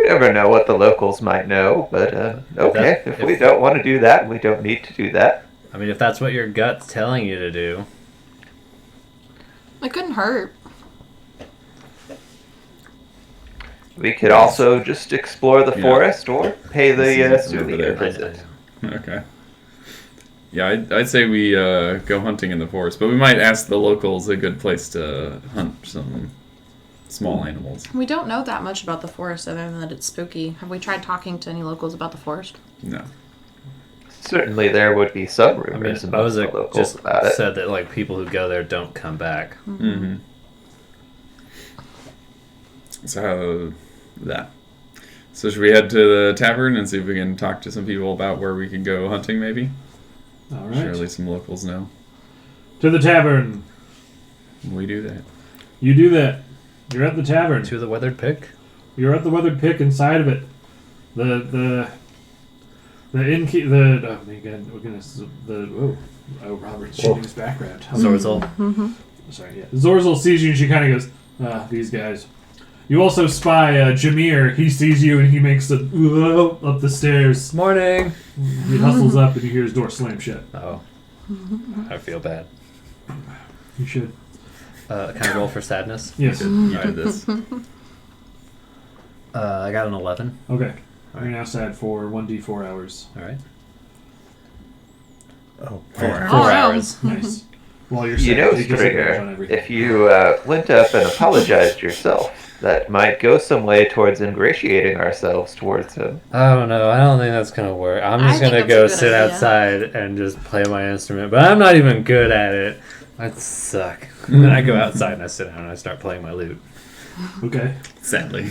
never know what the locals might know, but okay, if we don't want to do that, we don't need to do that. I mean, if that's what your gut's telling you to do. It couldn't hurt. We could also just explore the Yeah. forest or pay the Seems over Sunni there. a visit. Okay. Yeah, I'd say we go hunting in the forest, but we might ask the locals a good place to hunt some small animals. We don't know that much about the forest other than that it's spooky. Have we tried talking to any locals about the forest? No. Certainly, there would be some I mean, rumors amongst the Bozak locals just about it. said that like people who go there don't come back. Mm-hmm. So that. So should we head to the tavern and see if we can talk to some people about where we can go hunting? Maybe. All right. Surely some locals know. To the tavern. We do that. You do that. You're at the tavern. To the weathered pick. You're at the weathered pick inside of it. The innkeep. Oh my god, we're gonna Robert's changing his background. Zorzel. Sorry, yeah. Zorzel sees you and she kind of goes, these guys. You also spy Jameer. He sees you and he makes the up the stairs. Morning. He hustles up and you hear his door slam shut. Oh. I feel bad. You should. Can I roll for sadness? Yes. You did this. I got an 11. Okay. You're now sad for 1d4 hours. All right. Oh, 4 hours. 4 Oh, wow. hours. Nice. While you're You sad, know, take disadvantage on Stringer, everything. if you went up and apologized yourself, that might go some way towards ingratiating ourselves towards him. Oh no, I don't think that's gonna work. I'm I just think gonna that's a go good sit idea. outside and just play my instrument, but I'm not even good at it. I suck. And then I go outside and I sit down and I start playing my lute. Okay. Sadly.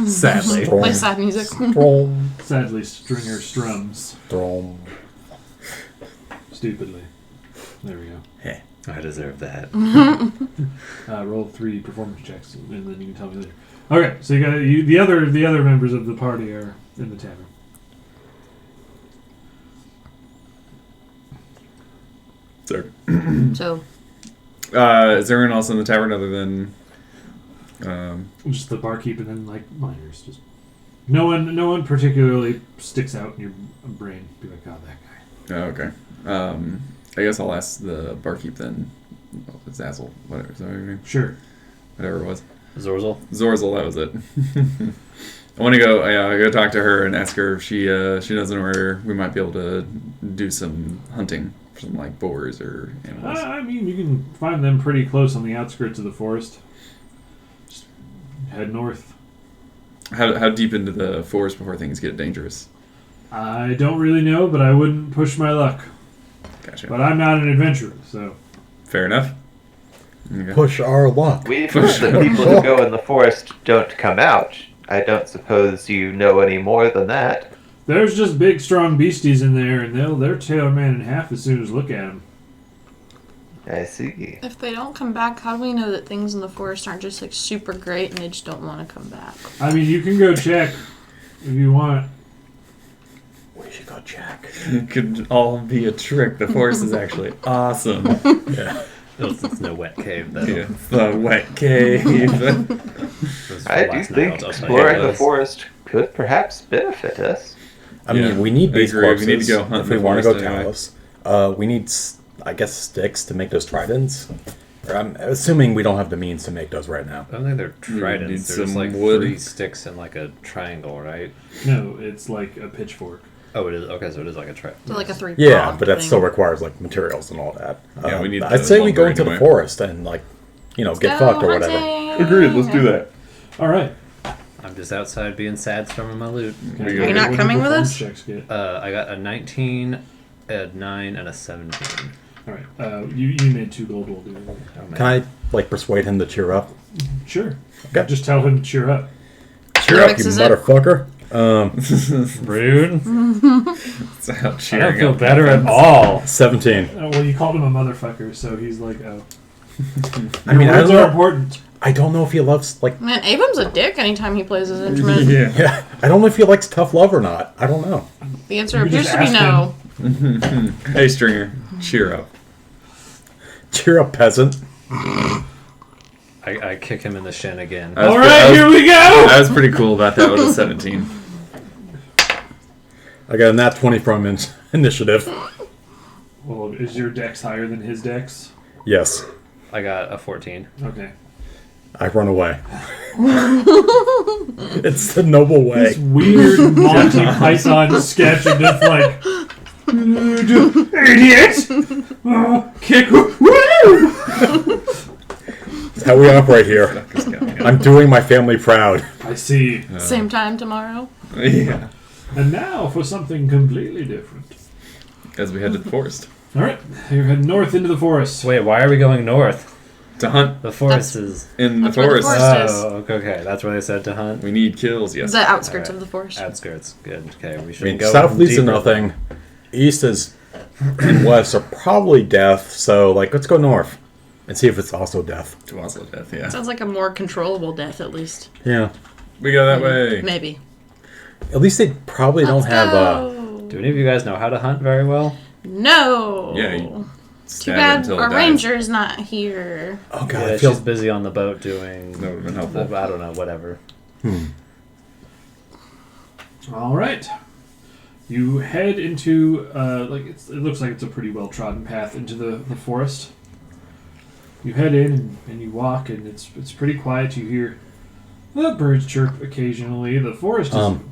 Sadly. Play sad music. Strom, Sadly, Stringer strums strom. stupidly. There we go. I deserve that. Roll 3 performance checks, and then you can tell me later. Okay, so you got the other members of the party are in the tavern. So, So, is there anyone else in the tavern other than? Just the barkeep, and then like miners. Just no one particularly sticks out in your brain. Be like, oh, that guy. Oh, okay. I guess I'll ask the barkeep then. Zazzle, whatever. Is that your name? Sure. Whatever it was. Zorzel. Zorzel, that was it. I want to go. Go talk to her and ask her if she knows anywhere we might be able to do some hunting for some like boars or animals. I mean, you can find them pretty close on the outskirts of the forest. Just head north. How deep into the forest before things get dangerous? I don't really know, but I wouldn't push my luck. Gotcha. But I'm not an adventurer, so Fair enough. Okay. Push our luck. We've heard that people who go in the forest don't come out. I don't suppose you know any more than that. there's just big, strong beasties in there, and they'll tear a man in half as soon as look at him. I see. if they don't come back, how do we know that things in the forest aren't just like super great and they just don't want to come back? I mean, you can go check if you want. We should go check. It could all be a trick. The forest is actually awesome. Yeah. It's no wet cave, though. Yeah, it's the wet cave. It was I for do last night, think I'll tell you exploring the those. forest could perhaps benefit us. I Yeah, mean, we need I these agree. We corpses need to go hunt if in we the want to go forest anyway. Talos. We need, I guess, sticks to make those tridents. Or I'm assuming we don't have the means to make those right now. I don't think they're We would tridents. need They're just some like wood. 3 sticks in like a triangle, right? No, it's like a pitchfork. Oh, it is. Okay, so it is like a triangle. So like a 3 Yeah, but that still requires like materials and all that. Yeah, we need I'd the say we go lumber into the anyway. forest and like, get fucked or whatever. Agreed, let's do that. All right. I'm just outside being sad, throwing my loot. Okay. Are you Are you not What did coming your with performance us? Checks get? I got a 19, a 9, and a 17. All right. You made 2 gold. We'll do it. Oh, man. Can I like persuade him to cheer up? Sure. Okay. Just tell him to cheer up. Cheer up, you fixes it. motherfucker. Rude. That's how I don't cheering feel up better at happens. all. 17. Well, you called him a motherfucker, so he's like, oh. I mean, I Words don't are know. important. I don't know if he loves like. Man, Avon's a dick anytime he plays his instrument. Yeah. Yeah, I don't know if he likes tough love or not. I don't know. The answer You appears just to be ask no. Hey, Stringer, cheer up. Cheer up, peasant. I kick him in the shin again. I was All pre- right, I was- here we go. I was pretty cool about that with a 17. I got a nat 20 from initiative. Well, is your dex higher than his dex? Yes, I got a 14. Okay. I run away. It's the noble way. This weird Monty Python sketch of just like, idiot! Kick! Woo! That's how we operate here. Just kidding. I'm doing my family proud. I see. Same time tomorrow. Yeah. And now for something completely different. As we head to the forest All right, you're heading north into the forest. Wait, why are we going north? to hunt The forest is. in the That's where the forest. forest- Oh, okay. That's where they said to hunt. We need kills. Yes. The outskirts Alright. of the forest. Outskirts. Good. Okay, we should I mean, go. south leads to deeper. nothing. East is and west are probably death. So, like, let's go north and see if it's also death. To Oslo death. Yeah. Sounds like a more controllable death, at least. Yeah. We go that way. Maybe. At least they probably don't Let's have. go. Do any of you guys know how to hunt very well? No. Yeah, Too Stab it bad until our it dies. ranger's not here. Oh god, Yeah, I feel. she's busy on the boat doing. That would have been helpful. I don't know. Whatever. All right. You head into it looks like it's a pretty well trodden path into the forest. You head in and you walk, and it's pretty quiet. You hear the birds chirp occasionally. The forest is I'm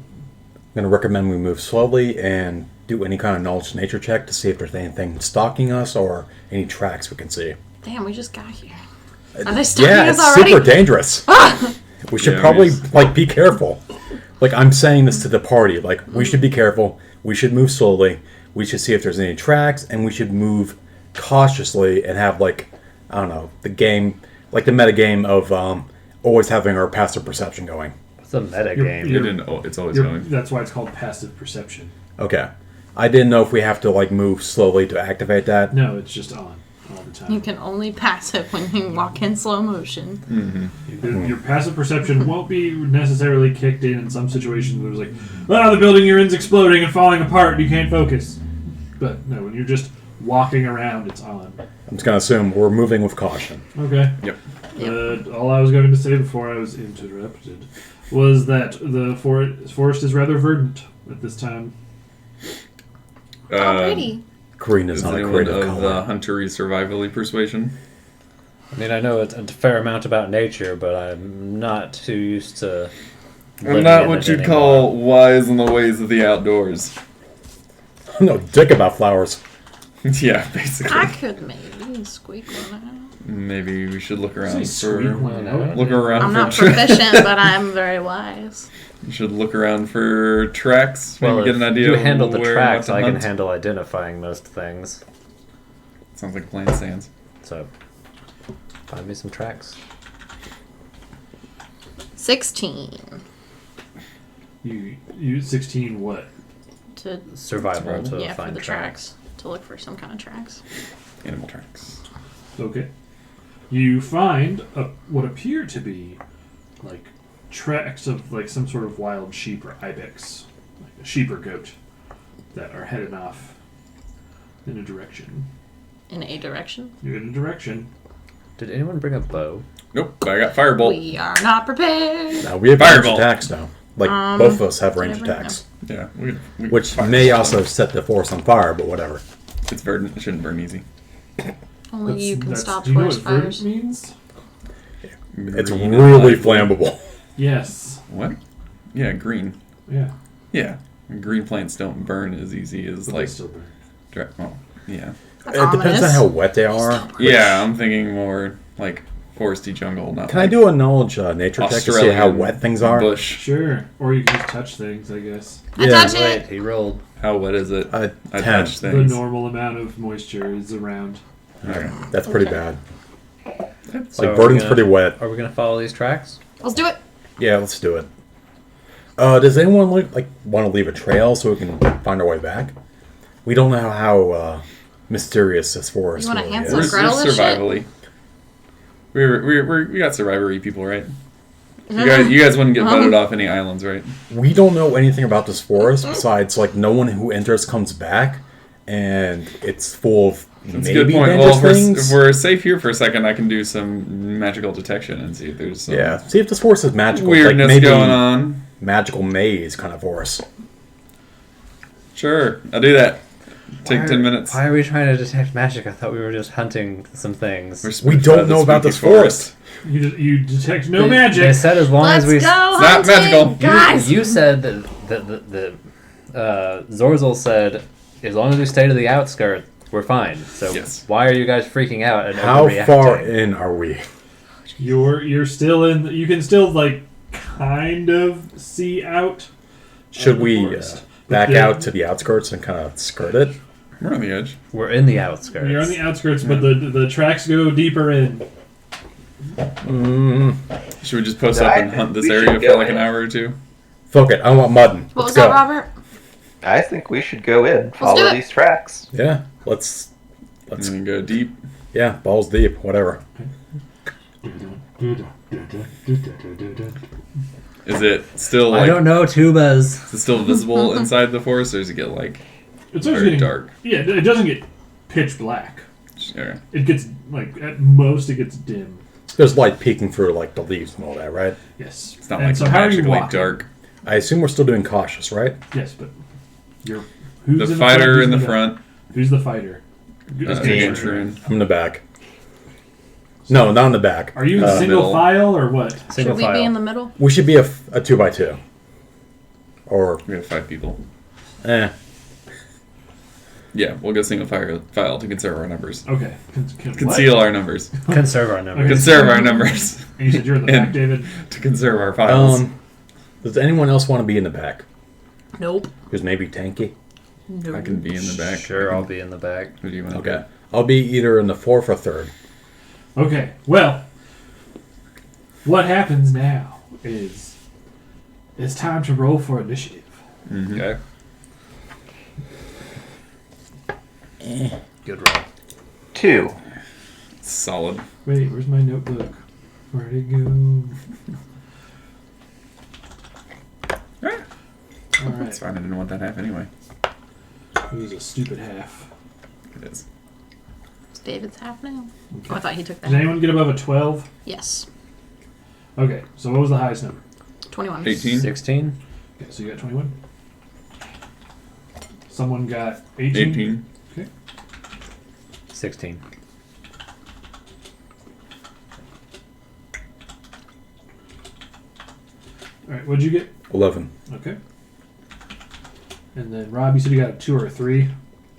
gonna recommend we move slowly and do any kind of knowledge nature check to see if there's anything stalking us or any tracks we can see. Damn, we just got here. Are they stalking Yeah, us it's already? super dangerous. We should Yeah, probably we- like be careful. Like I'm saying this to the party. Like we should be careful. We should move slowly. We should see if there's any tracks, and we should move cautiously and have like I don't know the game, like the meta game of always having our passive perception going. It's a meta You're- game. It you're- didn't. It's always You're- going. that's why it's called passive perception. Okay, I didn't know if we have to like move slowly to activate that. No, it's just on all the time. You can only pass it when you walk in slow motion. Your passive perception won't be necessarily kicked in some situations where there's like, the building you're in's exploding and falling apart and you can't focus. But no, when you're just walking around, it's on. I'm just gonna assume we're moving with caution. Okay. Yep. All I was going to say before I was interrupted was that the forest is rather verdant at this time. Oh, pretty. Green is Is not a anyone creative of color. the huntery survivally persuasion? I mean, I know a fair amount about nature, but I'm not too used to. I'm living not in what it you'd anymore. call wise in the ways of the outdoors. No dick about flowers. Yeah, basically. I could maybe squeak one out. Maybe we should look Say around squeak for one out. look around I'm for not tra- proficient, but I'm very wise. You should look around for tracks. Maybe Well, get an if idea. you of handle the where tracks, not I to can hunt. handle identifying most things. Sounds like plain stands. So, find me some tracks. 16 You 16 what? to Survival to yeah for find the tracks. tracks to look for some kind of tracks. Animal tracks. Okay. You find what appear to be like tracks of like some sort of wild sheep or ibex, like a sheep or goat, that are headed off in a direction. In a direction. You're in a direction. Did anyone bring a bow? Nope, I got firebolt. We are not prepared. Now we have Fireball. attacks now. Like, both of us have range whatever, attacks. Yeah. We Which fire may some. also set the forest on fire, but whatever. It shouldn't burn easy. Only you can stop Do you know what forest verdant fires. means? It's Green really and light blue. flammable. Yes. What? Yeah, green. Yeah. Yeah. Green plants don't burn as easy as But like. they still burn. Well, yeah. That's It depends on ominous. how wet they are. Yeah, I'm thinking more like foresty jungle, not Can I like do a knowledge nature check to see how Australian wet things are? bush. Sure. Or you can just touch things, I guess. I Yeah, touch Wait, it. he rolled. How wet is it? I 10. touch The things. normal amount of moisture is around. Okay. That's pretty Okay. bad. So Like, are we verdant's gonna- pretty wet. Are we gonna follow these tracks? Let's do it. Yeah, let's do it. Does anyone like want to leave a trail so we can find our way back? We don't know how mysterious this forest You wanna really Hansel We're, is. and Gretel this shit? survivally. We got survivory people, right? You guys wouldn't get voted off any islands, right? We don't know anything about this forest besides like no one who enters comes back, and it's full of That's a maybe good point. dangerous Well, things. if we're safe here for a second, I can do some magical detection and see if there's some Yeah, see if this forest is magical. weirdness like maybe going on. magical maze kind of forest. Sure, I'll do that. Take 10 minutes. Why are we trying to detect magic? I thought we were just hunting some things. We don't know about this forest. You detect no They magic. said as long Let's as we. go not hunting, magical. guys. You said that Zorzel said as long as we stay to the outskirts, we're fine. So Yes. why are you guys freaking out and How overreacting? far in are we? You're still in. You can still like kind of see out. Should the we forest. back But out to the outskirts and kind of skirt it? We're on the edge. We're in the outskirts. You're on the outskirts, but the tracks go deeper in. Should we just post No, up I and think hunt this we area should for go like an in. hour or two? Fuck it, I want muddin. What Let's was go. that, Robert? I think we should go in, do follow it. these tracks. Yeah, let's And then go deep. yeah, balls deep, whatever. Is it still I like don't know, tubas. is it still visible inside the forest, or does it get like It's very always getting dark? Yeah, it doesn't get pitch black. Okay. It gets like at most it gets dim. There's light peeking through like the leaves and all that, right? Yes. It's not And like so how are you magically walking? dark. I assume we're still doing cautious, right? Yes, but you're who's The in fighter who's in the back? front. Who's the fighter? Who's Uh, the me. fighter? Adrian. I'm in the back. No, not in the back. Are you in Uh, single middle. file or what? Single Should we file. be in the middle? We should be a 2x2. Or, We have 5 people. eh. Yeah, we'll go single file to conserve our numbers. Okay. Conceal our numbers. Conserve our numbers. Okay. Conserve our numbers. And you said you're in the And- back, David. To conserve our files. Does anyone else want to be in the back? Nope. Who's maybe tanky? Nope. I can be in the back. Sure, I'll be in the back. Who do you want? Okay. I'll be either in the fourth or third. Okay. Well, what happens now is it's time to roll for initiative. Okay. Good roll. 2. Solid. Wait, where's my notebook? Where'd it go? All That's right. fine. I didn't want that half anyway. It was a stupid half. It is. It's David's half now. Oh, I thought he took Did that. anyone get above a 12? Yes. Okay, so what was the highest number? 21. 18. 16? Okay, so you got 21. Someone got 18. 18. 16. All right, what'd you get? 11. Okay. And then Rob, you said you got a 2 or a 3.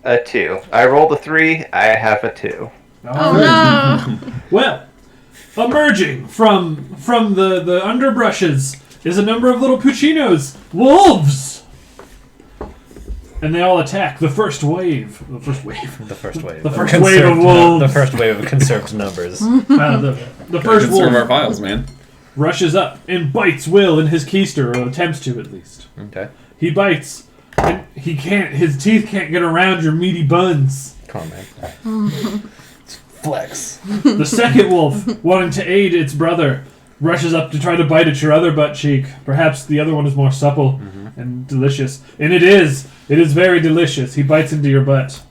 A 2. I rolled a 3. I have a 2. Oh no! Well, emerging from the underbrushes is a number of little Puccinos, wolves, and they all attack. The first wave. The first wave. The first wave of The wolves. first wave of conserved numbers. The Gotta first conserve our wolf files, man. rushes up and bites Will in his keister, or attempts to at least. Okay. He bites, and he can't. His teeth can't get around your meaty buns. Come on, man. Flex. The second wolf, wanting to aid its brother, rushes up to try to bite at your other butt cheek. Perhaps the other one is more supple and delicious. And it is. It is very delicious. He bites into your butt.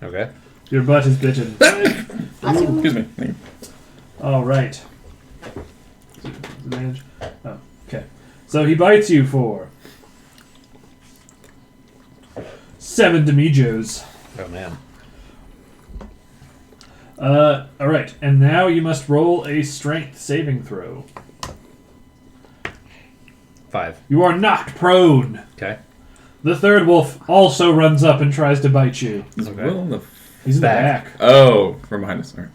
Okay. Your butt is bitten. Excuse me. Thank you. All right. Advantage. Oh, okay. So he bites you for 7 damejos. Oh man. Alright, and now you must roll a strength saving throw. 5. You are knocked prone. Okay. The third wolf also runs up and tries to bite you. Is Okay. Will in the... He's in Back. the back. Oh, from behind us. All right.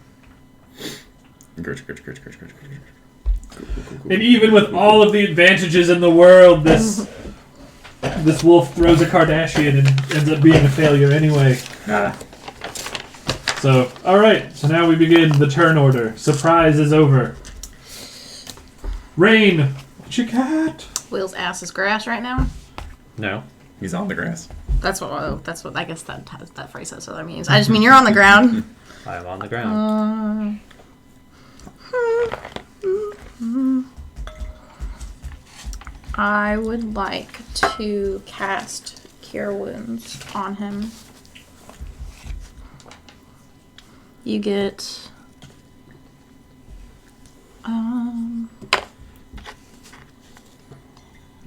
Gotcha. And even with all of the advantages in the world, this wolf throws a Kardashian and ends up being a failure anyway. So, alright, so now we begin the turn order. Surprise is over. Rain, what you got? Will's ass is grass right now. No. He's on the grass. That's what I guess that phrase has other meanings. I just mean you're on the ground. I am on the ground. I would like to cast Cure Wounds on him. You get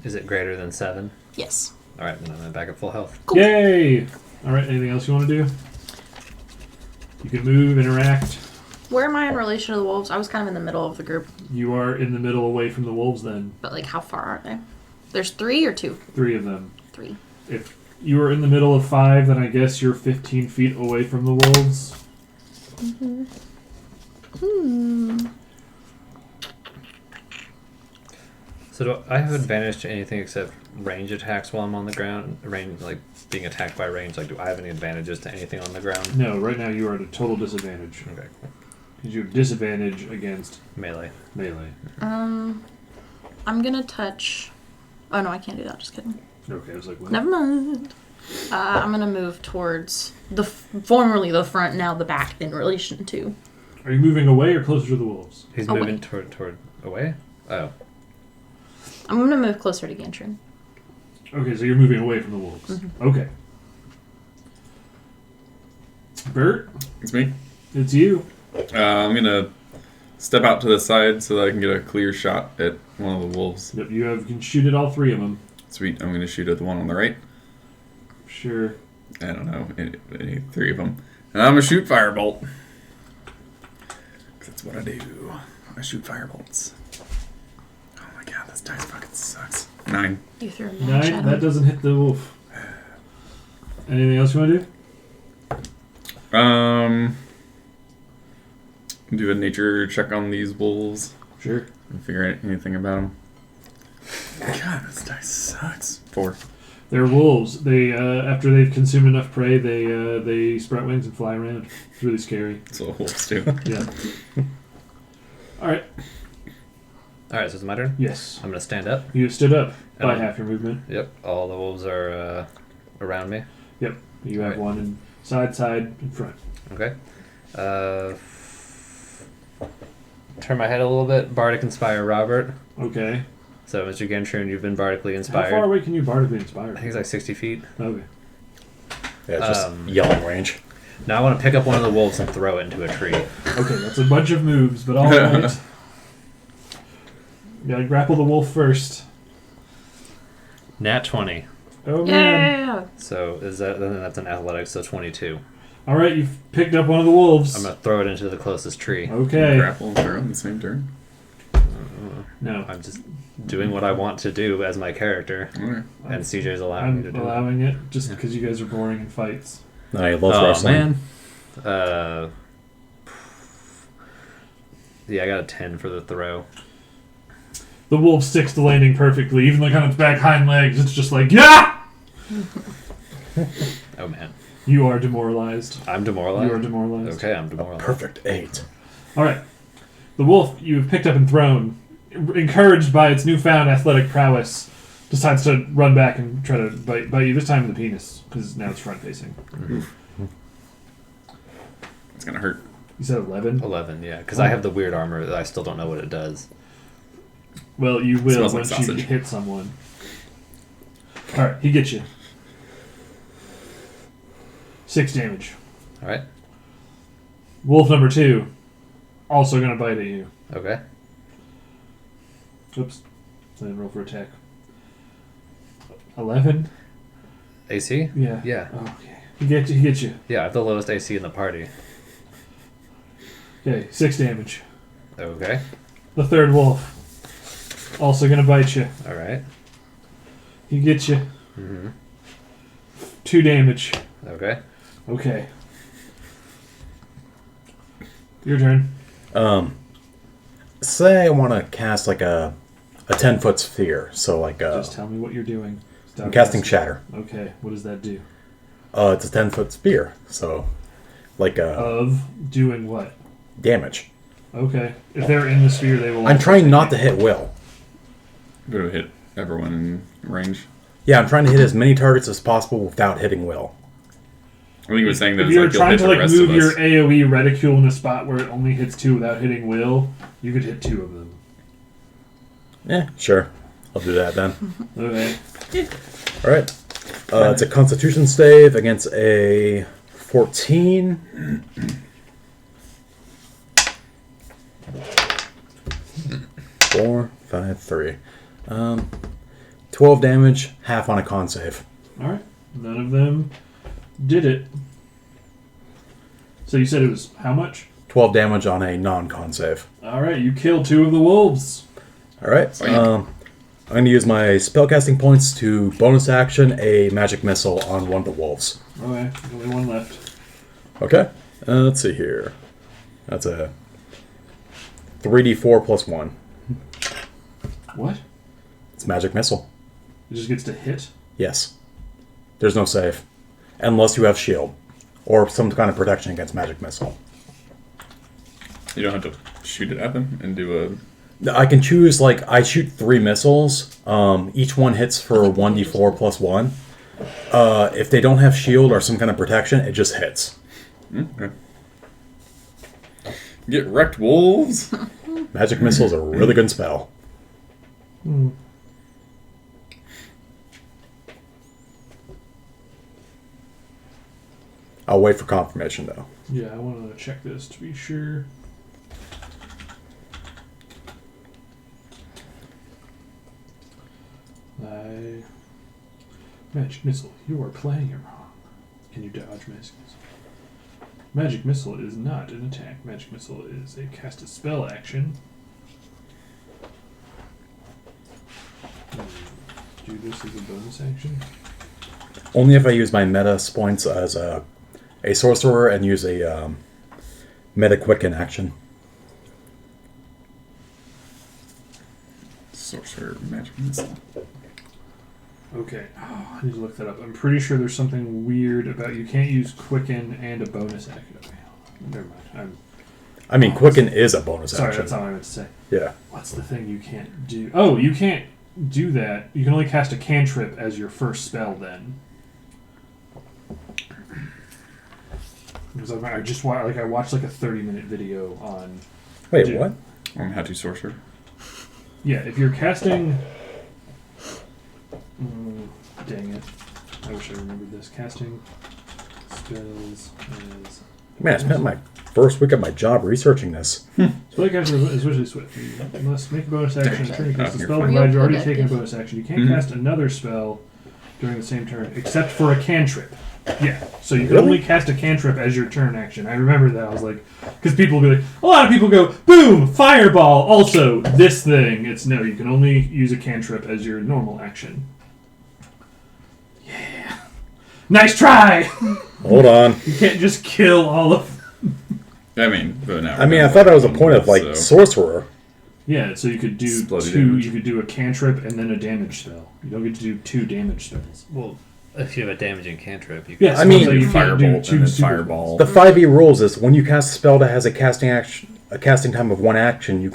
Is it greater than 7? yes. Alright, then I'm back at full health. Cool. Yay! Alright, anything else you want to do? You can move, interact. Where am I in relation to the wolves? I was kind of in the middle of the group, You are in the middle away from the wolves then. but like how far are they? There's 3 or 2? 3 of them. 3. If you are in the middle of 5, then I guess you're 15 feet away from the wolves. So do I have advantage to anything except range attacks while I'm on the ground? Range, like being attacked by range. Like, do I have any advantages to anything on the ground? No, right now you are at a total disadvantage. Okay, cool. Because you have disadvantage against Melee. melee. I'm gonna touch. Oh no, I can't do that. Just kidding. Okay, I was like, what? Never mind. I'm gonna move towards formerly the front, now the back in relation to. Are you moving away or closer to the wolves? He's Away. moving toward away? Oh. I'm gonna move closer to Gantrin. Okay, so you're moving away from the wolves. Okay. Bert, It's me. it's you. I'm gonna step out to the side so that I can get a clear shot at one of the wolves. Yep, you can shoot at all 3 of them. Sweet. I'm gonna shoot at the one on the right. Sure. I don't know, any 3 of them. And I'm gonna shoot firebolt. 'Cause that's what I do. I shoot firebolts. Oh my god, this dice fucking sucks. 9. You threw a match 9, at that him. doesn't hit the wolf. Anything else you want to do? Do a nature check on these wolves Sure. and figure out anything about them. God, this dice sucks. 4. They're wolves. They after they've consumed enough prey, they sprout wings and fly around. It's really scary. That's what wolves do. Yeah. All right. Alright, so it's my turn? Yes. I'm gonna stand up. You stood up by Um, half your movement. Yep, all the wolves are around me. Yep. You have Right. one in side, in front. Okay. Turn my head a little bit. Bardic Inspire Robert. Okay. So, Mr. Gentry, you've been bardically How inspired. far away can you bardically inspire? I think it's like 60 feet. Okay. Yeah, it's just Um, yelling range. Now I want to pick up one of the wolves and throw it into a tree. Okay, that's a bunch of moves, but all right. You gotta grapple the wolf first. Nat 20. Oh man! Yeah. So then that's an athletics, so 22. All right, you've picked up one of the wolves. I'm gonna throw it into the closest tree. Okay. Grapple and throw in the same turn. No, I'm just doing what I want to do as my character, Alright. and CJ's allowing me to I'm do it. allowing it just because you guys are boring in fights. No, he loves Oh wrestling. man. Yeah, I got a 10 for the throw. The wolf sticks the landing perfectly, even like on its back hind legs. It's just like, yeah! Oh man, You are demoralized. I'm You are demoralized. demoralized. Okay, I'm demoralized. Perfect 8. All right. The wolf you have picked up and thrown, encouraged by its newfound athletic prowess, decides to run back and try to bite you, this time in the penis, because now it's front facing. It's gonna hurt. You said 11? 11, yeah, because I have the weird armor that I still don't know what it does. Well, you will Smells like once you sausage. hit someone. Alright, he gets you. 6 damage. All right. Wolf number 2, also gonna bite at you. Okay. Oops. Then roll for attack. 11? AC? Yeah. Yeah. Okay. He gets you. Yeah, I have the lowest AC in the party. Okay, 6 damage. Okay. The third wolf. Also gonna bite you. Alright. He gets you. Mm-hmm. 2 damage. Okay. Okay. Your turn. Say I want to cast like a 10-foot sphere. So like Just tell me what you're doing. Stop I'm casting guessing. Shatter. Okay, what does that do? It's a 10-foot sphere. So like Of doing what? damage. Okay. If they're in the sphere, they will... I'm also trying take not to damage. hit Will. Go to hit everyone in range. Yeah, I'm trying to hit as many targets as possible without hitting Will. I think he was saying that If it's you're like you'll trying hit to the like rest move of your us. AoE reticule in a spot where it only hits 2 without hitting Will, you could hit 2 of them. Yeah, sure. I'll do that then. Okay. Alright. It's a Constitution save against a 14. 4, 5, 3. 12 damage, half on a con save. Alright. None of them did it. So you said it was how much? 12 damage on a non-con save. Alright, you killed 2 of the wolves. Alright. I'm going to use my spellcasting points to bonus action a magic missile on one of the wolves. Okay, there's only 1 left. Okay. Let's see here. That's a 3d4 plus 1. What? It's magic missile. It just gets to hit? Yes. There's no save. Unless you have shield. Or some kind of protection against magic missile. You don't have to shoot it at them and do a... I can choose, like, I shoot 3 missiles. Each one hits for 1d4 plus 1. If they don't have shield or some kind of protection, it just hits. Okay. Get wrecked, wolves! Magic missile is a really good spell. I'll wait for confirmation, though. Yeah, I want to check this to be sure. Magic Missile, you are playing it wrong. Can you dodge Magic Missile? Magic Missile is not an attack. Magic Missile is a cast a spell action. Do this as a bonus action. Only if I use my meta points as a sorcerer and use a meta quicken action. Sorcerer magic missile. Okay. Oh, I need to look that up. I'm pretty sure there's something weird about you can't use quicken and a bonus action. Okay, never mind. I mean, quicken is a bonus Sorry, action. that's not what I meant to say. Yeah. What's the thing you can't do? Oh, you can't do that. You can only cast a cantrip as your first spell then. Because I watched like a 30-minute video on... Wait, Dude. what? How to sorcerer. Yeah, if you're casting... dang it. I wish I remembered this. Casting spells as... Man, I spent my first week of my job researching this. Spellcaster is visually swift. You must make a bonus action and turn to cast a You're spell fine. provided you're already Real taking a productive. bonus action. You can't cast another spell during the same turn, except for a cantrip. Yeah, so you can Really? only cast a cantrip as your turn action. I remember that. I was like, because people will be like, a lot of people go, boom, fireball, also this thing. It's no, you can only use a cantrip as your normal action. Yeah. Nice try! Hold on. You can't just kill all of... I mean, but now I mean, I thought that was a point of, like, so- sorcerer. Yeah, so you could do Exploding 2, damage. you could do a cantrip and then a damage spell. You don't get to do 2 damage spells. Well, if you have a damaging cantrip, you can. Yes, I mean, so you can't do Firebolt 2 and then super fireball. The 5e rules is when you cast a spell that has a casting time of 1 action, you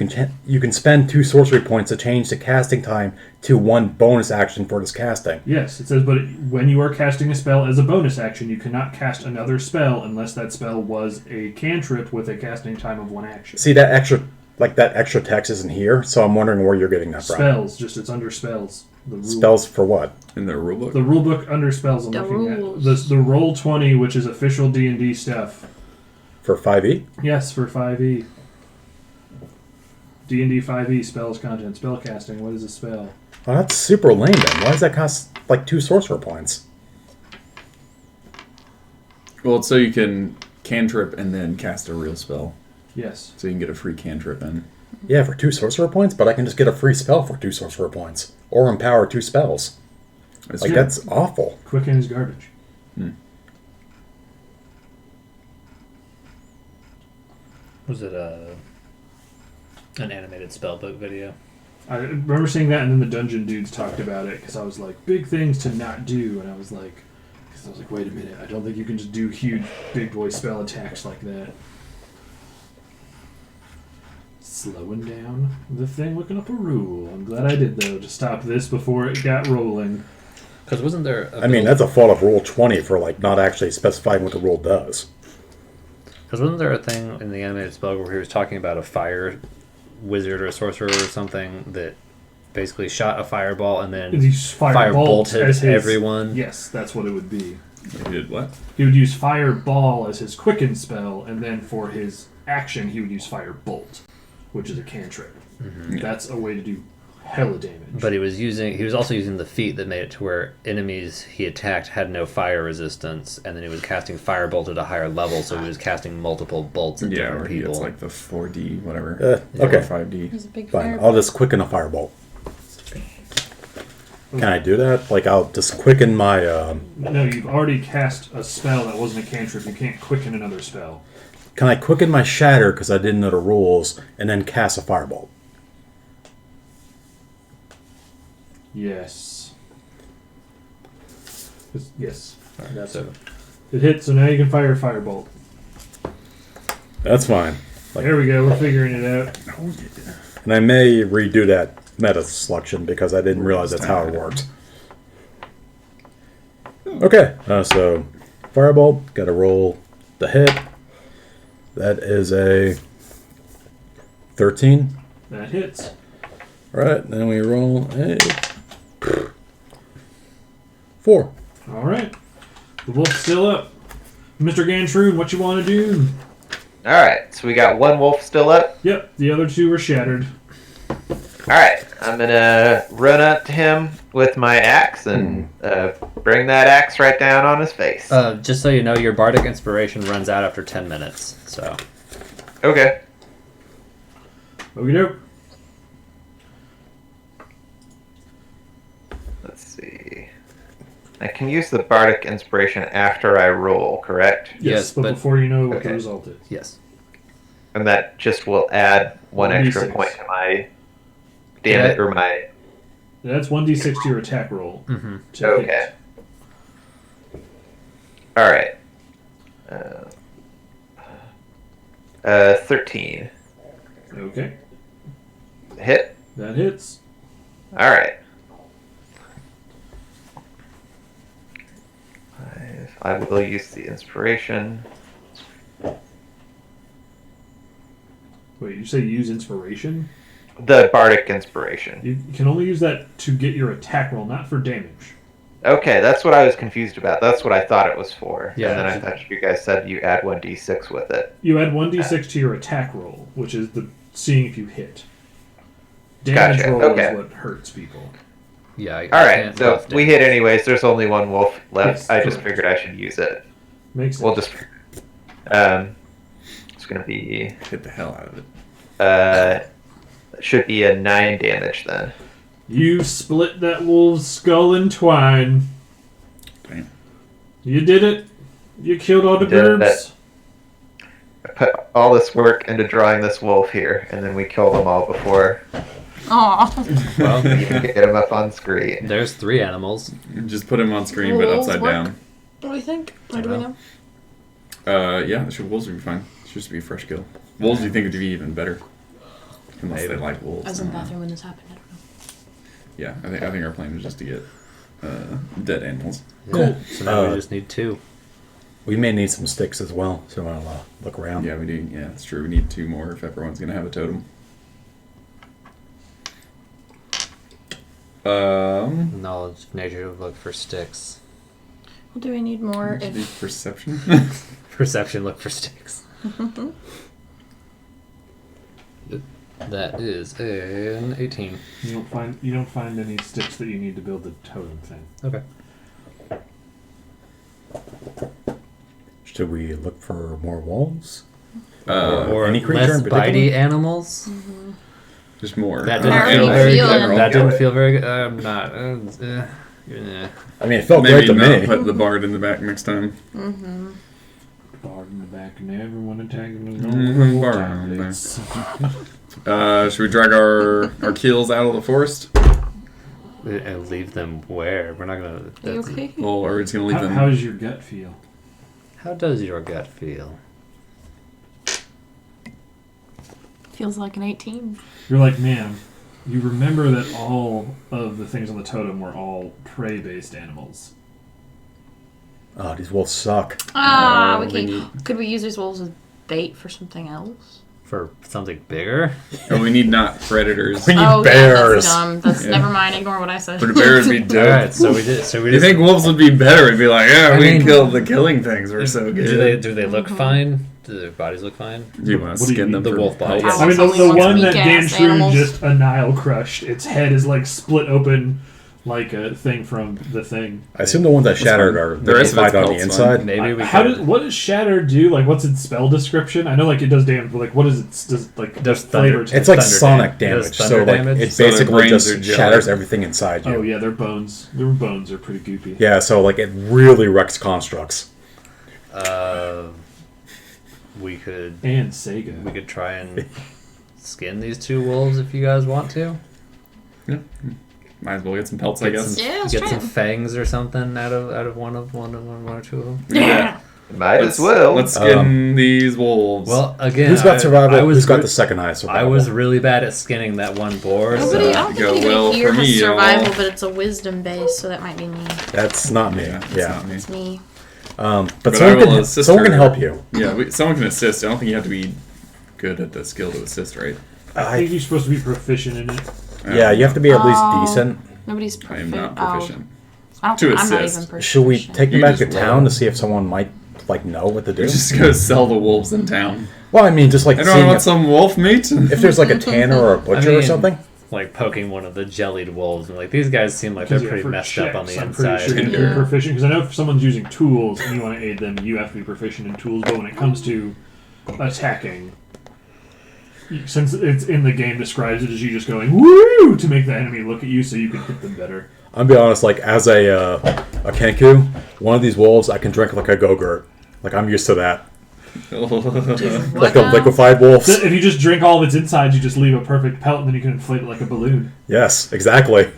can spend 2 sorcery points to change the casting time to 1 bonus action for this casting. Yes, it says, but when you are casting a spell as a bonus action, you cannot cast another spell unless that spell was a cantrip with a casting time of 1 action. See, that extra text isn't here, so I'm wondering where you're getting that from. Spells, just it's under spells. The rule, Spells for what? in their rulebook. The rulebook under spells. I'm The looking rules. at the roll 20, which is official D&D stuff. For 5e? Yes, for 5e. D&D 5e spells content spellcasting. What is a spell? Oh, that's super lame then. Why does that cost like 2 sorcerer points? Well, it's so you can cantrip and then cast a real spell. Yes. So you can get a free cantrip in. Yeah, for 2 sorcerer points, but I can just get a free spell for 2 sorcerer points. Or empower 2 spells. That's Like, true. that's awful. Quicken is garbage. Was it an animated spellbook video? I remember seeing that, and then the dungeon dudes talked about it, because I was like, big things to not do, and I was like, wait a minute, I don't think you can just do huge, big boy spell attacks like that. Slowing down the thing, looking up a rule. I'm glad I did, though, to stop this before it got rolling. Because wasn't there I mean, that's a fault of Rule 20 for, like, not actually specifying what the rule does. Because wasn't there a thing in the animated spell where he was talking about a fire wizard or sorcerer or something that basically shot a fireball and then These fire bolted as his, everyone? Yes, that's what it would be. You did what? He would use Fireball as his quicken spell, and then for his action, he would use Firebolt, which is a cantrip. Mm-hmm. That's a way to do hella damage. But he was also using the feat that made it to where enemies he attacked had no fire resistance, and then he was casting firebolt at a higher level, so he was casting multiple bolts at Yeah, different or he people. gets like the 4D, whatever. Okay, 5D. He's a big fine. fireball. I'll just quicken a firebolt. Can I do that? Like, I'll just quicken my, No, you've already cast a spell that wasn't a cantrip. You can't quicken another spell. Can I quicken my shatter because I didn't know the rules, and then cast a firebolt? Yes. Yes. That's So- it. It hits, so now you can fire Firebolt. That's fine. There we go. We're figuring it out. And I may redo that meta selection because I didn't realize that's how it works. Okay, so firebolt, gotta roll the hit. That is a 13. That hits. Right, then we roll a 4. All right. The wolf's still up. Mr. Gantroon, what you want to do? Alright, so we got one wolf still up. Yep, the other two were shattered. Alright, I'm gonna run up to him with my axe and bring that axe right down on his face. Just so you know, your bardic inspiration runs out after 10 minutes. So Okay. Okie doke. Let's see. I can use the bardic inspiration after I roll, correct? Yes, but but- before you know what Okay. the result is. yes, And that just will add one extra 1d6. point to my damage Yeah. or my. That's 1d6 to your attack roll. mm-hmm. To Okay. hit. All right. 13. Okay. Hit. That hits. All right. I will use the inspiration. Wait, you say use inspiration? The bardic inspiration. You can only use that to get your attack roll, not for damage. Okay, that's what I was confused about. That's what I thought it was for. Yeah. And then I thought you guys said you add 1d6 with it. You add 1d6 to your attack roll, which is the seeing if you hit. Damage Gotcha, roll okay. is what hurts people. Yeah. All right, so we hit anyways. There's only one wolf left. Yes, I just correct. figured I should use it. Makes sense. We'll just. It's gonna be. Hit the hell out of it. Should be a 9 damage then. You split that wolf's skull in twine. Damn. You did it. You killed all the Did it. birds. I put all this work into drawing this wolf here, and then we kill them all before Aw. Well, we even get them up on screen. there's 3 animals. Just put him on screen, but Wolves upside work? down. What do we think? Or do we know? Yeah, the wolves would be fine. It's just be a fresh kill. Wolves, you think would be even better, unless Maybe. they like wolves. I was in I the don't know. bathroom when this happened. I don't know. Yeah, I think our plan was just to get dead animals. Cool. So now we just need 2. We may need some sticks as well, so I'll look around. Yeah, we do. Yeah, it's true. We need 2 more if everyone's gonna have a totem. Knowledge of nature would look for sticks. Well, do we need more Should be if... perception. Perception look for sticks. That is an 18. You don't find any sticks that you need to build the totem thing. Okay. Should we look for more wolves? Or any creature less in particular? bitey animals. Just more. That How are didn't you feel very feeling? good. That didn't feel very good. I'm not. Yeah. I mean, it felt Maybe great to not me. put the bard in the back next time. Bard in the back and everyone attacking the Bard on there. Should we drag our keels out of the forest? And leave them where? We're not gonna. Are you That's, okay? Well, or are we just gonna leave them? How does your gut feel? How does your gut feel? Feels like an 18. You're like, man, you remember that all of the things on the totem were all prey-based animals. Oh, these wolves suck. Could we use these wolves as bait for something else? For something bigger? Oh, we need not predators. We need Yeah, bears. that's dumb. That's Yeah. never mind. Ignore what I said. But a bear would be dope. Alright, so we did. So we You just. think wolves would be better? It'd be like, yeah, I we mean- killed the killing things. We're so good. Do they look fine? Do their bodies look fine? Do you want to What do you skin them mean? for The wolf body. pelts? I mean, the Only wants one that weak-ass Dan Shrew animals. just Anile crushed, its head is like split open like a thing from the thing. I assume the ones that shattered fine. are The rest of fight it's on the pelts, inside. Maybe we What does Shatter do? Like, what's its spell description? I know, like, it does damage, but like, what is its does like Does flavor? thunder- to It's it? like Thunder sonic damage. damage. Does So thunder like damage? it So their basically brains just are jelly. shatters everything inside you. Oh yeah, their bones are pretty goopy. Yeah, so like it really wrecks constructs. We could And Sega. try and skin these two wolves if you guys want to. Might as well get some pelts, I Get guess. some, Yeah, let's get try some it. fangs or something out of one or two of them. Yeah. Might as well. Let's skin these wolves. Well, again, Who's got survival? I was Who's got re- the second highest I survival? was really bad at skinning that one boar. Nobody, So I don't think Go anybody well here for has me, survival, y'all. but it's a wisdom base, so that might be me. That's not me. yeah, Yeah, it's not me. It's me. But But I someone will can, assist someone can her. help you. Yeah, someone can assist. I don't think you have to be good at the skill to assist, right? I think you're supposed to be proficient in it. Yeah, you have to be at least Oh. decent. Nobody's I am proficient. not proficient. I don't, To I'm not assist. even proficient. Should we take them You back to just town roll. to see if someone might like know what to do? We just go sell the wolves in town. Well, I mean, just like Anyone seeing want if, some wolf meat? if there's like a tanner or a butcher or mean, something. like poking one of the jellied wolves, and like these guys seem like they're 'Cause, yeah, pretty for messed up on the checks, I'm inside. pretty sure you Yeah. be proficient because I know if someone's using tools and you want to aid them, you have to be proficient in tools. But when it comes to attacking, since it's in the game describes it as you just going woo to make the enemy look at you so you can hit them better. I'll be honest, like as a Kenku, one of these wolves I can drink like a Go-Gurt. Like I'm used to that. Like the now? liquefied wolves. If you just drink all of its insides, you just leave a perfect pelt, and then you can inflate it like a balloon. Yes, exactly.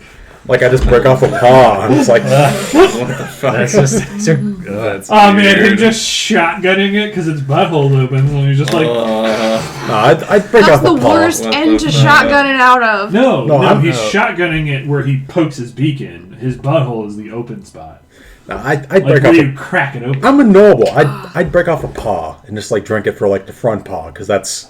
Like I just break off a paw. I'm just like, What the fuck? That's just That's Oh man, him weird. just shotgunning it because its butthole's open, and you're just like, no, I'd break That's off the a paw. worst What end the to fuck? shotgun it out of. no, I'm- he's shotgunning it where he pokes his beak in. His butthole is the open spot. No, I'd Like break where off. you crack it open. I'm a noble. I'd break off a paw and just like drink it for like the front paw because that's,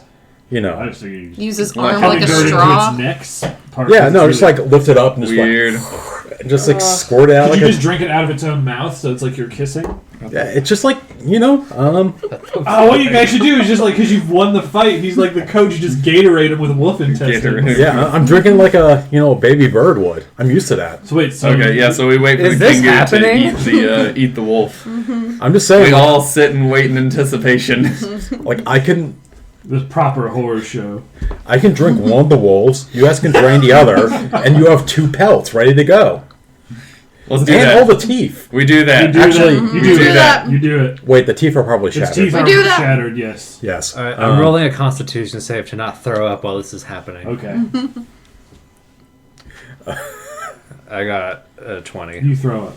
you I know. just think you Use his Like arm how like probably a go into straw. its neck's part. Yeah, 'cause no, it's just really- like lift it up and just Weird. like, and just like squirt it out Could like you a. just drink it out of its own mouth so it's like you're kissing? Yeah, it's just like Oh, what you guys should do is just like because you've won the fight. He's like the coach. You just Gatorade him with wolf intestines. Gatorade. yeah. I'm drinking like a a baby bird would. I'm used to that. So wait, so Okay, yeah, so we wait for Is the this Kingu happening? to eat the wolf. I'm just We saying, like, all sit and wait in anticipation. like I can the proper horror show. drink one of the wolves. You guys can drain the other, and you have 2 pelts ready to go, Let's do and that. all the teeth. We do that. You do Actually, that. you do that. You do it. Wait, the teeth are probably Its shattered. teeth are do that. shattered. Yes. Yes. All right, I'm rolling a Constitution save to not throw up while this is happening. Okay. I got a 20. You throw up.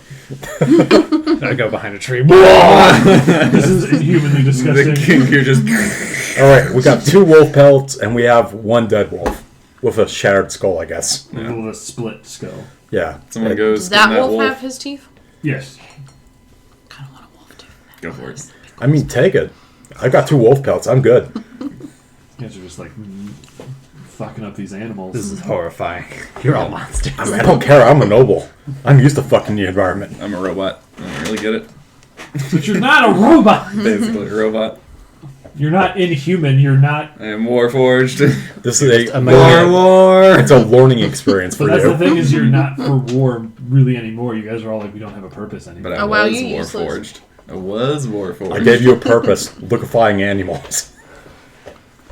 I go behind a tree. This is inhumanly The disgusting. Kingu just. All right, we got 2 wolf pelts, and we have 1 dead wolf with a shattered skull, I guess. With a split skull. Yeah. Someone goes. Does that skin wolf have his teeth? Yes. Kind of want a wolf too. Go for it. I mean, take it. I've got 2 wolf pelts. I'm good. You guys are just like fucking up these animals. This is horrifying. You're all monsters. I don't care. I'm a noble. I'm used to fucking the environment. I'm a robot. I don't really get it. But you're not a robot. Basically, a robot. You're not inhuman. You're not. I am Warforged. This is a war. It's a learning experience for But that's you. the thing is, you're not for war really anymore. You guys are all like, we don't have a purpose anymore. But I Oh, wow, was you useless. Warforged. I was Warforged. I gave you a purpose, liquefying animals.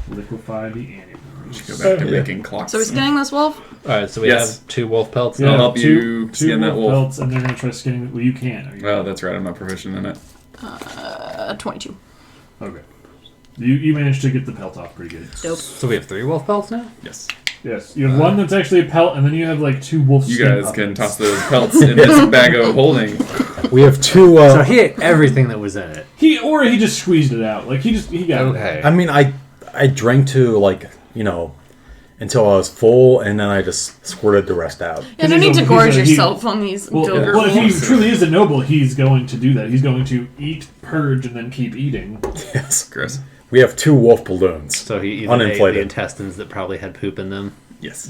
Liquefy the animals. Go back to making clocks. So we're skinning this wolf? Alright, so we Yes. have 2 wolf pelts I'll now. help you two skin that wolf. pelts, and they're gonna try skinning. Well, you can't. Are you? Oh, that's right. I'm not proficient in it. 22. Okay. You managed to get the pelt off pretty good. Dope. So we have 3 wolf pelts now? Yes. Yes, you have one that's actually a pelt, and then you have like 2 wolf. You skin guys can puppets. toss those pelts in this bag of holding. We have 2. So he ate everything that was in it. He just squeezed it out. Like he got it. Okay. I mean, I drank to until I was full, and then I just squirted the rest out. Yeah, no He's need a- to gorge he's a- yourself on these Well, ogre if he wolves. truly is a noble, he's going to do that. He's going to eat, purge, and then keep eating. Yes. Gross. We have 2 wolf balloons. So he even ate the Uninflated. intestines that probably had poop in them. Yes.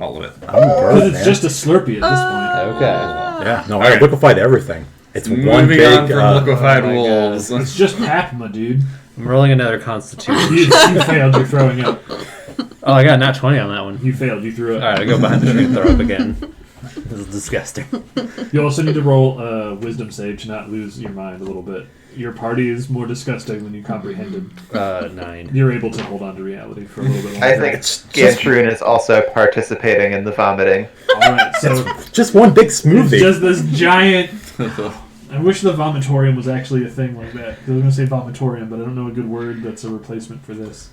All of it. I'm a bird, Because it's man. just a Slurpee at this point. Okay. Yeah, no, I Alright. liquefied everything. It's one Moving big. on from liquefied oh my wolves. It's just Papma, dude. I'm rolling another constitution. You failed. You're throwing up. Oh, I got a nat 20 on that one. You failed. You threw up. Alright, I go behind the tree and throw up again. This is disgusting. You also need to roll a wisdom save to not lose your mind a little bit. Your party is more disgusting than you comprehended. 9. You're able to hold on to reality for a little bit longer. I think Gantroon is also participating in the vomiting. Alright, so Just one big it's smoothie. just this giant... I wish the vomitorium was actually a thing like that. I was going to say vomitorium, but I don't know a good word that's a replacement for this.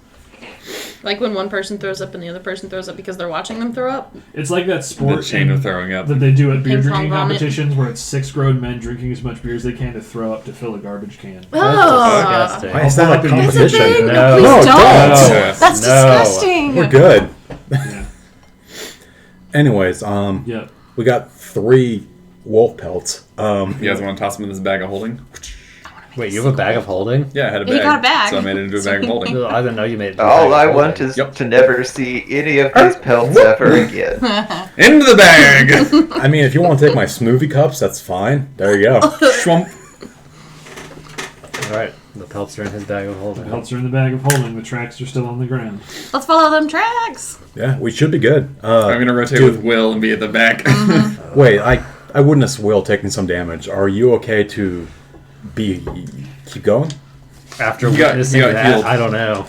Like when one person throws up and the other person throws up because they're watching them throw up. It's like that The sport chain of throwing up. that they do at beer Ping pong drinking vomit. competitions where it's 6 grown men drinking as much beer as they can to throw up to fill a garbage can. Oh, Disgusting. Why is that a That's a that's a competition? thing. No. No, please No, don't. don't. Yes. That's No. disgusting. We're good. Yeah. Anyways, Yep. we got 3 wolf pelts. You guys want to toss them in this bag of holding? Wait, you have a bag of holding? Yeah, I had a He bag. got a bag. So I made it into a bag of holding. Ugh, I didn't know you made it. a All bag I of want holding. is Yep. to never see any of these pelts ever again. Into the bag! I mean, if you want to take my smoothie cups, that's fine. There you go. Schwump. Alright, the pelts are in his bag of The holding. pelts are in the bag of holding. The tracks are still on the ground. Let's follow them tracks. Yeah, we should be good. I'm going to rotate dude. with Will and be at the back. Wait, I witnessed Will taking some damage. Are you okay to keep going? After You got- witnessing you got that, healed. I don't know.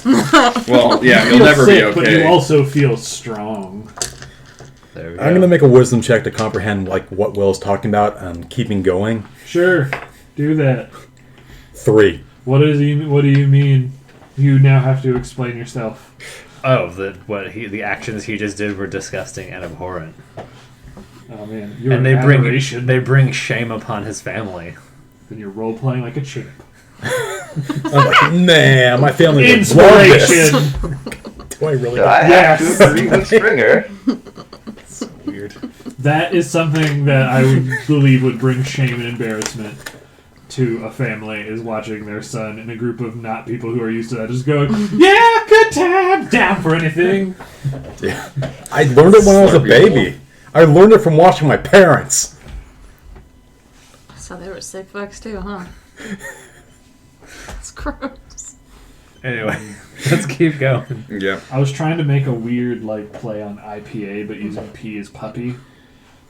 Well, yeah, You you'll feel never sick, be but you okay. also feel strong. There we go. I'm gonna make a wisdom check to comprehend what Will's talking about and keeping going. Sure, do that. 3. What do you mean? You now have to explain yourself. Oh, the actions he just did were disgusting and abhorrent. Oh man, you're And an they aberration. bring shame upon his family. Then you're role playing like a champ. I'm like, nah, my family would love this. Inspiration. Do I really? So I have Yes. to agree with Stringer. Weird. That is something that I would believe would bring shame and embarrassment to a family, is watching their son in a group of not people who are used to that just going, yeah, good time, down for anything. Yeah. I learned it when I was a baby. I learned it from watching my parents. So they were sick fucks too, huh? It's gross. Anyway, let's keep going. Yeah. I was trying to make a weird play on IPA, but using P as puppy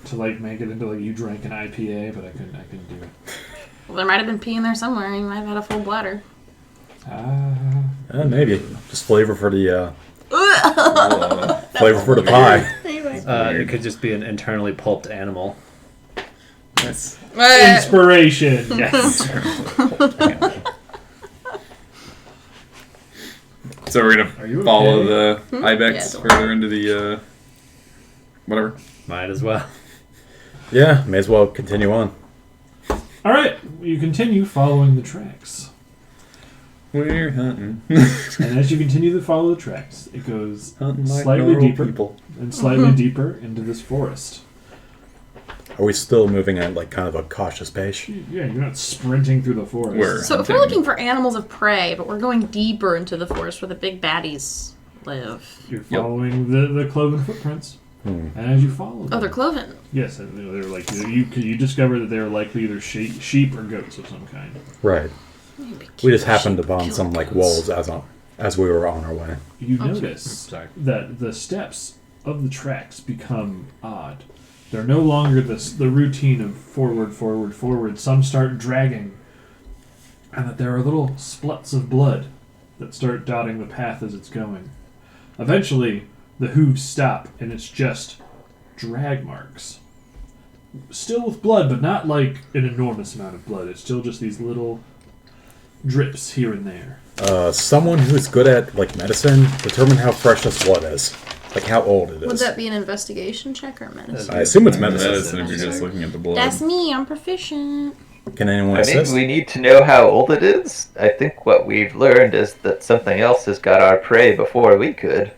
to make it into you drank an IPA, but I couldn't do it. Well, there might have been pee in there somewhere. You might have had a full bladder. Maybe just flavor for the Ugh. flavor for the pie. Anyway. It could just be an internally pulped animal. Yes. Inspiration. Yes. So we're Are going you to follow okay? the ibex Yeah, further into the, whatever. Might as well. Yeah, may as well continue on. All right, you continue following the tracks, We're hunting. and as you continue to follow the tracks, it goes Hunting like slightly normal deeper people. and slightly deeper into this forest. Are we still moving at kind of a cautious pace? Yeah, you're not sprinting through the forest. We're So if we're hunting. looking for animals of prey, but we're going deeper into the forest where the big baddies live. You're following the cloven footprints, and as you follow them, Oh, they're cloven. yes, and they're you discover that they're likely either sheep or goats of some kind. Right. We just happened upon some like walls as we were on our way. You Oh, notice sorry. that the steps of the tracks become odd. They're no longer the routine of forward, forward, forward. Some start dragging, and that there are little spluts of blood that start dotting the path as it's going. Eventually, the hooves stop, and it's just drag marks. Still with blood, but not like an enormous amount of blood. It's still just these little drips here and there. Someone who's good at like medicine determine how fresh this blood is, like how old it is. Would that be an investigation check or medicine? I assume it's medicine. Medicine if you're just looking at the blood. That's me. I'm proficient. Can anyone I mean, assist? we need to know how old it is. I think what we've learned is that something else has got our prey before we could.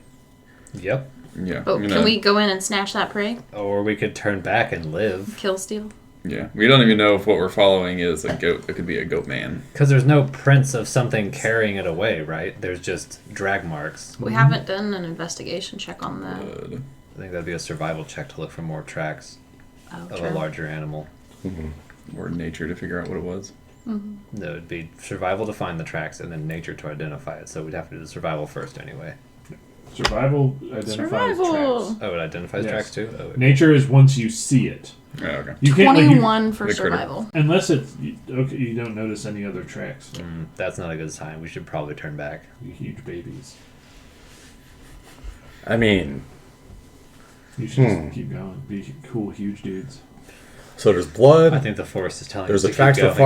Yep. Yeah. Oh, I'm gonna- can we go in and snatch that prey? Or we could turn back and live. Kill, steal? Yeah. We don't even know if what we're following is a goat. It could be a goat man. Because there's no prints of something carrying it away, right? There's just drag marks. We haven't done an investigation check on that. Blood. I think that'd be a survival check to look for more tracks Oh, of true. a larger animal. Or nature to figure out what it was. That would be survival to find the tracks and then nature to identify it. So we'd have to do the survival first anyway. Survival identifies Survival! tracks. Oh, it identifies Yes. tracks too? Oh, Nature is once you see it. Oh, okay. You can't like, 21 for the critter. survival. unless it's okay. You don't notice any other tracks. that's not a good sign. We should probably turn back. You huge babies. I mean, You should just keep going. Be cool, huge dudes. so there's blood. I think the forest is telling There's us the to keep tracks we're going.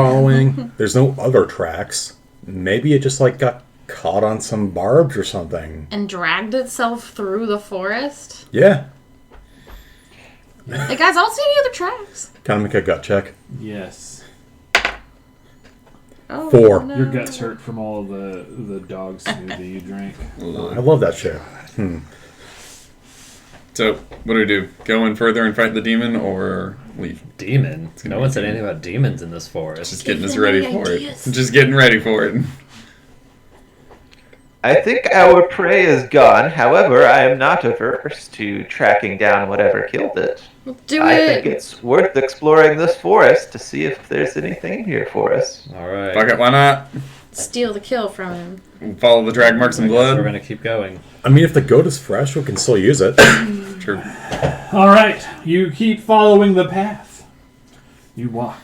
following. There's no other tracks. Maybe it just like got caught on some barbs or something. And dragged itself through the forest? Yeah. Hey guys, I don't see any other tracks. Can I make a gut check? Yes. Oh, 4. no. Your guts hurt from all the dog smoothie you drank. I love that shit. So, what do? Go in further and fight the demon, or leave? Demon? gonna No be one said demon. anything about demons in this forest. Just getting Give us them ready any for ideas. it. Just getting ready for it. I think our prey is gone. However, I am not averse to tracking down whatever killed it. Do I it. think it's worth exploring this forest to see if there's anything here for us. Alright. Fuck it, why not? Steal the kill from him. Follow the drag marks I and guess we're blood. gonna keep going. I mean, if the goat is fresh, we can still use it. True. All right, you keep following the path. You walk.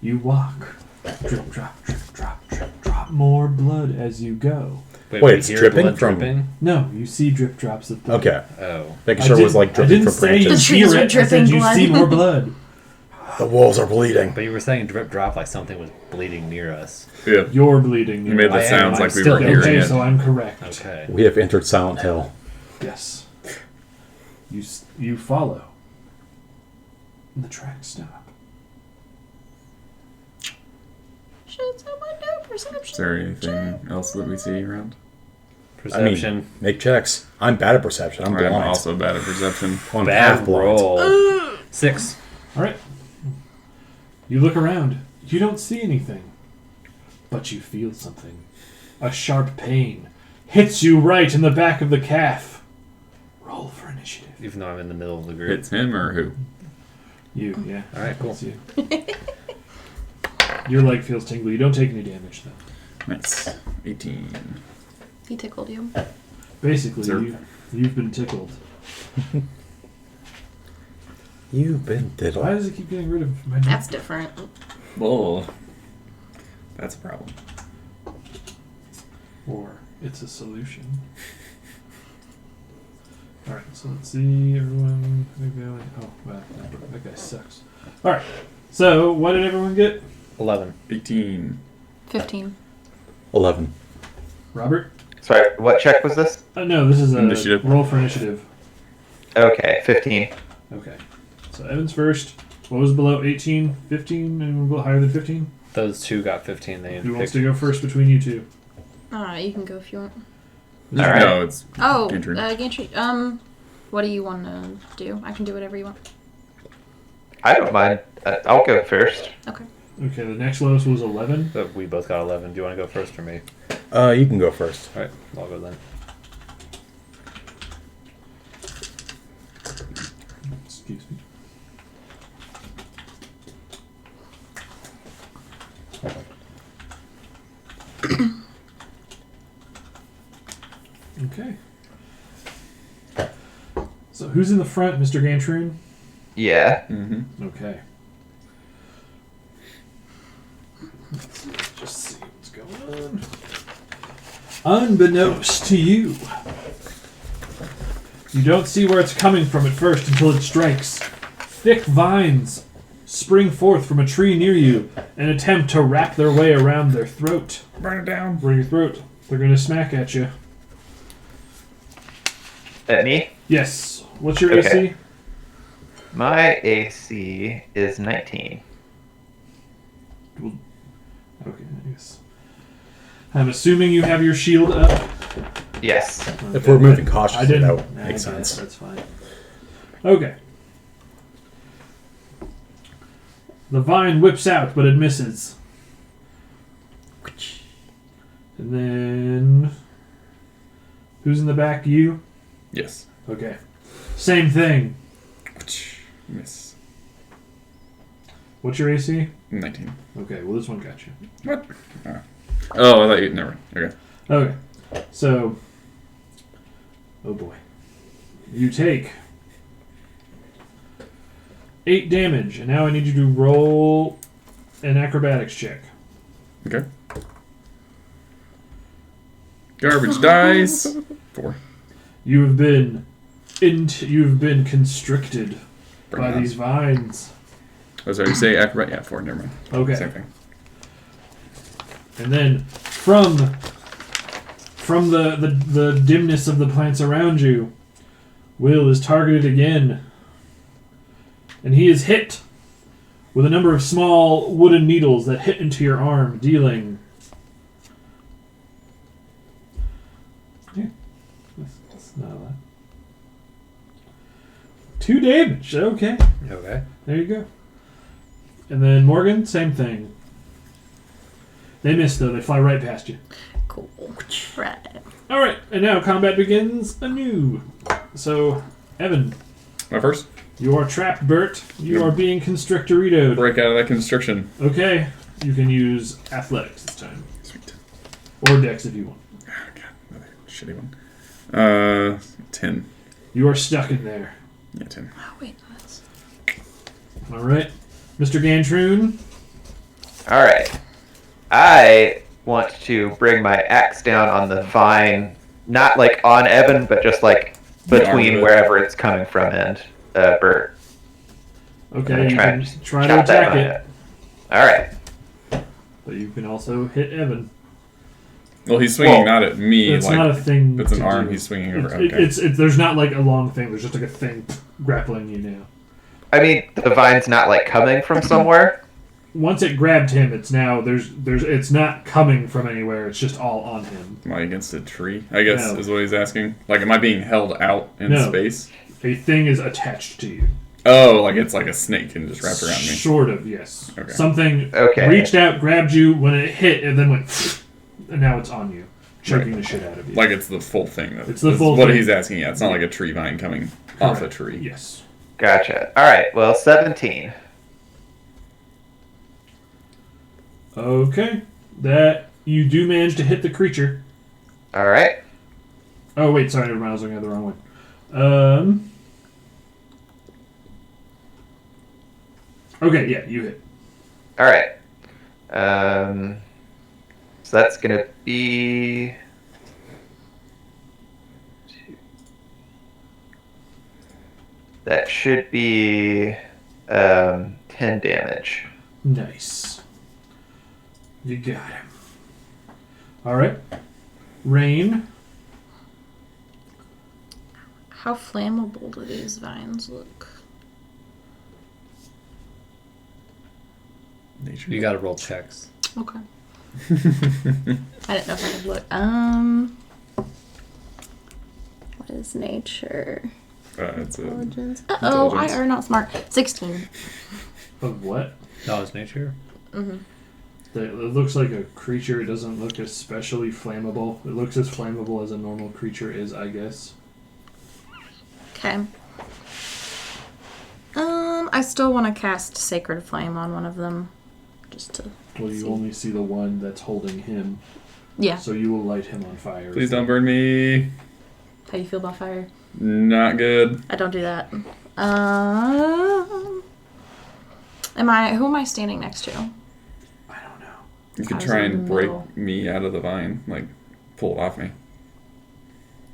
Drip, drop, drip, drop, drip, drop. More blood as you go. Wait, we it's hear dripping blood from- dripping? No, you see drip drops of blood. Okay. Oh. Making sure it was like I dripping didn't from say you The branches. trees hear are it. I said dripping you blood. see more blood. The walls are bleeding. But you were saying drip drop like something was bleeding near us. Yeah. You're bleeding. You made the I am. sounds I'm like we still were hearing Okay, it. so I'm correct. Okay. We have entered Silent Hill. Yes. You follow. And the tracks stop. Should someone do perception? Is there anything else that we see around? Perception. Make checks. I'm bad at perception. I'm blind. I'm also bad at perception. I'm half Bad blind. roll. 6. All right. You look around. You don't see anything. But you feel something. A sharp pain hits you right in the back of the calf. Roll for initiative. Even though I'm in the middle of the group. It's him or who? You, yeah. Alright, cool. It's you. Your leg feels tingly. You don't take any damage, though. Nice. 18. He tickled you. Basically, Zerp. you've been tickled. You've been Why diddled. does it keep getting rid of my That's different. Whoa. That's a problem. Or it's a solution. Alright, so let's see. Everyone. Oh, wow. That guy sucks. Alright. So, what did everyone get? 11. 18. 15. 11. Robert? Sorry, what check was this? No, this is a Initiative. roll for initiative. Okay, 15. Okay. So, Evan's first. What was below 18? 15? Anyone go higher than 15? Those two got 15. They Who wants picked. to go first between you two? You can go if you want. All right. No, it's Oh, Gantry. Gantry. What do you want to do? I can do whatever you want. I don't mind. I'll go first. Okay. Okay, the next lowest was 11. We both got 11. Do you want to go first or me? You can go first. Alright, I'll go then. Excuse me. who's in the front, Mr. Gantroon? Yeah. Mm-hmm. Okay. Let's just see what's going on. Unbeknownst to you, you don't see where it's coming from at first until it strikes. Thick vines spring forth from a tree near you and attempt to wrap their way around their throat. Burn it down. Bring your throat. They're going to smack at you. At me? Yes. What's your Okay. AC? My AC is 19. Okay, nice. I'm assuming you have your shield up. Yes. If we're moving cautiously, I didn't. that would I make guess sense. That's fine. Okay. The vine whips out, but it misses. And then... Who's in the back? You? Yes. Okay. Same thing. Miss. What's your AC? 19. Okay, well this one got you. What? Oh, I thought you... Never. Okay. Okay. So... Oh boy. You take 8 damage, and now I need you to roll an acrobatics check. Okay. Garbage dice. 4. You've been constricted Bring by it on. these vines. Oh, sorry, you say acrobat? Yeah, 4. Never mind. Okay. Same thing. And then from the dimness of the plants around you, Will is targeted again. And he is hit with a number of small wooden needles that hit into your arm, dealing... Yeah, that's not a lot. 2 damage, okay. Okay. There you go. And then Morgan, same thing. They miss, though. They fly right past you. Cool. Right. All right, and now combat begins anew. So, Evan, My first? you are trapped, Bert. You are being constrictoritoed. Break out of that constriction. Okay, you can use athletics this time. Sweet. Or dex if you want. Oh, God, another shitty one. 10. You are stuck in there. Yeah, 10. Oh, wait, that's... All right. Mr. Gantroon. All right. I want to bring my axe down on the vine, not like on Evan, but just like The arm of between it. wherever it's coming from and Bert. Okay, you Try can and try to chop that attack vine it. up. All right. But you can also hit Evan. Well, he's swinging Well, not at me. It's like not a thing. it's an to arm do. he's swinging over. It's, Okay. it's there's not like a long thing. There's just like a thing grappling you now. I mean, the vine's not like coming from somewhere. Once it grabbed him, it's now it's not coming from anywhere. It's just all on him. Am I against a tree? I guess No. is what he's asking. Like, am I being held out in No. space? A thing is attached to you. Oh, like it's like a snake and just wrapped around me. Sort of, yes. Okay. Something Okay. reached out, grabbed you when it hit, and then went, and now it's on you, choking Right. the shit out of you. Like it's the full thing. It's the That's full what thing. he's asking. Yeah, it's not like a tree vine coming off a Correct. tree. Yes. Gotcha. All right. Well, 17. Okay. That you do manage to hit the creature. All right. Oh wait, sorry, never mind. I was looking at the wrong one. Okay, yeah, you hit. All right. So that's gonna be. That should be 10 damage. Nice. You got him. All right. Rain. How flammable do these vines look? Nature. You gotta roll checks. Okay. I didn't know if I could look. What is nature? It's a Intelligence. Oh, I Intelligence. are not smart. 16. Of what? Knowledge nature. Mm-hmm. It looks like a creature. It doesn't look especially flammable. It looks as flammable as a normal creature is, I guess. Okay. I still want to cast Sacred Flame on one of them. Just to... Well, you see. only see the one that's holding him, Yeah. so you will light him on fire. Please don't burn me. How you feel about fire? Not good. I don't do that. Who am I standing next to? I don't know. You I could was try in and the break middle. me out of the vine, like pull it off me.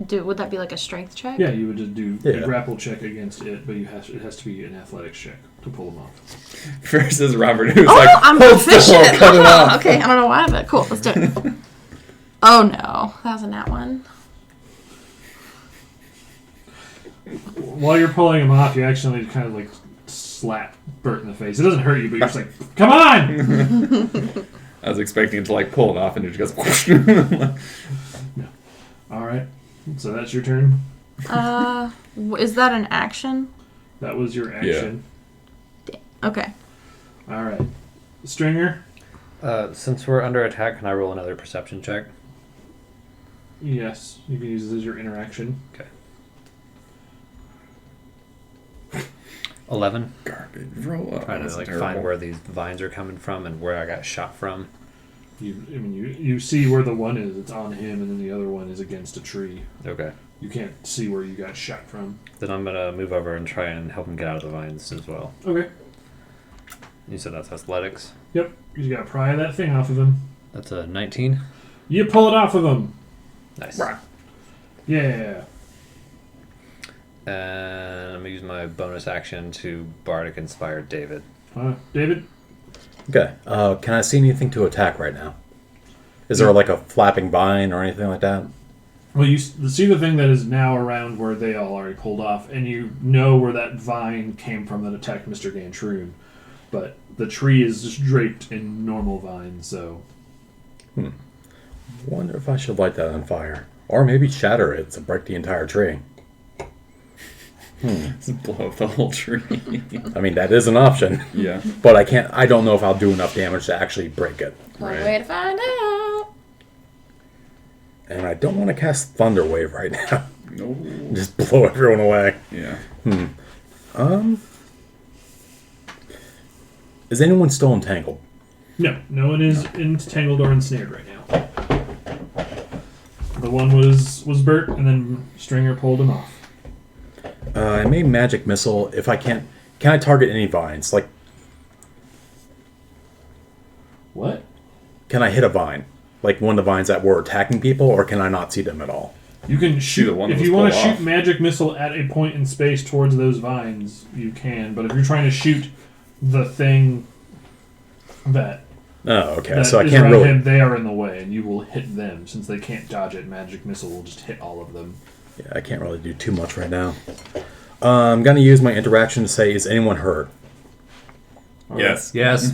Would that be like a strength check? Yeah, you would just do Yeah. a grapple check against it, but it has to be an athletics check to pull them off. Versus Robert, who's Oh, like, I'm hold still, proficient. cut it off. Okay, I don't know why, but cool. Let's do it. Oh no, that was a nat one. While you're pulling him off, you actually kind of like slap Bert in the face. It doesn't hurt you, but you're just like, come on! I was expecting it to like pull it off, and it just goes. All right, so that's your turn. Is that an action? That was your action. Okay. All right, Stringer. Since we're under attack, can I roll another perception check? Yes, you can use this as your interaction. Okay. 11. Garbage. Roll up. Trying to like find where these vines are coming from and where I got shot from. You see where the one is. It's on him, and then the other one is against a tree. Okay. You can't see where you got shot from. Then I'm gonna move over and try and help him get out of the vines as well. Okay. You said that's athletics. Yep. You gotta pry that thing off of him. That's a 19. You pull it off of him. Nice. Yeah. And I'm gonna use my bonus action to Bardic Inspire David. David? Okay. Can I see anything to attack right now? Is there like a flapping vine or anything like that? Well, you see the thing that is now around where they all already pulled off, and you know where that vine came from that attacked Mr. Gantroon. But the tree is just draped in normal vines, so... Wonder if I should light that on fire. Or maybe shatter it to break the entire tree. Just blow up the whole tree. I mean, that is an option. Yeah. But I don't know if I'll do enough damage to actually break it. One Right. way to find out. And I don't want to cast Thunder Wave right now. No. Just blow everyone away. Yeah. Is anyone still entangled? No one is entangled or ensnared right now. The one was Bert, and then Stringer pulled him off. I made Magic Missile. If I can't... Can I target any vines? Like, What? can I hit a vine? Like one of the vines that were attacking people, or can I not see them at all? You can shoot the one that if was you want to pulled shoot off. magic missile at a point in space towards those vines. You can, but if you're trying to shoot the thing that Oh, okay. that So I is can't around really... him, they are in the way, and you will hit them since they can't dodge it. Magic missile will just hit all of them. Yeah, I can't really do too much right now. I'm going to use my interaction to say, is anyone hurt? Yes. Yes.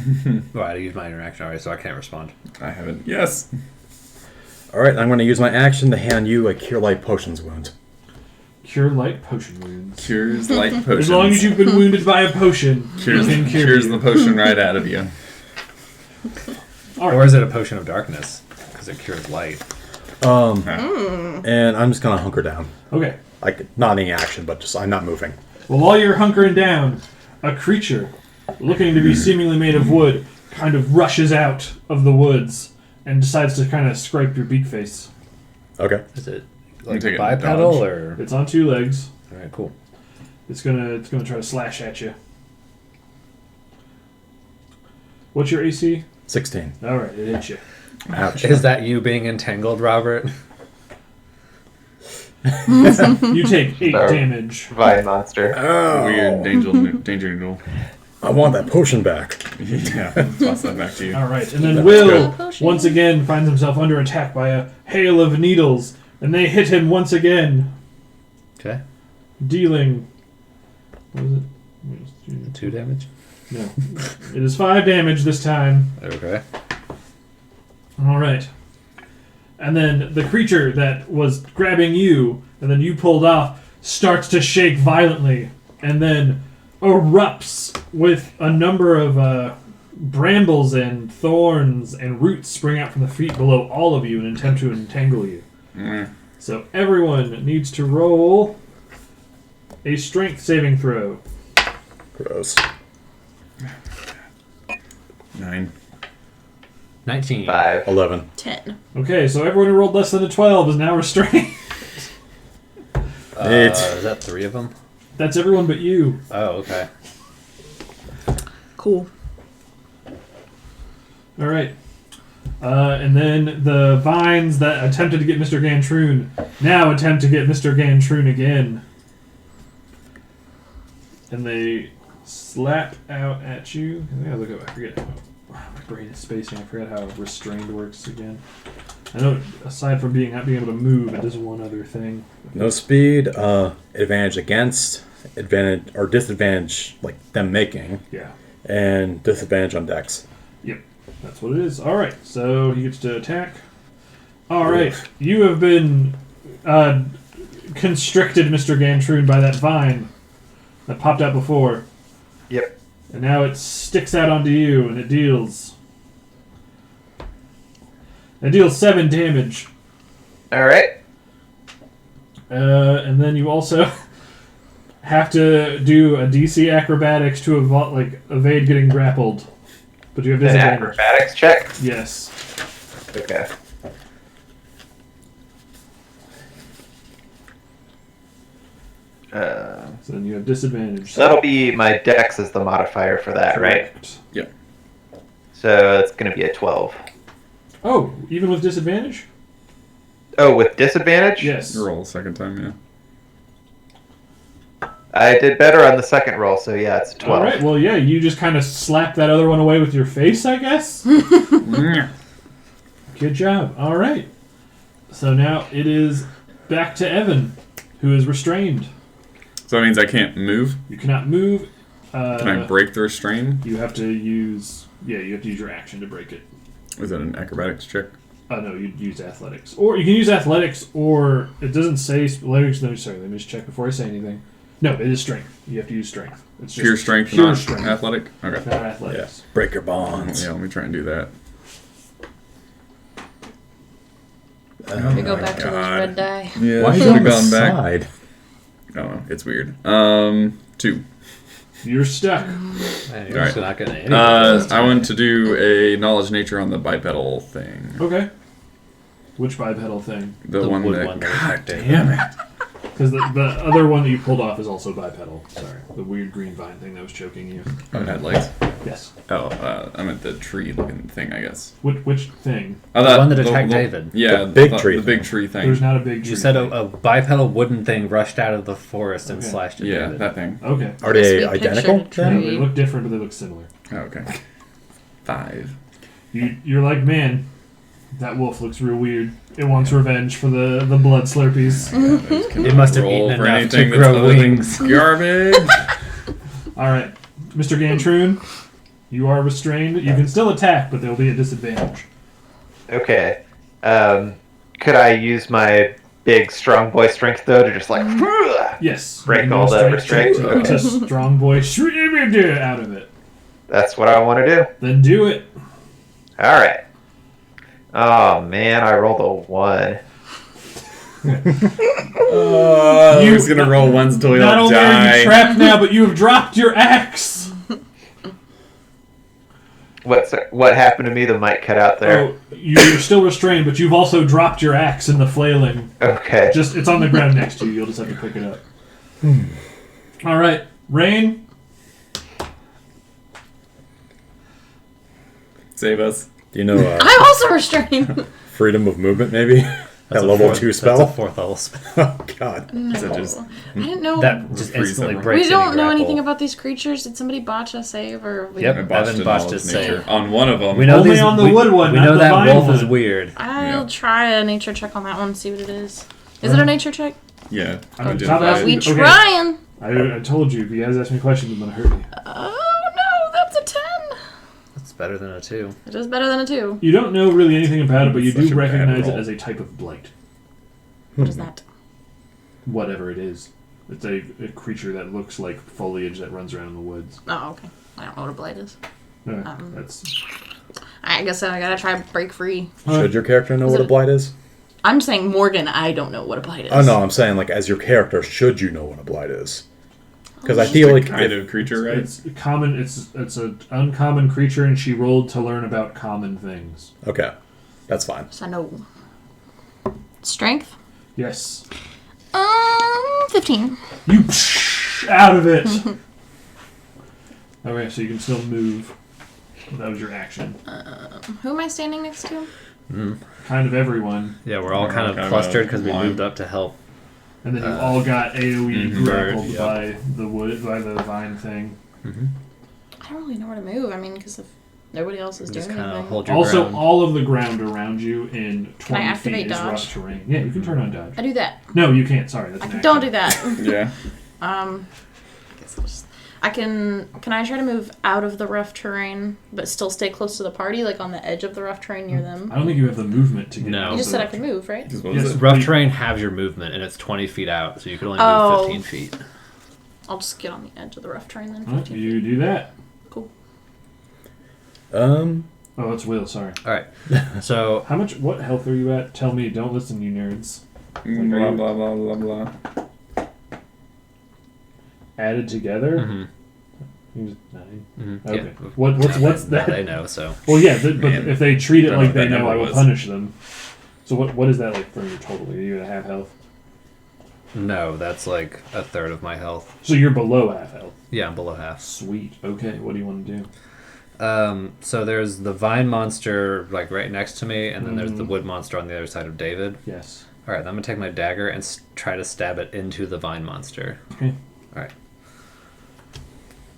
Well, I used my interaction already, so I can't respond. I haven't. Yes. All right, I'm going to use my action to hand you a Cure Light Potions wound. Cure light potion wounds. Cures light potions. As long as you've been wounded by a potion, Cures, it can cure cures you. the potion right out of you. All Or right. is it a potion of darkness? Because it cures light. And I'm just going to hunker down. Okay. Like, not any action, but just I'm not moving. Well, while you're hunkering down, a creature, looking to be seemingly made of wood, kind of rushes out of the woods and decides to kind of scrape your beak face. Okay. Is it You like take it bipedal dodge. or? It's on two legs. All right, cool. It's gonna try to slash at you. What's your AC? 16. All right, it hits you. Ouch. Is that you being entangled, Robert? You take 8 Sorry. damage. Vine monster. Weird danger noodle. I want that potion back. Yeah. Toss that back to you. All right, and then That's Will good. Potion. once again finds himself under attack by a hail of needles, and they hit him once again, Okay. dealing. What is it? 2 damage. No, it is 5 damage this time. Okay. All right. And then the creature that was grabbing you, and then you pulled off, starts to shake violently, and then erupts with a number of brambles and thorns and roots spring out from the feet below all of you in an attempt to entangle you. Mm. So everyone needs to roll a strength saving throw. Gross. 9. 19. 5. 11. 10. Okay, so everyone who rolled less than a 12 is now restrained. Is that 3 of them? That's everyone but you. Oh, okay. Cool. All right. And then the vines that attempted to get Mr. Gantroon now attempt to get Mr. Gantroon again. And they slap out at you. I gotta look up. I forget how. My brain is spacing. I forgot how restrained works again. I know, aside from not being able to move, it does one other thing. No speed, advantage against, advantage or disadvantage, like them making, Yeah. and disadvantage on dex. Yep. That's what it is. All right. So he gets to attack. All right. You have been constricted, Mr. Gantroon, by that vine that popped out before. Yep. And now it sticks out onto you, and it deals 7 damage. All right. And then you also have to do a DC acrobatics to evade getting grappled. But you have An disadvantage. acrobatics check. Yes. Okay. So then you have disadvantage. So that'll be my dex as the modifier for that, right? Correct. Yep. So it's going to be a 12. Oh, even with disadvantage? Oh, with disadvantage? Yes. Roll second time, yeah. I did better on the second roll, so yeah, it's a 12. All right. Well, yeah, you just kind of slap that other one away with your face, I guess. Good job. All right. So now it is back to Evan, who is restrained. So that means I can't move? You cannot move. Can I break the restraint? You have to use. Yeah, you have to use your action to break it. Is that an acrobatics check? No, you use athletics, or you can use athletics, or it doesn't say athletics. No, sorry, let me just check before I say anything. No, it is strength. You have to use strength. It's just Pure strength, pure not strength, athletic? Okay. not athletics. Break your bonds. Yeah, let me try and do that. We go back to those God. red die. Yeah, Why are you should've on the gone back. side? I don't know. It's weird. 2. You're stuck. Man, you're All just right. not getting any. I want to do a knowledge nature on the bipedal thing. Okay. Which bipedal thing? The, The one wood that. one that God attacked it. damn it! Because the other one that you pulled off is also bipedal. Sorry. The weird green vine thing that was choking you. Oh, it had legs. Yes. Oh, I meant the tree-looking thing, I guess. Which thing? I The thought one that attacked David. Yeah, The big I thought tree The big thing. tree thing. There's not a big tree. You said thing. a bipedal wooden thing rushed out of the forest and Okay. slashed at Yeah, David. that thing. Okay. Are Yes, they we identical? pictured No, tree. Then? they look different, but they look similar. Oh, okay. 5. You're like, man, that wolf looks real weird. It wants revenge for the blood slurpees. It must have Roll eaten for enough to anything that's grow other than wings. Garbage. All right, Mr. Gantroon, you are restrained. You can still attack, but there will be a disadvantage. Okay. Could I use my big strong boy strength, though, to just like... Yes. Break you can all do a the strength check restraints? to Okay. strong boy out of it. That's what I want to do. Then do it. All right. Oh, man, I rolled a 1. He was gonna roll ones until we Not all only are die. you trapped now, but you have dropped your axe. What happened to me? The mic cut out there. Oh, you're still restrained, but you've also dropped your axe in the flailing. Okay. It's on the ground next to you. You'll just have to pick it up. All right, Rain. Save us. Do you know I'm also restrained. freedom of movement, maybe? That a level fourth- 2 That's spell? a 4th level spell. Oh, God. Is it just I didn't know. That just Freeze instantly them. breaks we don't any know grapple. anything about these creatures. Did somebody botch a save or? We... Yep. I botched Evan a botched knowledge his nature save. on one of them? We know Only these, on the we, wood one, We not know the that vine wolf is one. weird. I'll Yeah. try a nature check on that one. See what it is. Is it a nature check? Yeah. I'm identify top it. We Okay. trying. I told you, if you guys ask me questions, I'm gonna hurt you. Oh no, that's a 10. That's better than a 2. It is better than a 2. You don't know really anything about it, but you Such do a bad recognize it roll. as a type of blight. What is that? Whatever it is. It's a creature that looks like foliage that runs around in the woods. Oh, okay. I don't know what a blight is. That's I guess I gotta try break free. Should your character know Is what a it- blight is? I'm saying Morgan. I don't know what a blight is. Oh, no, I'm saying, like, as your character, should you know what a blight is? Because I It's feel The like... kind of creature, right? it's common. It's an uncommon creature, and she rolled to learn about common things. Okay, that's fine. So I know. Strength. Yes. 15. You out of it. Okay, so you can still move. That was your action. Who am I standing next to? Kind of everyone. Yeah, we're all We're kind all of kind of clustered because we blind. moved up to help. And then you all got AoE grappled Yep. by the wood, by the vine thing. I don't really know where to move. I mean, because if nobody else is Just doing kind of anything. hold your Also, ground. all of the ground around you in 20 I activate feet is dodge? rough terrain. Yeah, you can turn on dodge. I do that. No, you can't. Sorry, that's an Don't do action. that. Yeah. I guess I'll just. I can. Can I try to move out of the rough terrain, but still stay close to the party, like on the edge of the rough terrain near them? I don't think you have the movement to get No. out You of just the said I rough could terrain. move, right? What Yes. was it? Rough terrain have your movement, and it's 20 feet out, so you can only move Oh. 15 feet. I'll just get on the edge of the rough terrain then. All right, 15 you do that. Cool. Oh, it's Will. Sorry. All right. So How much? What health are you at? Tell me. Don't listen, you nerds. Blah, blah, blah, blah, blah. Added together. mhm, He was 9. mhm, Okay. yeah. What's Now that? they know. So Well, yeah, but Man. if they treat it I don't like know they what that know, I number will was. punish them. So what is that like for your total? Are you at half health? no, that's like a third of my health. So you're below half health. Yeah, I'm below half. Sweet. Okay. What do you want to do? So there's the vine monster like right next to me, and then there's the Mhm. wood monster on the other side of David. Yes. All right, I'm gonna take my dagger and try to stab it into the vine monster. Okay. All right.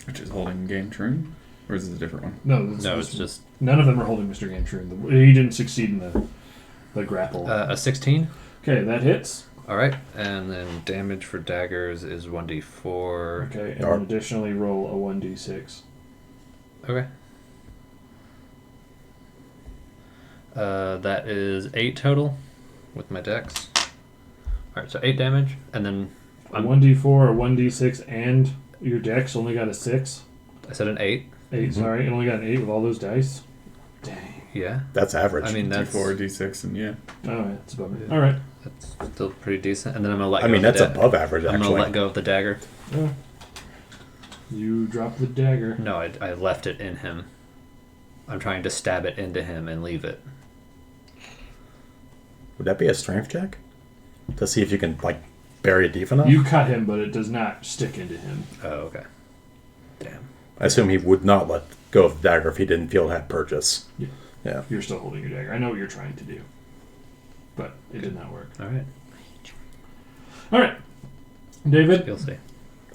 Which is holding game turn? Or is this a different one? No. No, it's just none of them are holding Mr. Game True. He didn't succeed in the grapple. a 16. Okay, that hits. All right, and then damage for daggers is 1d4. Okay, and Or- then additionally roll a 1d6. Okay. That is 8 total with my dex. All right, so 8 damage, and then A 1d4, a 1d6, and your dex only got a 6. I said an 8. 8, sorry. It only got an 8 with all those dice. Dang. Yeah, That's average. I mean that's D4, D6, and yeah. Oh, yeah, that's a bummer. All right. that's still pretty decent. And then I'm gonna let. I go mean, of the that's above average, I'm gonna actually. let go of the dagger. You drop the dagger. No, I left it in him. I'm trying to stab it into him and leave it. Would that be a strength check? To see if you can, like, bury it deep enough? You cut him, but it does not stick into him. Oh, okay. Damn. I assume he would not let go of the dagger if he didn't feel it had purchase. Yeah. Yeah. You're still holding your dagger. I know what you're trying to do, but it did not work. All right, All right, David. you'll see.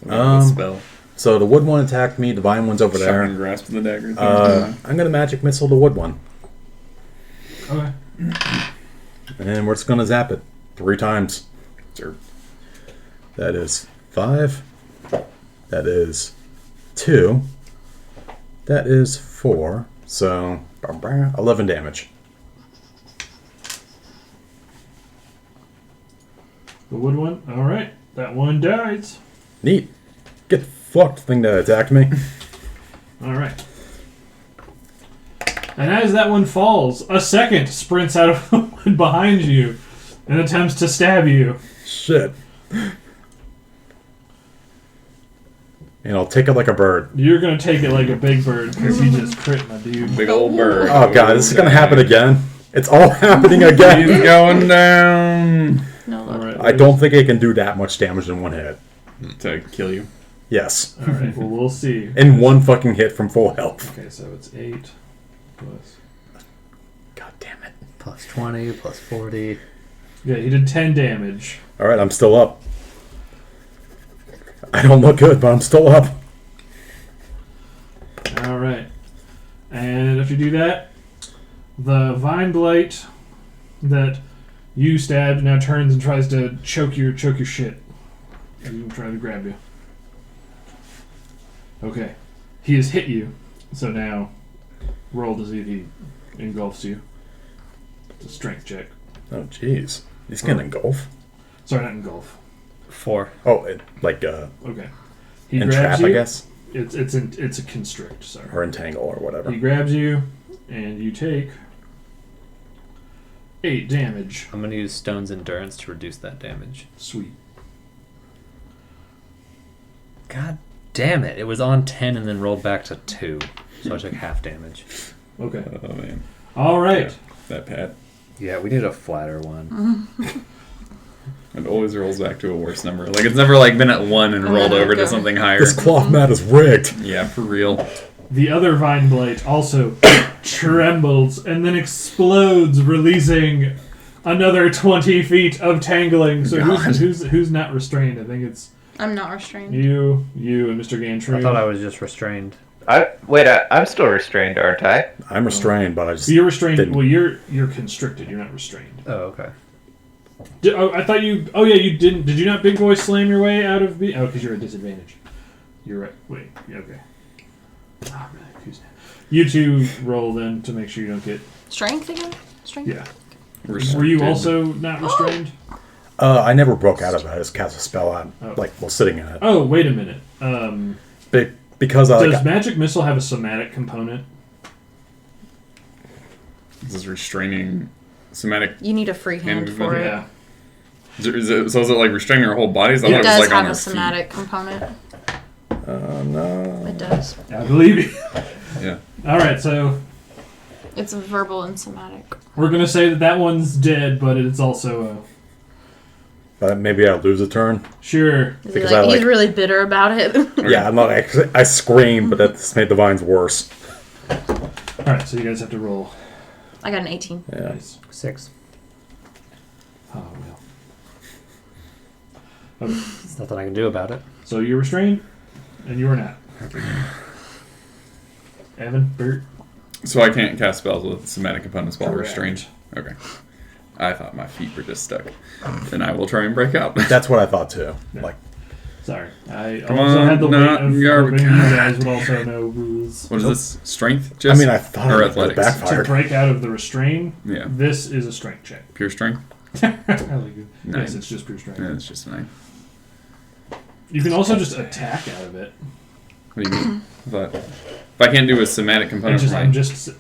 Um, Spell. So the wood one attacked me, the vine one's over Shotgun there. grasp the dagger. I'm going to magic missile the wood one. Okay. And we're just going to zap it 3 times. Sure. That is 5. That is 2. That is 4. So, 11 damage. The wood one. All right. That one dies. Neat. Get fucked, thing that attacked me. All right. And as that one falls, a second sprints out of the wood behind you and attempts to stab you. Shit. And I'll take it like a bird. You're gonna take it like a big bird because he just crit my dude. Big old bird. Oh god, this is going to happen again. It's all happening He's again. going down No, All look. right. I don't think it can do that much damage in one hit. to kill you. Yes. All right. Well, we'll see. In one fucking hit from full health. Okay, so it's 8 plus. God damn it. Plus 20, plus 40. Yeah, he did 10 damage. Alright, I'm still up. I don't look good, but I'm still up. All right. And after you do that, the vine blight that you stabbed now turns and tries to choke your shit. He's trying to grab you. Okay. He has hit you, so now roll to see if he engulfs you. It's a strength check. Oh, jeez. He's gonna engulf. Sorry, not engulf. 4. Oh, Okay. He entrap, grabs you. I guess? It's a constrict. Sorry. Or entangle or whatever. He grabs you, and you take 8 damage. I'm gonna use Stone's Endurance to reduce that damage. Sweet. God damn it! It was on 10 and then rolled back to 2, so I took half damage. Okay. Oh man, All right. that Pat. Yeah, we need a flatter one. It always rolls back to a worse number. Like it's never like been at 1 and rolled then over to go. something higher. This cloth mat is rigged. Yeah, for real. The other vine blight also trembles and then explodes, releasing another 20 feet of tangling. So God. who's not restrained? I think it's I'm not restrained. you, and Mr. Gantry. I thought I was just restrained. I'm still restrained, aren't I? I'm restrained, but I just You're restrained. didn't. Well, you're constricted. You're not restrained. Oh, okay. I thought you. Oh yeah, you didn't. Did you not big boy slam your way out of the? Oh, because you're at disadvantage. You're right. Wait. Yeah, okay. Ah, really? Who's you two roll then to make sure you don't get. Strength again? Strength? Yeah. Were you also not restrained? I never broke out of it. I just cast a spell on, Oh. like, while sitting in it. Oh, wait a minute. Because I Does magic missile have a somatic component? This is restraining somatic. You need a free hand Hand for movement, it. Yeah. So is it like restraining our whole bodies? I thought It it was does like on have our a somatic component. no. It does. I believe you. feet. Yeah. All right, so It's verbal and somatic. we're gonna say that one's dead, but it's also But maybe I'll lose a turn. sure. Is he Because like, I he's like- really bitter about it? Yeah, I'm not. I screamed, but that's made the vines worse. All right, so you guys have to roll. I got an 18. Yeah. Nice. 6. Oh well. Okay, There's nothing I can do about it. so you're restrained, and you are not. Evan, Bert. So I can't cast spells with somatic components while Correct. restrained. Okay. I thought my feet were just stuck. Then I will try and break out. That's what I thought too. Yeah. Like, Sorry, I Come also on, had the not weight of garbage. hoping you guys would also know rules. What is this? Strength? I Just mean, I thought or it athletics? To backfired. break out of the restrain, Yeah. this is a strength check. Pure strength? I like it. Nine. Yes, it's just pure strength. Yeah, it's just 9. You can also just attack out of it. What do you mean? But if I can't do a somatic component for my...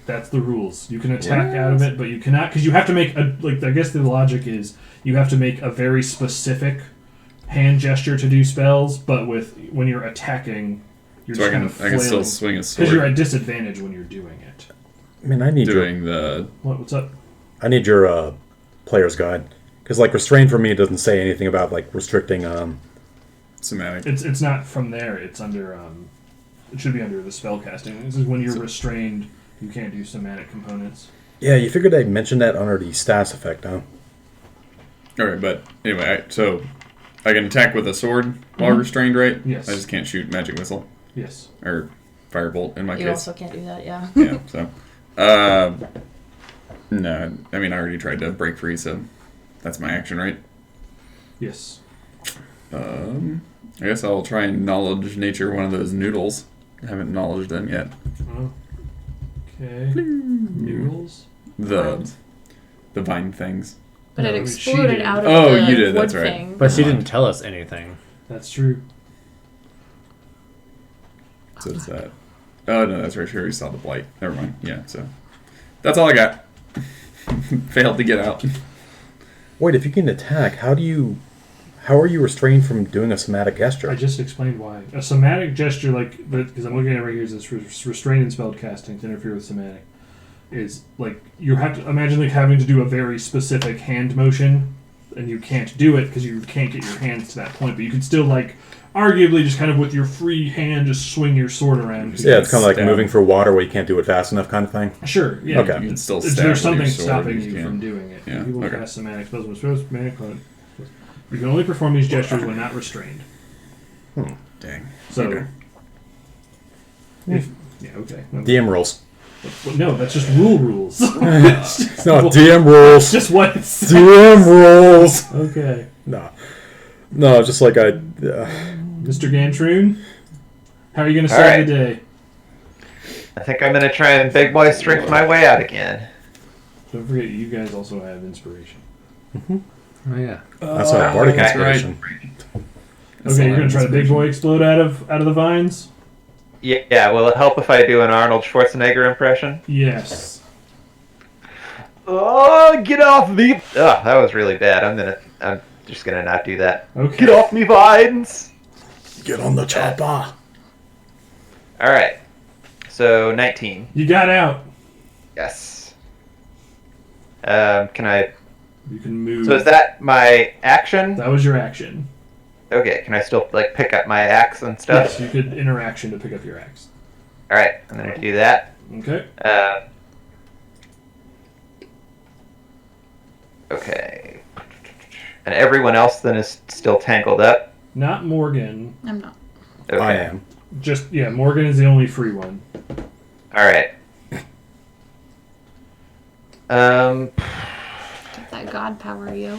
That's the rules. You can attack out of it, but you cannot because you have to make a I guess the logic is you have to make a very specific hand gesture to do spells, but when you're attacking, you're So just I kind can of still swing a because you're sword at disadvantage when you're doing it. I mean, I need your doing the... What's up? player's guide because like restraint for me doesn't say anything about like restricting. somatic. It's not from there. It's under it should be under the spell casting. This is when you're restrained. You can't do somatic components. Yeah, you figured I'd mention that under the status effect, huh? Alright, but anyway, so I can attack with a sword while restrained, right? Yes. I just can't shoot magic missile. Yes. Or firebolt in my You case. also can't do that, yeah. Yeah, so... no, I mean, I already tried to break free, so that's my action, right? Yes. I guess I'll try and knowledge nature one of those noodles. I haven't knowledged them yet. Okay. Noodles. The vine things. But No, it I mean, she exploded did. out of Oh, the you did, wood that's right. thing. But she didn't tell us anything. That's true. So is that... Oh, no, that's right. She already saw the blight. Never mind. Yeah, so... That's all I got. Failed to get out. Wait, if you can attack, how are you restrained from doing a somatic gesture? I just explained why. A somatic gesture, like, because I'm looking at it right here, is restrained in spell casting to interfere with somatic. Is like you have to imagine like having to do a very specific hand motion, and you can't do it because you can't get your hands to that point. But you can still like, arguably, just kind of with your free hand, just swing your sword around. Yeah, it's kind of like Stab. moving through water where you can't do it fast enough, kind of thing. Sure. Yeah. Okay. You can still There's stab with your something sword, stopping you you can't. from doing it. Yeah, People okay. cast somatic spells with somatic. You can only perform these gestures when not restrained. Dang. So, Okay. if okay. No. DM rules. Well, no, that's just rules. It's not DM rules. just what it says. DM rules. Okay. No, just like Mr. Gantroon, how are you going to All start right. the day? I think I'm gonna try and big boy strength my way out again. Don't forget, you guys also have inspiration. Oh, yeah. that's not bardic that's right. inspiration. That's Okay, all you're I going to have try to big boy explode out of the vines? Yeah, will it help if I do an Arnold Schwarzenegger impression? Yes. Oh, get off me! Oh, that was really bad. I'm just gonna not do that. Okay. Get off me, vines! Get on the chopper. All right. So 19. You got out. Yes. Can I You can move. So is that my action? That was your action. Okay, can I still like pick up my axe and stuff? Yes, you could interaction to pick up your axe. All right, I'm gonna do that. Okay. Okay. And everyone else then is still tangled up. Not Morgan. I'm not. Okay. I am. Just Morgan is the only free one. All right. Get that god power, yo.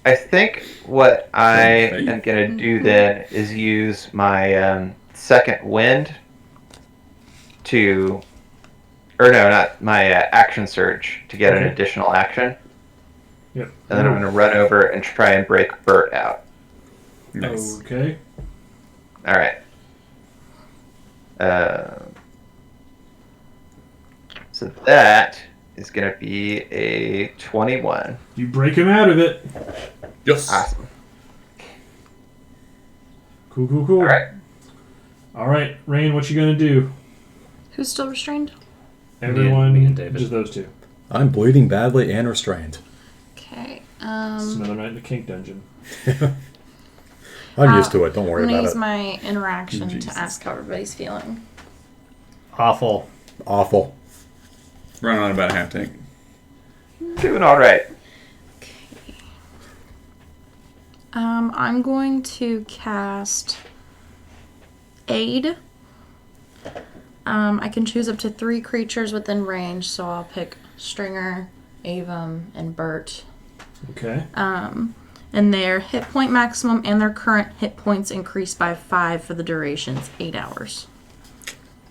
I think what I Okay. am gonna do then is use my second wind to, or no, not my action surge to get an Okay. additional action, Yep. and then I'm gonna run over and try and break Bert out. Nice. Okay. All right. So that is going to be a 21. You break him out of it. Yes. Awesome. Cool. All right. All right, Rain, what you gonna do? Who's still restrained? Everyone, me and David. just those two. I'm bleeding badly and restrained. Okay. It's another night in the kink dungeon. I'm used to it. Don't worry I'm gonna about use it. my interaction Jesus. to ask how everybody's feeling. Awful. Awful. Running on about a half tank. Doing all right. I'm going to cast Aid. I can choose up to 3 creatures within range, so I'll pick Stringer, Avum, and Bert. Okay. And their hit point maximum and their current hit points increase by 5 for the durations, 8 hours.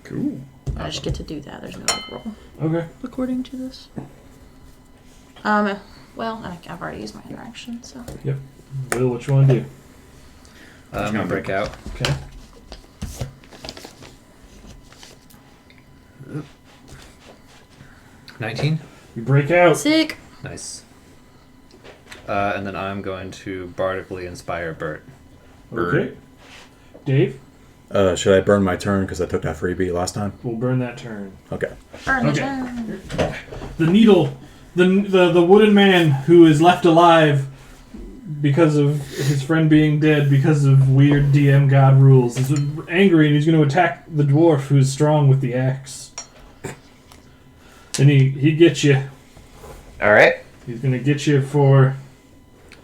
Cool. I just get to do that. There's no like roll. Okay. According to this. Well, I've already used my interaction, so. Yep. Will, what you want to do? I'm gonna break out. Okay. Oop. 19. You break out. Sick. Nice. And then I'm going to bardically inspire Bert. Okay. Dave, Should I burn my turn because I took that freebie last time? we'll burn that turn. Okay. Burn the Okay. turn. The needle, the wooden man who is left alive because of his friend being dead because of weird DM god rules is angry and he's going to attack the dwarf who's strong with the axe. And he gets you. All right. He's going to get you for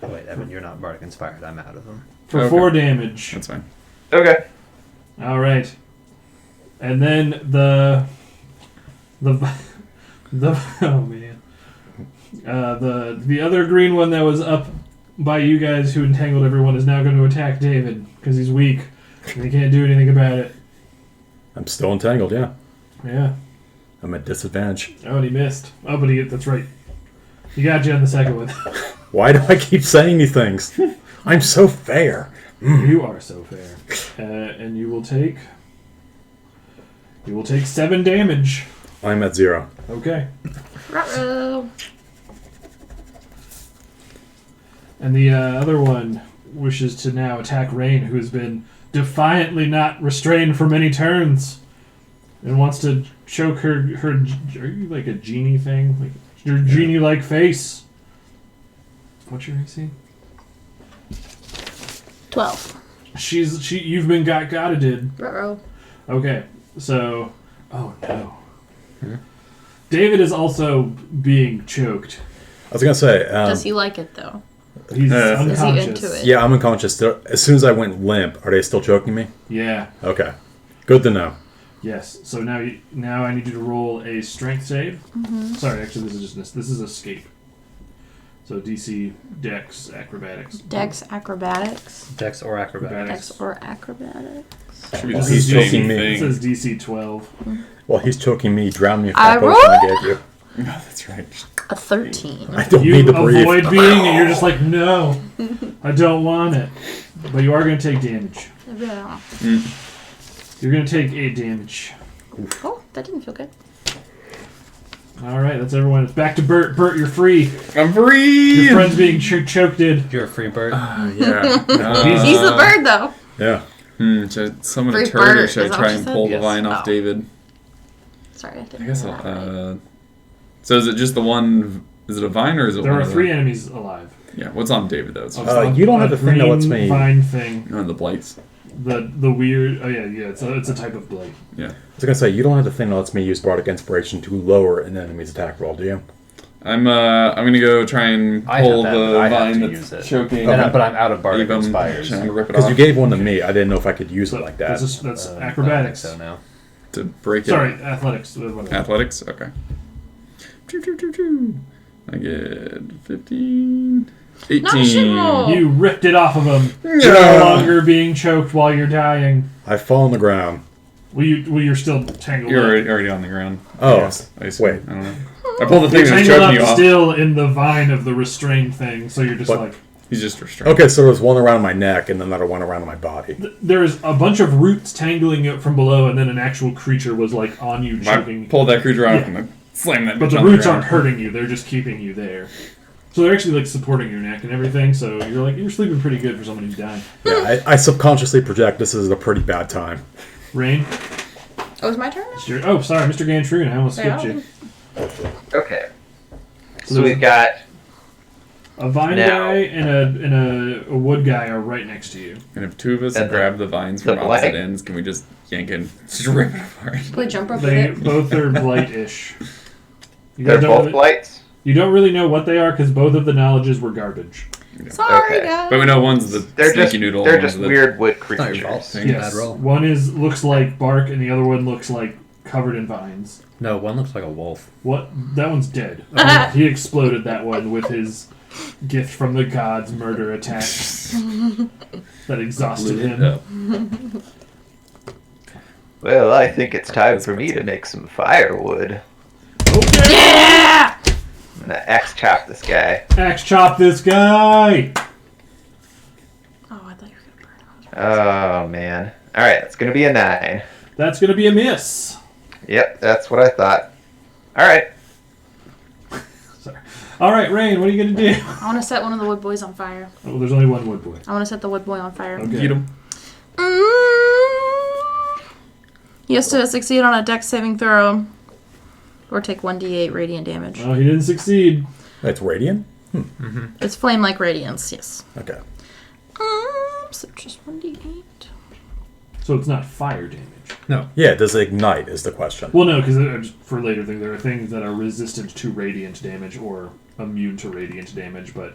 Oh wait, Evan, you're not bardic inspired. I'm out of them. for Okay. 4 damage. That's fine. Okay. All right. And then the oh man. The other green one that was up by you guys who entangled everyone is now going to attack David because he's weak and he can't do anything about it. I'm still entangled, yeah. Yeah. I'm at disadvantage. Oh, and he missed. Oh, but that's right. He got you on the second one. Why do I keep saying these things? I'm so fair. You are so fair. And you will take 7 damage. I'm at 0. Okay. Ruh-roh. And the other one wishes to now attack Rain, who has been defiantly not restrained for many turns, and wants to choke her. Are you like a genie thing? Like your genie-like face? What's your AC? 12. You've been got-gotted. Ruh-roh. Okay, so oh no. David is also being choked. I was going to say, Does he like it, though? He's Is he unconscious. into it? yeah, I'm unconscious. As soon as I went limp, are they still choking me? Yeah. Okay. Good to know. Yes. So now I need you to roll a strength save. Mm-hmm. Sorry, actually, this is escape. So DC, Dex, Acrobatics. Dex acrobatics. Dex or acrobatics. Dex or acrobatics. Should be Well, the he's same choking me. It thing. says DC 12. Well, he's choking me, drown me with I that potion I gave you. Oh, that's right. A 13. I don't You need to breathe. avoid being it. You're just like, no, I don't want it. But you are going to take damage. Yeah. You're going to take 8 damage. Oh, that didn't feel good. All right, that's everyone. It's back to Bert. Bert, you're free. I'm free. Your friend's being choked in. You're a free Bert. Yeah. He's the bird, though. Yeah. Should I summon Free a turd or bird, should is I that try what you and said? pull the Yes. line off Oh. David? Sorry, I didn't I guess hear I'll. that right. So is it just the one? Is it a vine or is it There one are of the- 3 enemies alive. Yeah, what's on David, though? It's just You don't have A the thing that lets green me. vine thing. one of the blights. The weird. Oh yeah. It's a type of blight. Yeah. I was gonna say you don't have the thing that lets me use bardic inspiration to lower an enemy's attack roll, do you? I'm gonna go try and I pull have that, the but I have vine to that's use it. choking. But I'm out of Bardic Even Inspires. trying to rip it Because off you gave one to me, I didn't know if I could use it So like that. That's I don't think acrobatics. so now. to break it. Sorry, athletics. Whatever. Athletics? Okay. Choo, choo, choo, choo. I get 15. 18. No, shit roll. You ripped it off of him. You're no longer being choked while you're dying. I fall on the ground. Well, you're still tangled You're up. already on the ground. Oh, I assume. wait. I don't know. I pulled the thing You're that's tangled choking you up off. still in the vine of the restrained thing, so you're just But- like... He's just restrained. Okay, so there was one around my neck and another one around my body. There's a bunch of roots tangling it from below, and then an actual creature was like on you, I choking. pulled that creature out Yeah. and I slammed that But bitch the on roots ground. aren't hurting you; they're just keeping you there. So they're actually like supporting your neck and everything. So you're sleeping pretty good for someone who's dying. Yeah, I subconsciously project this is a pretty bad time. Rain. Oh, it's my turn now? Oh, sorry, Mr. Gantroon. I almost skipped Yeah. you. Okay. So So we've got A vine Now- guy and a wood guy are right next to you. And if two of us And grab the vines the from opposite blight. ends, can we just yank it and just rip it apart? Play jump rope They with it. both are blight-ish. You they're guys both don't, blights. you don't really know what they are because both of the knowledges were garbage. Sorry, Okay. guys. But we know one's the They're sneaky just noodle. they're and just one's the- weird wood It's not your fault. creatures. Bad roll. One looks like bark and the other one looks like covered in vines. No, one looks like a wolf. What? That one's dead. He exploded that one with his gift from the gods murder attack that exhausted Lit it him. up. Well, I think it's time for me to make some firewood. Okay. Yeah! I'm gonna axe chop this guy. Axe chop this guy. Oh, I thought you were going to burn Oh man. All right, it's gonna be a 9. That's gonna be a miss. Yep, that's what I thought. All right. Sorry. All right, Rain. What are you gonna do? I want to set one of the wood boys on fire. Oh, there's only one wood boy. I want to set the wood boy on fire. Okay. Eat 'em. He has to succeed on a dex saving throw or take 1d8 radiant damage. Oh, he didn't succeed. It's radiant? It's flame like radiance, yes. Okay. So just 1d8. So it's not fire damage. Yeah, does it ignite is the question. Well, no, because for later things, there are things that are resistant to radiant damage or immune to radiant damage, but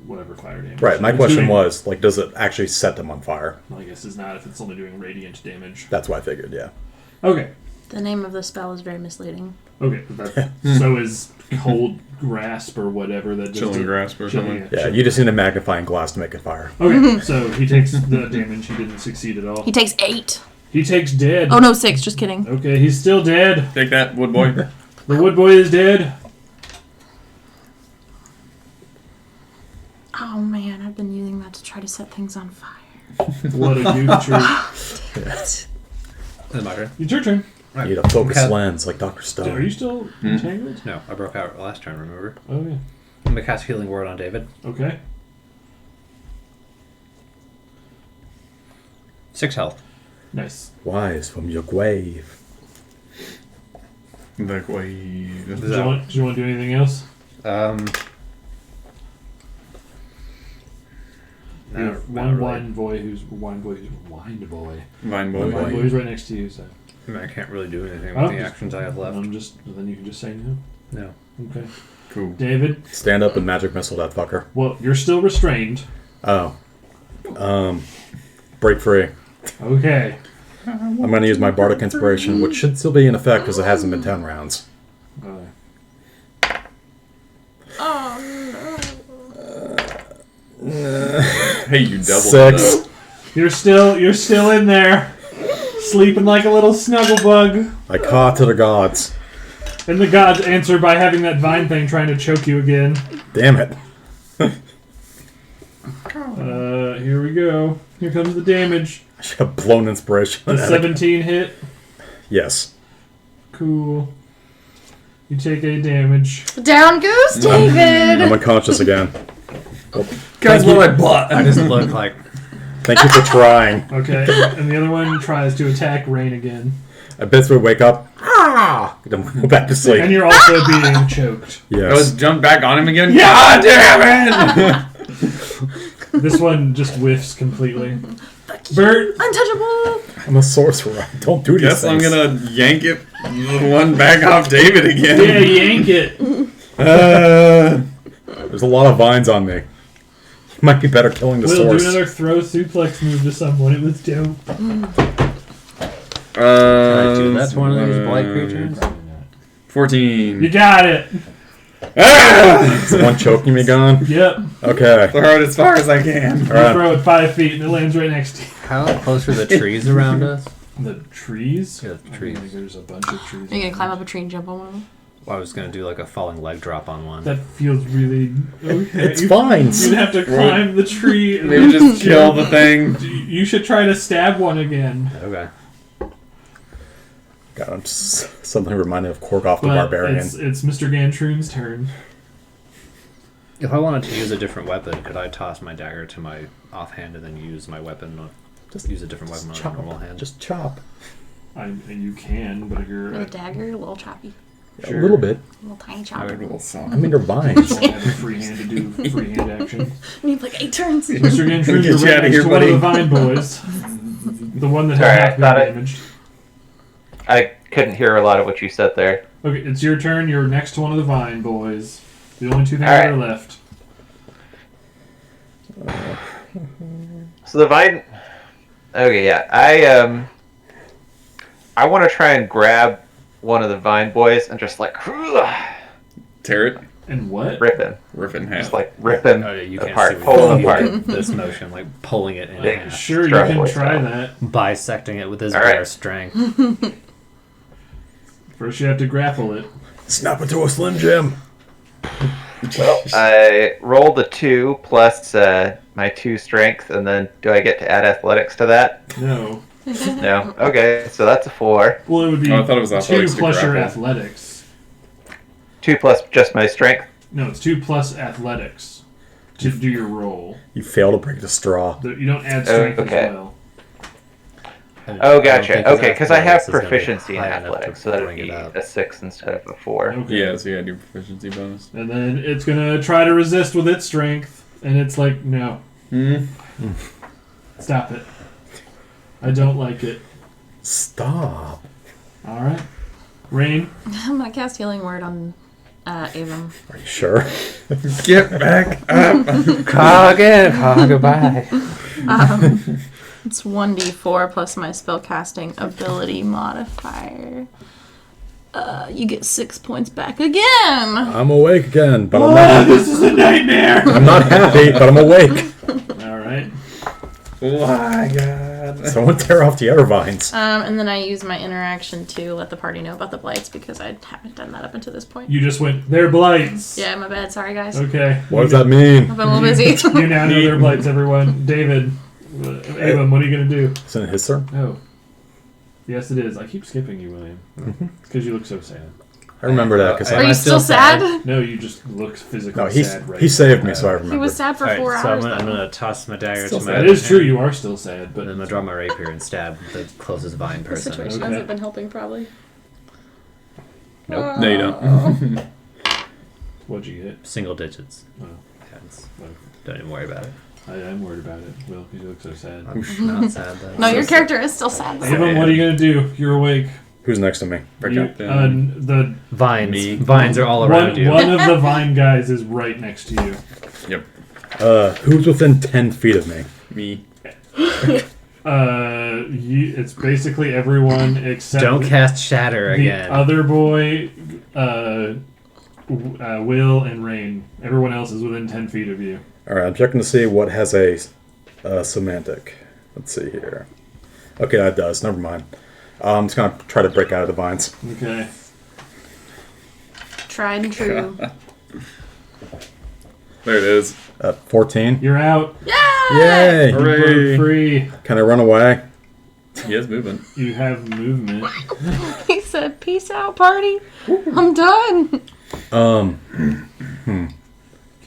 whatever fire damage. Right, my It's question doing- was, like, does it actually set them on fire? Well, I guess it's not if it's only doing radiant damage. That's what I figured, yeah. Okay. The name of the spell is very misleading. Okay. So is cold grasp or whatever that just Chilling grasp or something. Yeah, you just need a magnifying glass to make it fire. Okay, so he takes the damage. He didn't succeed at all. He takes 8. He takes dead. Oh no, 6, just kidding. Okay, he's still dead. Take that, wood boy. The wood boy is dead. Oh man, I've been using that to try to set things on fire. What a goof troop. Is it my turn? It's your turn. You need a focus Okay. lens like Dr. Are Stone. you still entangled? No, I broke out last turn, remember? Oh, yeah. I'm going to cast Healing Word on David. Okay. 6 health. Nice. Wise from your grave. That way. Did you want to do anything else? No, One not really. wine boy who's wine boy. Vine One boy. wine boy who's right next to you. So I mean, I can't really do anything Oh, with the actions I have left. then you can just say no. No. Okay. Cool. David. Stand up and magic missile that fucker. Well, you're still restrained. Oh. Break free. Okay. I'm going to use my bardic inspiration, which should still be in effect because it hasn't been 10 rounds. Oh Hey, you doubled 6. it up. You're still in there, sleeping like a little snuggle bug. I call to the gods. And the gods answer by having that vine thing trying to choke you again. Damn it. Here we go. Here comes the damage. I should have blown inspiration. The 17 hit. Yes. Cool. You take 8 damage. no. Down goes David! I'm unconscious again. Guys, what I bought. I just look like... Thank you for trying. Okay. And the other one tries to attack Rain again. I basically wake up. Then go back to sleep. And you're also being choked. Yes. Let's jump back on him again. God damn it! This one just whiffs completely. Bert, Untouchable. I'm a sorcerer. I don't do these Guess I'm things. gonna yank it one back off David yeah, again. yank it. There's a lot of vines on me. Might be better killing the Will, do source. another throw suplex move to someone. It was dope. Can I do that to one of these blight creatures? 14. You got it. Ah! Is the one choking me gone? Yep. Okay. Throw it as far as I can. You Alright. throw it 5 feet and it lands right next to you. How close are the trees around us? The trees? Yeah, the I think trees. there's a bunch of trees. Are you gonna climb up a tree and jump on one of them? Well, I was gonna do like a falling leg drop on one. That feels really okay. It's vines. You'd have to climb the tree. And Maybe just kill the thing. You should try to stab one again. Okay. God, I'm just suddenly reminded of Korgoth the But Barbarian. it's Mr. Gantroon's turn. If I wanted to use a different weapon, could I toss my dagger to my offhand and then use my weapon? Just use a different weapon on my normal hand. Just chop. You can, but if you're With a dagger, a little choppy. Sure. A little bit. A little tiny A chop. little I song. mean, they're vines. don't have a free hand to do free hand action. You need like 8 turns. Mr. Gantroon, Get you're you right outta next here, to one of buddy. the vine boys. The one that Sorry, I had not thought been it- damaged. I couldn't hear a lot of what you said there. Okay, it's your turn. You're next to one of the vine boys. The only 2 things All that are right. left. So the vine. Okay, yeah. I want to try and grab one of the vine boys and just like Tear it. And what? rip him, Rip it in half. just like rip him Oh, yeah, you can't apart, see pull him you apart. get this motion, like pulling it in Big half, Sure, you Strong can boy try style. that. bisecting it with his All right. bare strength. First, you have to grapple it. Snap into a Slim Jim. Well, I rolled a 2 plus my 2 strength, and then do I get to add athletics to that? No. No. Okay, so that's a 4. Well, it would be Oh, I thought it was 2 athletics to plus your grapple. athletics. 2 plus just my strength. No, it's 2 plus athletics to do your roll. You fail to break the straw. You don't add strength okay. as well. Oh, gotcha. Okay, because I have Athletics is gonna be proficiency in high enough to athletics, so that would bring it be up. a 6 instead of a 4. Okay. Yeah, so you had your proficiency bonus. And then it's gonna try to resist with its strength, and it's like, no, Hmm. stop it. I don't like it. Stop. All right, Rain. I'm gonna cast Healing Word on Avon. Are you sure? Get back up. Goodbye. It's 1d4 plus my spellcasting ability modifier. You get 6 points back again. I'm awake again, but I'm Oh, not. this is a nightmare. I'm not happy, but I'm awake. All right. My God. Someone tear off the other vines. And then I use my interaction to let the party know about the blights because I haven't done that up until this point. You just went. They're blights. Yeah, my bad. Sorry, guys. Okay. What does that mean? I've been a little busy. You now know they're blights, everyone. David, Avon, what are you gonna do? Isn't it his turn? Oh. Yes, it is. I keep skipping you, William. It's because you look so sad. I remember that because Are Am you I still still sad? No, you just look physically no, sad right he saved me, so I remember. He was sad for Alright, 4 so hours. I'm though. gonna toss my dagger Still to my That is true, you are still sad, And but then I'm gonna draw my rapier and stab the closest vine The person. situation Okay. hasn't been helping, probably. Nope. No, you don't. what'd you get? Single digits. Oh, It's- well, Don't even worry about it. I am worried about it. Will, you look so sad. I'm not sad though. No, your character is still sad. though. Avon, what are you gonna do? You're awake. Who's next to me? Break You- up then. the Vines. Me. Vines are all around you. one of the vine guys is right next to you. Yep. Who's within 10 feet of me? Me. It's basically everyone except Don't cast Shatter the again. other boy, Will and Rain. Everyone else is within 10 feet of you. Alright, I'm checking to see what has a semantic. Let's see here. Okay, that does. Never mind. I'm just going to try to break out of the vines. Okay. Tried and true. There it is. 14. You're out. Yay! You Hooray. broke free. Can I run away? He is moving. You have movement. He said, "Peace out, party. I'm done."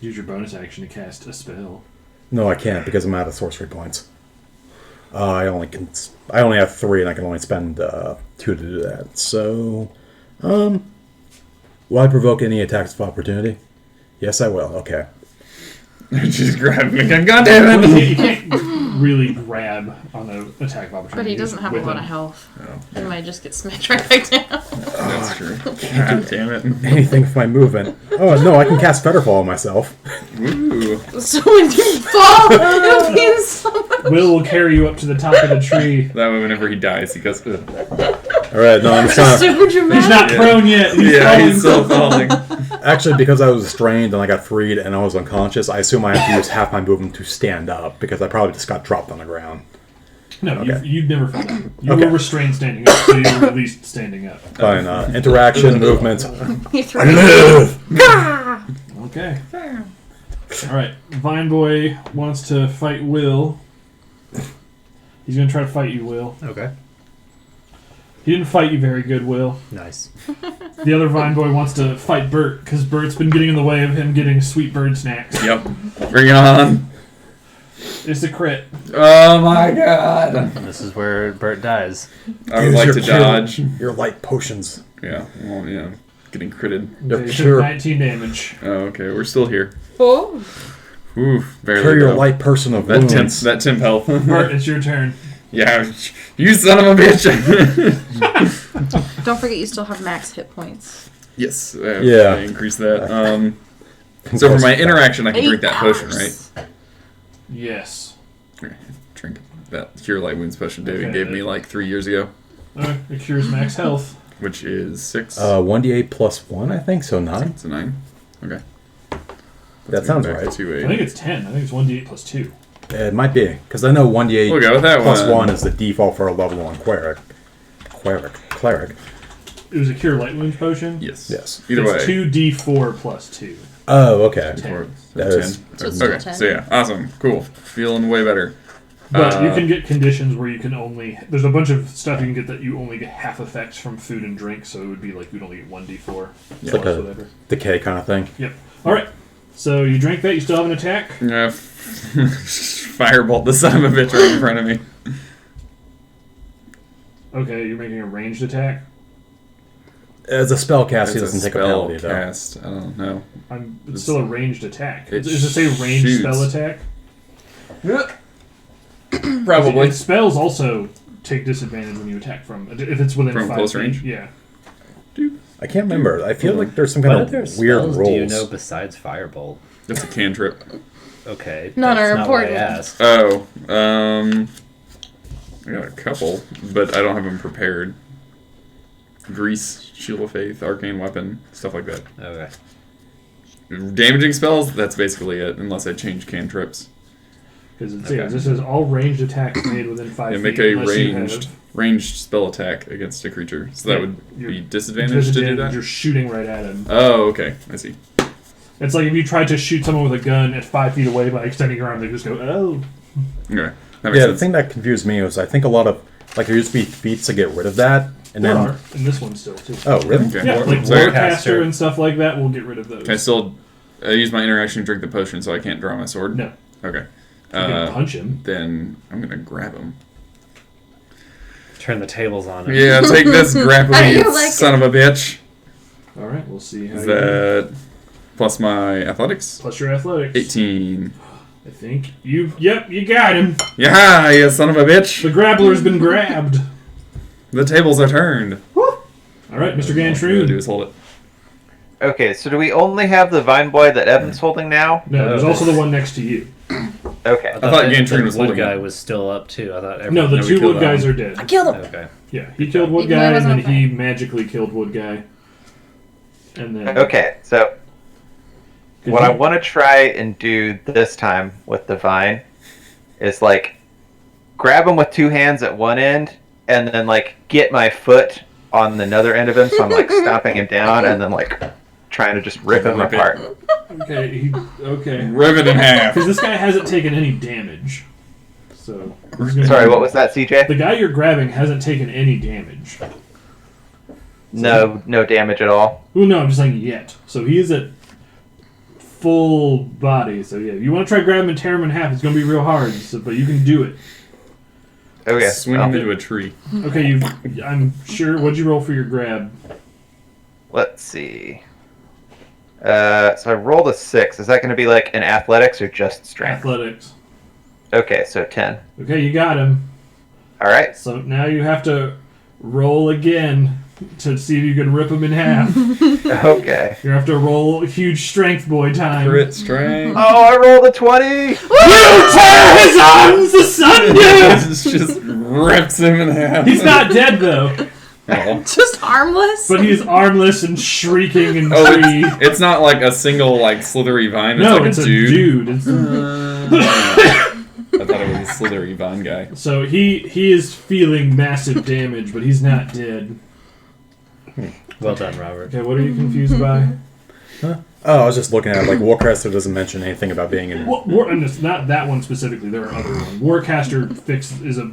Use your bonus action to cast a spell. No, I can't because I'm out of sorcery points. I only have 3, and I can only spend 2 to do that. So, will I provoke any attacks of opportunity? Yes, I will. Okay. Just grab me again. God damn Well, it! you can't really grab on the attack of opportunity. But he doesn't have a with lot him. of health. Oh, He might just get smashed right back down. that's true. God damn it. Anything for my movement. Oh, no, I can cast Fetterfall on myself. Ooh. So when you fall, it'll be so much. Will carry you up to the top of the tree. That way, whenever he dies, he goes, ugh. Alright, no, I'm just trying to... Super dramatic. He's not Yeah. prone yet. He's Yeah, falling. he's still falling. Actually, because I was strained and I got freed and I was unconscious, I assume I have to use half my movement to stand up, because I probably just got dropped on the ground. No, Okay. you've never fell down. You Okay. were restrained standing up, so you were at least standing up. Fine, interaction, movement. He threw I live! Okay. Alright, Vine Boy wants to fight Will. He's going to try to fight you, Will. Okay. He didn't fight you very good, Will. Nice. The other Vine Boy wants to fight Bert, because Bert's been getting in the way of him getting sweet bird snacks. Yep. Bring it on. It's a crit. Oh my god. This is where Bert dies. I would Use like your to cure- dodge. Your light potions. Yeah, well, yeah. Getting critted. Your Okay, cure, 19 damage. Oh, okay. We're still here. Oh. Ooh, barely. cure your though. light person of That wounds. temp health. Bert, it's your turn. Yeah, you son of a bitch. Don't forget you still have max hit points. Yes, Yeah. I increased that. So for my interaction, I can drink that potion, right? Yes. Okay, drink that cure light wounds potion David Okay. gave me like 3 years ago, It cures max health. which is 6. 1d8 plus 1, I think, so 9. It's a 9. Okay. That sounds Back right. to I think it's 10. I think it's 1d8 plus 2. It might be, because I know 1d8 We'll go with that plus one. 1 is the default for a level 1 cleric. Cleric. It was a cure light wounds potion. Yes. Yes. Either way. It's 2d4 plus 2. Oh, okay. 4, That 10. is- So it's still Okay, 10. so yeah, awesome, cool, feeling way better. But you can get conditions where you can only... There's a bunch of stuff you can get that you only get half effects from food and drink, so it would be like you'd only get 1d4 It's plus like a whatever. decay kind of thing. Yep. Alright. So you drank that, you still have an attack? Firebolt the son of a bitch right in front of me. Okay, you're making a ranged attack. As a spell cast, he It's doesn't a take a spell penalty, though. cast. I don't know. It's still a ranged attack. It Does it say ranged shoots. spell attack? Probably. And spells also take disadvantage when you attack from... If it's within From 5 close feet. range? Yeah. I can't remember. I feel like there's some What kind other of weird spells rules. do you know besides Firebolt? That's a cantrip. Okay. None that's are not what I important. asked. Oh, I got a couple, but I don't have them prepared. Grease, Shield of Faith, Arcane Weapon, stuff like that. Okay. Damaging spells, that's basically it, unless I change cantrips. Because Okay. this says all ranged attacks made within 5 Yeah, feet. make a unless you ranged spell attack against a creature. So that Yeah, would you're- be disadvantage to do that? You're shooting right at him. Oh, okay. I see. It's like if you tried to shoot someone with a gun at 5 feet away by extending your arm, they just go, oh. Okay. That makes Yeah, the sense. thing that confused me was I think a lot of like there used to be feats to get rid of that, and There then are. And this one still, too. oh really? Okay. Yeah, like So- Warcaster and stuff like that will get rid of those. Can I still use my interaction to drink the potion so I can't draw my sword? No. Okay. You can punch him. Then I'm going to grab him. Turn the tables on him. Yeah, take this, grapple I you like son of a bitch. Alright, we'll see how Is you do. that plus my athletics? Plus your athletics. 18. I think. Yep, you got him. Yeah, you son of a bitch. The grappler's been grabbed. The tables are turned. Alright, Mr. All I gotta do Gantroon. is hold it. Okay, so do we only have the vine boy that Evan's holding now? No, there's also the one next to you. Okay. I thought Gantroon the was wood holding guy it. was still up too. I thought. No, the No, we two killed wood that guys one. are dead. I killed him. Okay. Yeah, he killed wood Even though he guy, and wasn't then on he fire. magically killed wood guy. And then... Okay, so Could what I you- want to try and do this time with the vine is like grab him with two hands at one end and then like get my foot on another end of him, so I'm like stomping him down and then like trying to just rip him Rip it. apart. Okay, okay. Rip it in half. Because this guy hasn't taken any damage. So... he's gonna Sorry, do- what was that, CJ? The guy you're grabbing hasn't taken any damage. No damage at all. Well, no, I'm just saying yet. So he is at full body. So yeah, if you want to try grab him and tear him in half, it's going to be real hard. So, but you can do it. Okay. Swing him into a tree. Okay, I'm sure. What'd you roll for your grab? Let's see. So I rolled a 6. Is that going to be like an athletics or just strength? Athletics. Okay, so 10. Okay, you got him. All right. So now you have to roll again to see if you can rip him in half. Okay. You have to roll huge strength boy time. Crit strength. Oh, I rolled a 20. You tear his arms asunder! Just rips him in half. He's not dead though, Oh. Just armless? but he's armless and shrieking and Oh, tree. it's not like a single like slithery vine. It's No, like it's a a dude. dude. It's I thought it was a slithery vine guy. so he is feeling massive damage, but he's not dead. Well done, Robert. Okay, what are you confused by? Oh, I was just looking at it. Like Warcaster doesn't mention anything about being in. And it's not that one specifically. There are other ones. Warcaster is a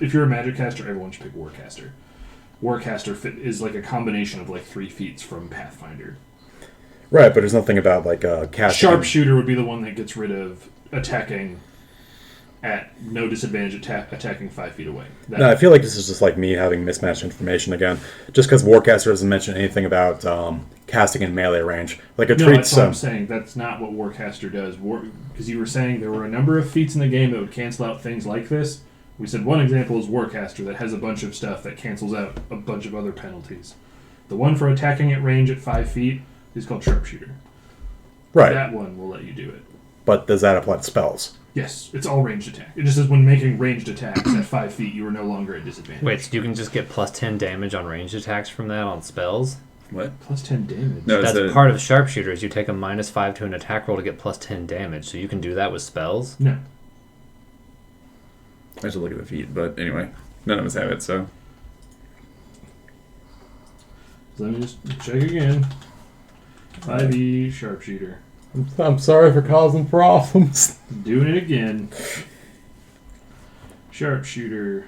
if you're a magic caster, everyone should pick Warcaster. Warcaster is like a combination of like 3 feats from Pathfinder. Right, but there's nothing about like casting. Sharpshooter would be the one that gets rid of attacking at no disadvantage attacking 5 feet away. No, I feel like this is just like me having mismatched information again. Just because Warcaster doesn't mention anything about casting in melee range. Like it No, treats that's what I'm saying. That's not what Warcaster does. Because you were saying there were a number of feats in the game that would cancel out things like this. We said one example is Warcaster that has a bunch of stuff that cancels out a bunch of other penalties. The one for attacking at range at 5 feet is called Sharpshooter. right. That one will let you do it. But does that apply to spells? Yes, it's all ranged attack. It just says when making ranged attacks at 5 feet, you are no longer at disadvantage. Wait, so you can just get plus 10 damage on ranged attacks from that on spells? What? Plus 10 damage. No, it's That's part of sharpshooters. You take a -5 to an attack roll to get plus 10 damage, so you can do that with spells? No. I should look at the feet, but anyway, none of us have it, so. So let me just check again. 5e Sharpshooter. I'm sorry for causing problems. Doing it again. Sharpshooter.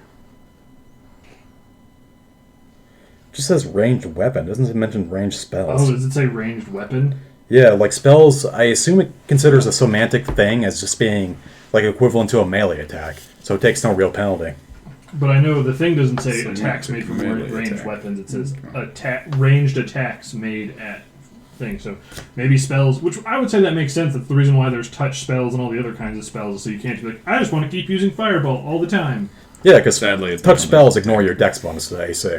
Just says ranged weapon. Doesn't mention ranged spells. Oh, does it say ranged weapon? Yeah, like spells, I assume it considers a semantic thing as just being like equivalent to a melee attack. So it takes no real penalty. But I know the thing doesn't say So attacks made from melee ranged attack. weapons. It says ranged attacks made at things. So maybe spells, which I would say that makes sense. That's the reason why there's touch spells and all the other kinds of spells. So you can't be like, I just want to keep using Fireball all the time. Yeah, because Sadly, it's touch not spells ignore your dex bonus to the AC.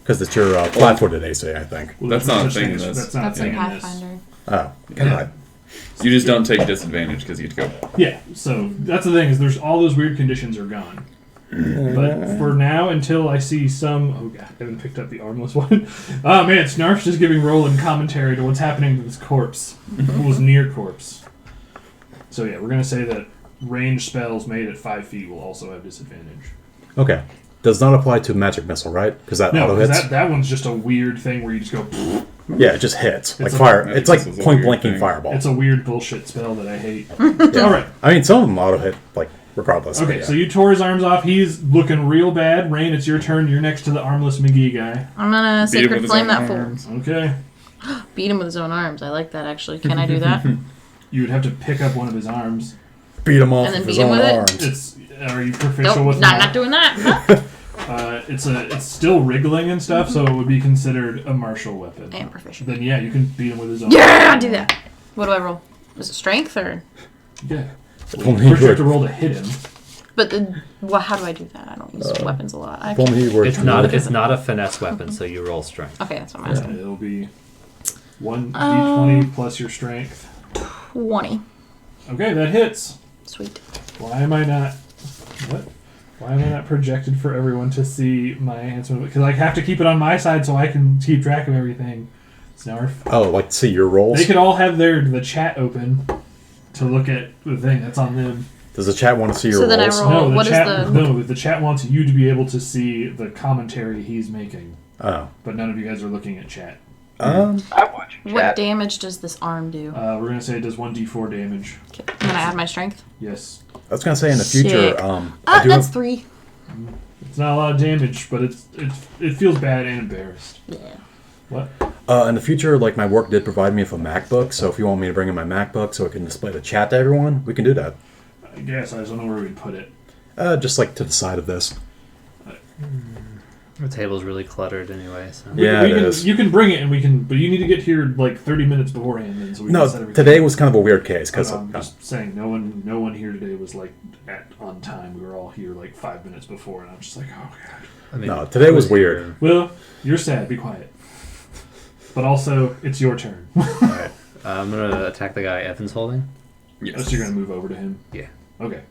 Because it's your flat-footed AC, I think. Well, That's there's no not a such thing in as- this. That's not That's a in thing in this. Pathfinder. Oh, God. You just don't take disadvantage because you go. Yeah, so that's the thing is there's all those weird conditions are gone. But for now, until I see some... Oh, God, I haven't picked up the armless one. Oh, man, Snarf's just giving Roland commentary to what's happening to this corpse. Who's near corpse. So, yeah, we're going to say that ranged spells made at 5 feet will also have disadvantage. Okay. Does not apply to magic missile, right? Because that No, auto because hits. that one's just a weird thing where you just go... Yeah, it just hits. Like It's a- fire. magic It's like missile's a point weird blanking thing. fireball. It's a weird bullshit spell that I hate. Yeah. All right. I mean, some of them auto hit, like, regardless. Okay, but yeah. so you tore his arms off. He's looking real bad. Rain, it's your turn. You're next to the armless McGee guy. I'm gonna Beat him with Sacred his Flame own that fool. arms. Okay. Beat him with his own arms. I like that, actually. Can I do that? You would have to pick up one of his arms. beat him off And then with his beat him own with it? arms. Are you proficient Nope, with not doing that. It's still wriggling and stuff, so it would be considered a martial weapon. I am proficient. Then yeah, you can beat him with his own. Yeah, I'll do that. What do I roll? Is it strength or? Yeah. If only First, you you have to were- roll to hit him. But how do I do that? I don't use weapons a lot. if only you were It's to- not. It's not a finesse weapon, so you roll strength. Okay, that's what I'm asking. It'll be 1d20 plus your strength. 20. Okay, that hits. Sweet. Why am I not? What? Why am I not projected for everyone to see my enhancement? Because I have to keep it on my side so I can keep track of everything. Snarf. Oh, like see your rolls? They could all have the chat open to look at the thing. That's on them. Does the chat want to see your So then I rolls? roll- No, the what is chat. the- No, the chat wants you to be able to see the commentary he's making, Oh. but none of you guys are looking at chat. I'm watching What chat. damage does this arm do? We're gonna say it does 1d4 damage. Okay. Can I add my strength? Yes, I was gonna say in the future, Sick. I do That's have, 3. it's not a lot of damage, but it feels bad and embarrassed. Yeah. What? in the future, like my work did provide me with a MacBook, so if you want me to bring in my MacBook so I can display the chat to everyone, we can do that. I guess I just don't know where we'd put it. Just like to the side of this. The table's really cluttered anyway. So. Yeah, it is. You can bring it, and we can. But you need to get here like 30 minutes beforehand, then, so we can set No, everything. today was kind of a weird case because I'm just saying, no one here today was like on time. We were all here like 5 minutes before, and I'm just like, oh god. I mean, no, today was weird. Well, you're sad. Be quiet. But also, it's your turn. Alright. I'm gonna attack the guy Evan's holding. Yes. So you're gonna move over to him. Yeah. Okay.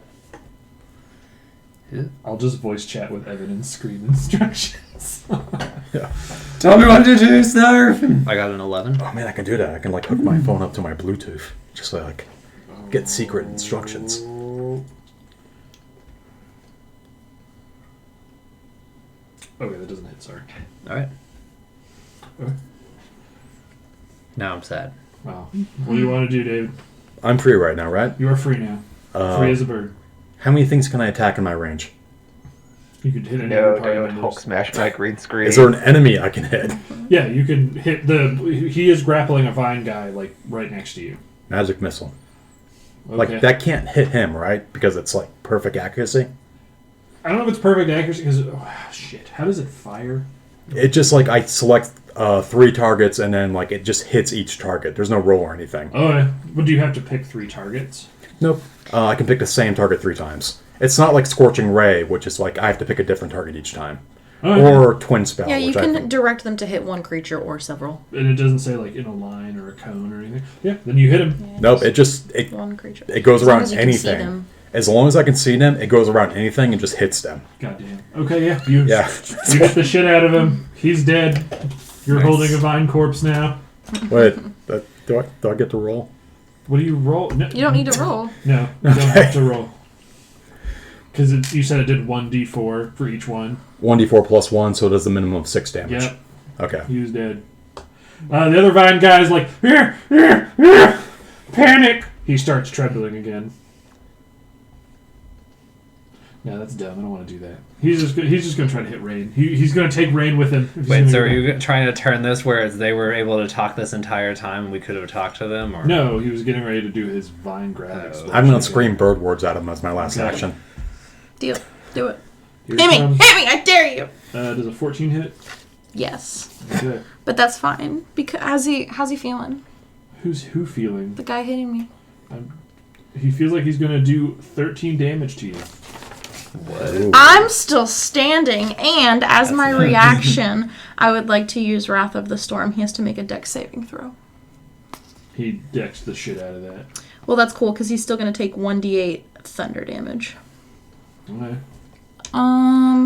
Yeah. I'll just voice chat with Evan and scream instructions. Tell me what to do, Snarf! I got an 11. Oh man, I can do that. I can like hook my phone up to my Bluetooth, just so like get secret instructions. Okay, that doesn't hit. Sorry. Alright. Okay. Now I'm sad. Wow. What do you want to do, David? I'm free right now, right? You are free now. Free as a bird. How many things can I attack in my range? You could hit any No, other party don't members. Hulk smash my green screen. Is there an enemy I can hit? Yeah, you can hit the. He is grappling a vine guy like right next to you. Magic missile. Okay. Like that can't hit him, right? Because it's like perfect accuracy. I don't know if it's perfect accuracy because shit. How does it fire? It just like I select 3 targets and then like it just hits each target. There's no roll or anything. Oh, yeah. But do you have to pick 3 targets? Nope. I can pick the same target 3 times. It's not like Scorching Ray, which is like I have to pick a different target each time. Oh, yeah. Or Twin Spell. Yeah, you which I can think- direct them to hit one creature or several. And it doesn't say like in a line or a cone or anything. Yeah, then you hit him. Yeah, Nope. It just it one creature. it goes As long around as you can see anything. them. As long as I can see them, it goes around anything and just hits them. Goddamn. Okay, yeah. You Yeah. you hit the shit out of him. He's dead. You're Nice. holding a vine corpse now. Wait, do I get to roll? What do you roll? No, You don't need to roll. No, you don't have to roll. Because you said it did 1d4 for each one. 1d4 plus 1, so it does the minimum of 6 damage. Yep, Okay. he was dead. The other vine guy's like, "Here, panic! He starts trembling again. No, that's dumb. I don't want to do that. He's just gonna try to hit Rain. He's gonna take Rain with him. if he's Wait, gonna so go are back. you trying to turn this where they were able to talk this entire time and we could have talked to them? Or No, he was getting ready to do his vine grabbing. Oh. spell. I'm going to scream bird words at him as my last Okay. action. Deal. Do it. Here Hit it me! comes. Hit me! I dare you! Does a 14 hit? Yes. Okay. But that's fine. Because how's he feeling? Who feeling? The guy hitting me. He feels like he's gonna do 13 damage to you. Ooh. I'm still standing, and as my reaction, I would like to use Wrath of the Storm. He has to make a dex saving throw. He decks the shit out of that. Well, that's cool, because he's still going to take 1d8 thunder damage. Okay.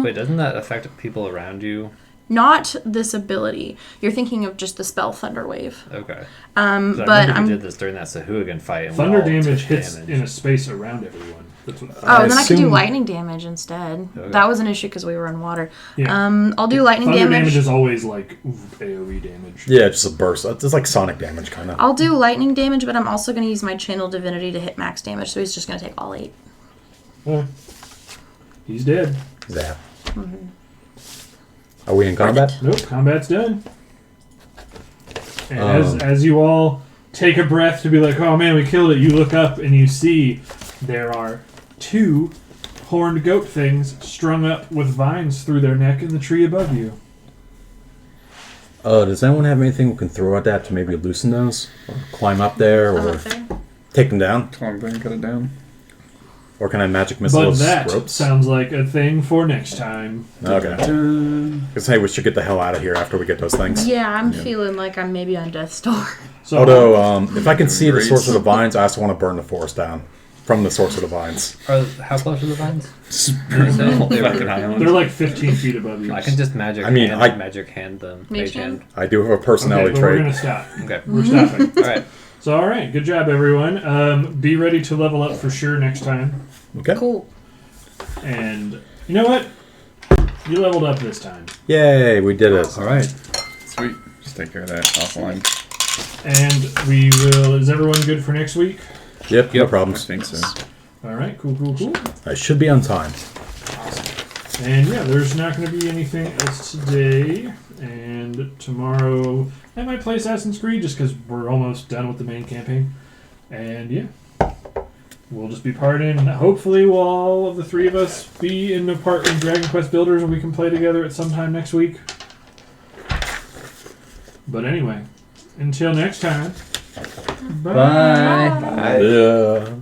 Wait, doesn't that affect people around you? Not this ability. You're thinking of just the spell Thunder Wave. Okay. 'Cause But I remember I'm... we did this during that Sahuagin fight. And we Thunder all damage took hits damage. in a space around everyone. That's what. Oh, then I could do assume- lightning damage instead. Okay. That was an issue because we were in water. Yeah. I'll do lightning Thunder damage. damage is always like AoE damage. Yeah, just a burst. It's like sonic damage, kind of. I'll do lightning damage, but I'm also going to use my Channel Divinity to hit max damage, so he's just going to take all 8. He's dead. Zap. Are we in combat? Nope, combat's done. And Um. as you all take a breath to be like, oh man, we killed it, you look up and you see there are 2 horned goat things strung up with vines through their neck in the tree above you. Does anyone have anything we can throw at that to maybe loosen those? Or climb up there? I'm Or up there. take them down? Come on, Brandon, cut it down. Or can I magic missile But those that ropes? sounds like a thing for next time. Okay. Because hey, we should get the hell out of here after we get those things. Yeah, I'm feeling like I'm maybe on death's door. So, Although, if I can see the Great. source of the vines, I also want to burn the forest down from the source of the vines. How close are the vines? Fucking island. they're like 15 feet above you. I can just magic hand them. Mage hand? I do have a Okay, personality but we're trait. gonna stop. Okay. We're stopping. Alright. So, all right, good job, everyone. Be ready to level up for sure next time. Okay. Cool. And you know what? You leveled up this time. Yay, we did it. Alright. Sweet. Just take care of that offline. And we will. Is everyone good for next week? Yep, no I problems. think so. All right, cool. I should be on time. And yeah, there's not going to be anything else today. And tomorrow, I might play Assassin's Creed just because we're almost done with the main campaign. And yeah, we'll just be partying. And hopefully, we'll all of the three of us be in Dragon Quest Builders, and we can play together at some time next week. But anyway, until next time. Bye. Bye. Bye. Yeah.